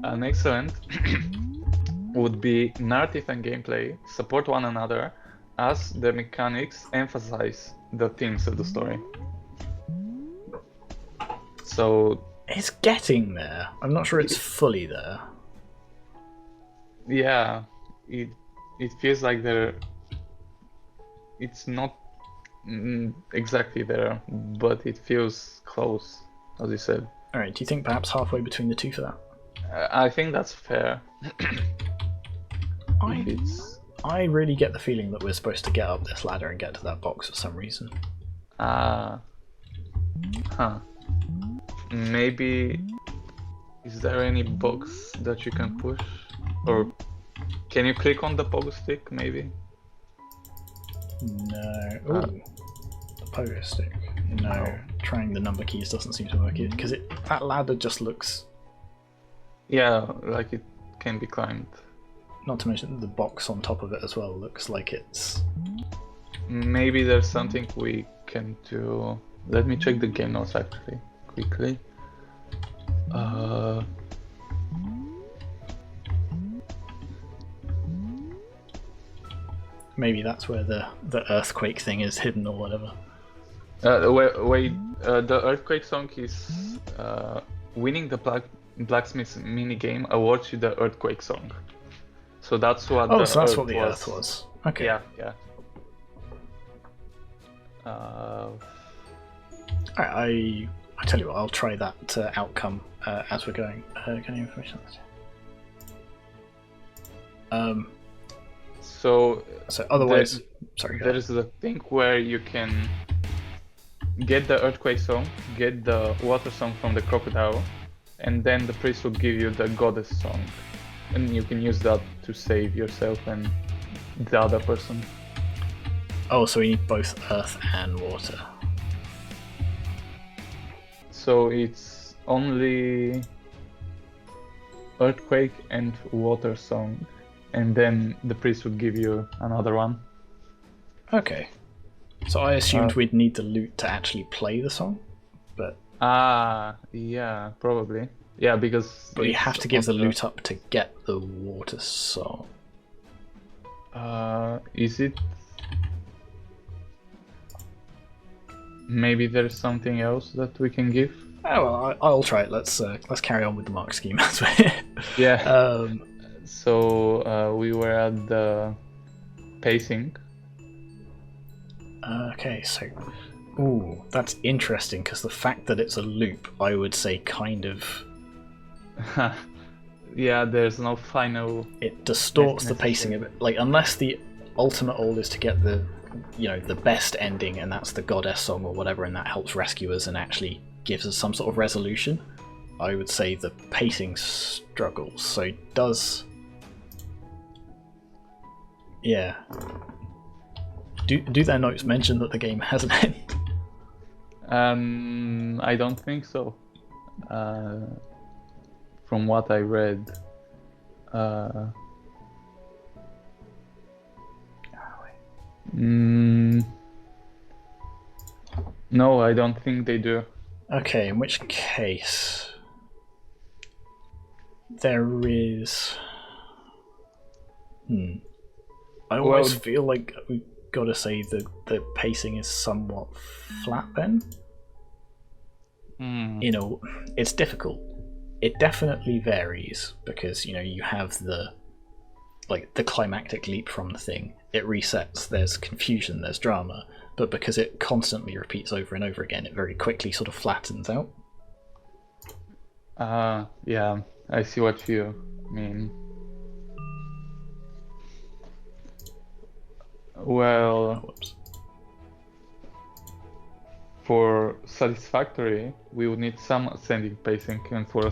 An excellent would be narrative and gameplay support one another, as the mechanics emphasize the themes of the story. So it's getting there. I'm not sure it's fully there. Yeah, it feels like it's not exactly there, but it feels close, as you said. Alright, do you think perhaps halfway between the two for that? I think that's fair. I really get the feeling that we're supposed to get up this ladder and get to that box for some reason. Maybe... Is there any box that you can push? Or can you click on the pogo stick, maybe? No. Ooh. The pogo stick. No. Trying the number keys doesn't seem to work because that ladder just looks Yeah, like it can be climbed. Not to mention the box on top of it as well looks like it's... Maybe there's something we can do. Let me check the game notes actually, quickly. Maybe that's where the earthquake thing is hidden or whatever. Wait, the earthquake song is winning the blacksmith mini game awards you the earthquake song. So that's what. Oh, the so that's earth what the was. earth was. Okay. Yeah. I tell you what, I'll try that outcome as we're going. Can you information? So otherwise, sorry. There is a thing where you can get the earthquake song, get the water song from the crocodile, and then the priest will give you the goddess song, and you can use that to save yourself and the other person. Oh, so we need both earth and water. So it's only earthquake and water song, and then the priest would give you another one. Okay. So I assumed we'd need the lute to actually play the song, but... yeah, probably. Yeah, because... But you have to give the lute up to get the water song. Is it... Maybe there's something else that we can give? Oh, well, I'll try it. Let's carry on with the mark scheme as well. Yeah. So we were at the pacing. Okay, so... Ooh, that's interesting, because the fact that it's a loop, I would say kind of... Yeah, there's no final... It distorts the pacing a bit. Like, unless the ultimate goal is to get the, the best ending, and that's the goddess song or whatever, and that helps rescue us and actually gives us some sort of resolution, I would say the pacing struggles. So does... Yeah. Do their notes mention that the game has an end? I don't think so. From what I read. No, I don't think they do. Okay, in which case there is... I always feel like we've got to say that the pacing is somewhat flat then. It's difficult. It definitely varies because, you have the climactic leap from the thing. It resets, there's confusion, there's drama, but because it constantly repeats over and over again, it very quickly sort of flattens out. Yeah, I see what you mean. Well, for satisfactory, we would need some ascending pacing, and for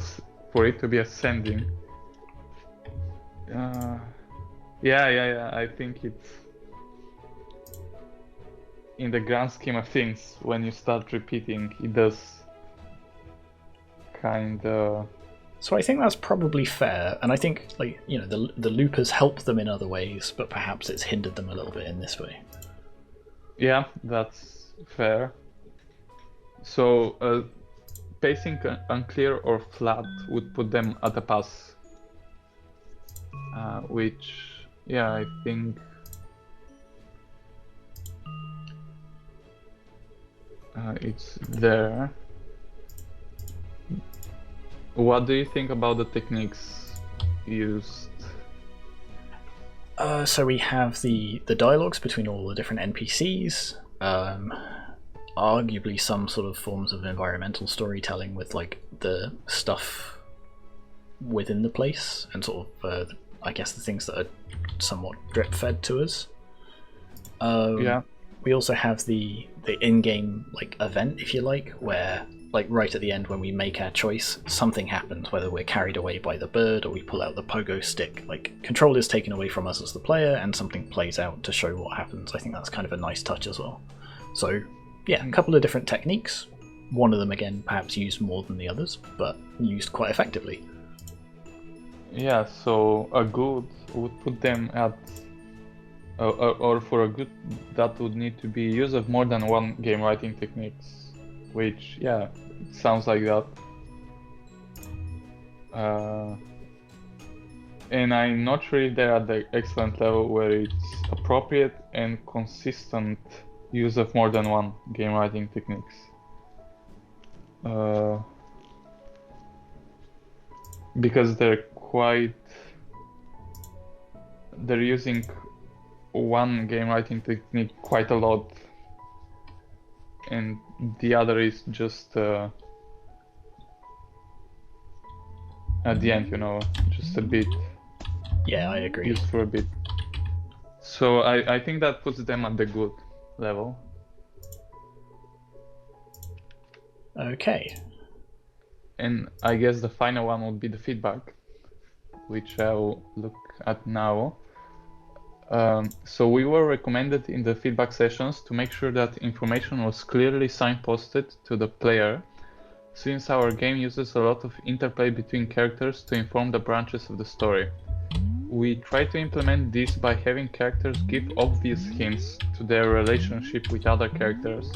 it to be ascending, yeah. I think it's in the grand scheme of things. When you start repeating, it does kind of. So I think that's probably fair, and I think the loopers help them in other ways, but perhaps it's hindered them a little bit in this way. Yeah, that's fair. So pacing unclear or flat would put them at a pass, which I think it's there. What do you think about the techniques used? So we have the dialogues between all the different NPCs, arguably some sort of forms of environmental storytelling with the stuff within the place and sort of I guess the things that are somewhat drip fed to us. We also have the in-game event, if you like, where right at the end when we make our choice, something happens, whether we're carried away by the bird or we pull out the pogo stick. Control is taken away from us as the player and something plays out to show what happens. I think that's kind of a nice touch as well. So yeah, a couple of different techniques. One of them, again, perhaps used more than the others, but used quite effectively. Yeah, so a good would put them at, or for a good, that would need to be use of more than one game writing techniques, which, yeah, it sounds like that. And I'm not sure if they're at the excellent level where it's appropriate and consistent use of more than one game writing techniques. Because they're using one game writing technique quite a lot, and the other is just at the end, just a bit. Yeah, I agree. Used for a bit. So I think that puts them at the good level. Okay. And I guess the final one would be the feedback, which I'll look at now. So we were recommended in the feedback sessions to make sure that information was clearly signposted to the player, since our game uses a lot of interplay between characters to inform the branches of the story. We try to implement this by having characters give obvious hints to their relationship with other characters,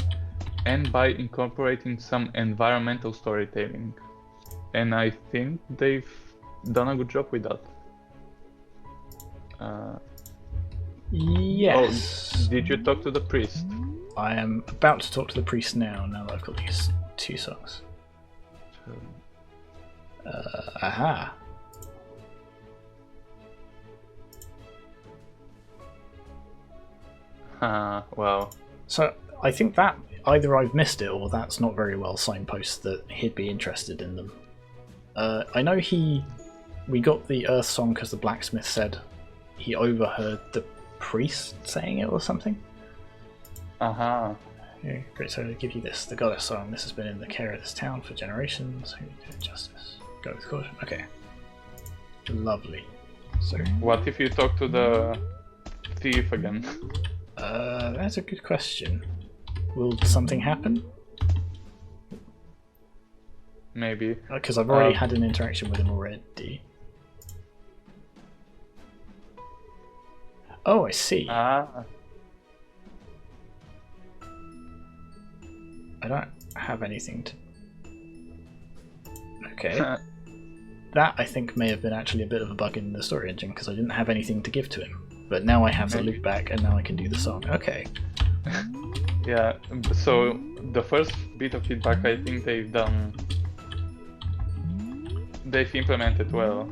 and by incorporating some environmental storytelling. And I think they've done a good job with that. Yes. Oh, did you talk to the priest? I am about to talk to the priest now that I've got these two songs. Aha. Well. So I think that either I've missed it or that's not very well signposted that he'd be interested in them. I know we got the Earth song because the blacksmith said he overheard the priest saying it or something. Okay, great, so to give you this, the goddess song. This has been in the care of this town for generations. Who did justice? Go with caution. Okay. Lovely. So. What if you talk to the thief again? That's a good question. Will something happen? Maybe. Because I've already had an interaction with him already. Oh, I see. I don't have anything to... Okay. That, I think, may have been actually a bit of a bug in the story engine, because I didn't have anything to give to him. But now I have the loop back, and now I can do the song. Okay. Yeah, so the first bit of feedback, I think they've implemented well.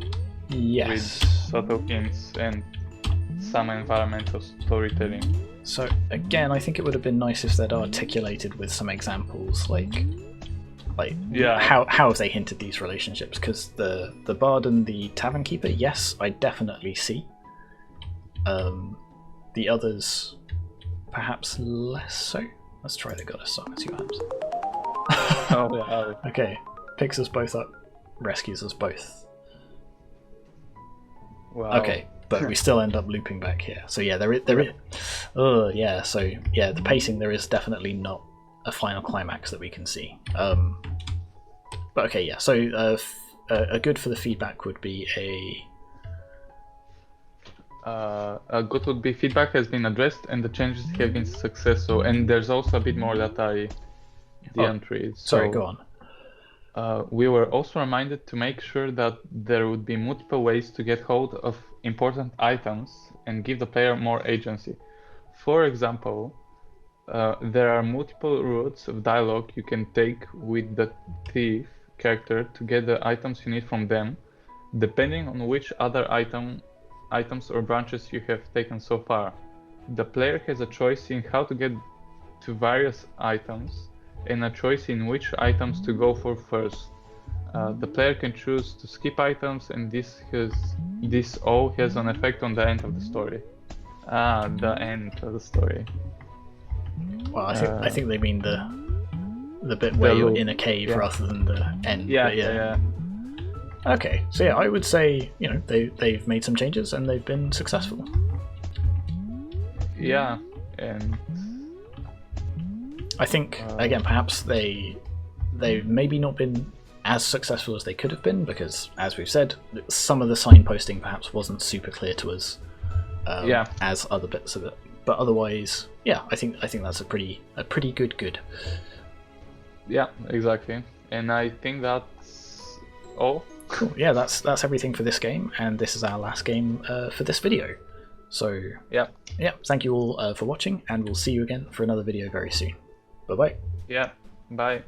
Yes. With subtle hints and some environmental storytelling. So again, I think it would have been nice if they'd articulated with some examples, like how have they hinted these relationships? Because the bard and the tavern keeper, yes, I definitely see. The others, perhaps less so. Let's try the goddess song and see what happens. Okay, picks us both up, rescues us both. Wow. Okay, but we still end up looping back here. So yeah, there is. Yeah. So yeah, the pacing, there is definitely not a final climax that we can see. But okay, yeah. So a good for the feedback would be a good would be feedback has been addressed and the changes have been successful. And there's also a bit more that I didn't read. Sorry, go on. We were also reminded to make sure that there would be multiple ways to get hold of important items and give the player more agency. For example, there are multiple routes of dialogue you can take with the thief character to get the items you need from them, depending on which other items or branches you have taken so far. The player has a choice in how to get to various items and a choice in which items to go for first. The player can choose to skip items, and this all has an effect on the end of the story. The end of the story. Well, I think they mean the bit where you're in a cave rather than the end. Yeah. Okay, so yeah, I would say they've made some changes and they've been successful. Yeah, and I think again perhaps they've maybe not been as successful as they could have been, because, as we've said, some of the signposting perhaps wasn't super clear to us as other bits of it. But otherwise, yeah, I think that's a pretty good. Yeah, exactly. And I think that's all. Cool. Yeah, that's everything for this game, and this is our last game for this video. So yeah, thank you all for watching, and we'll see you again for another video very soon. Bye bye. Yeah, bye.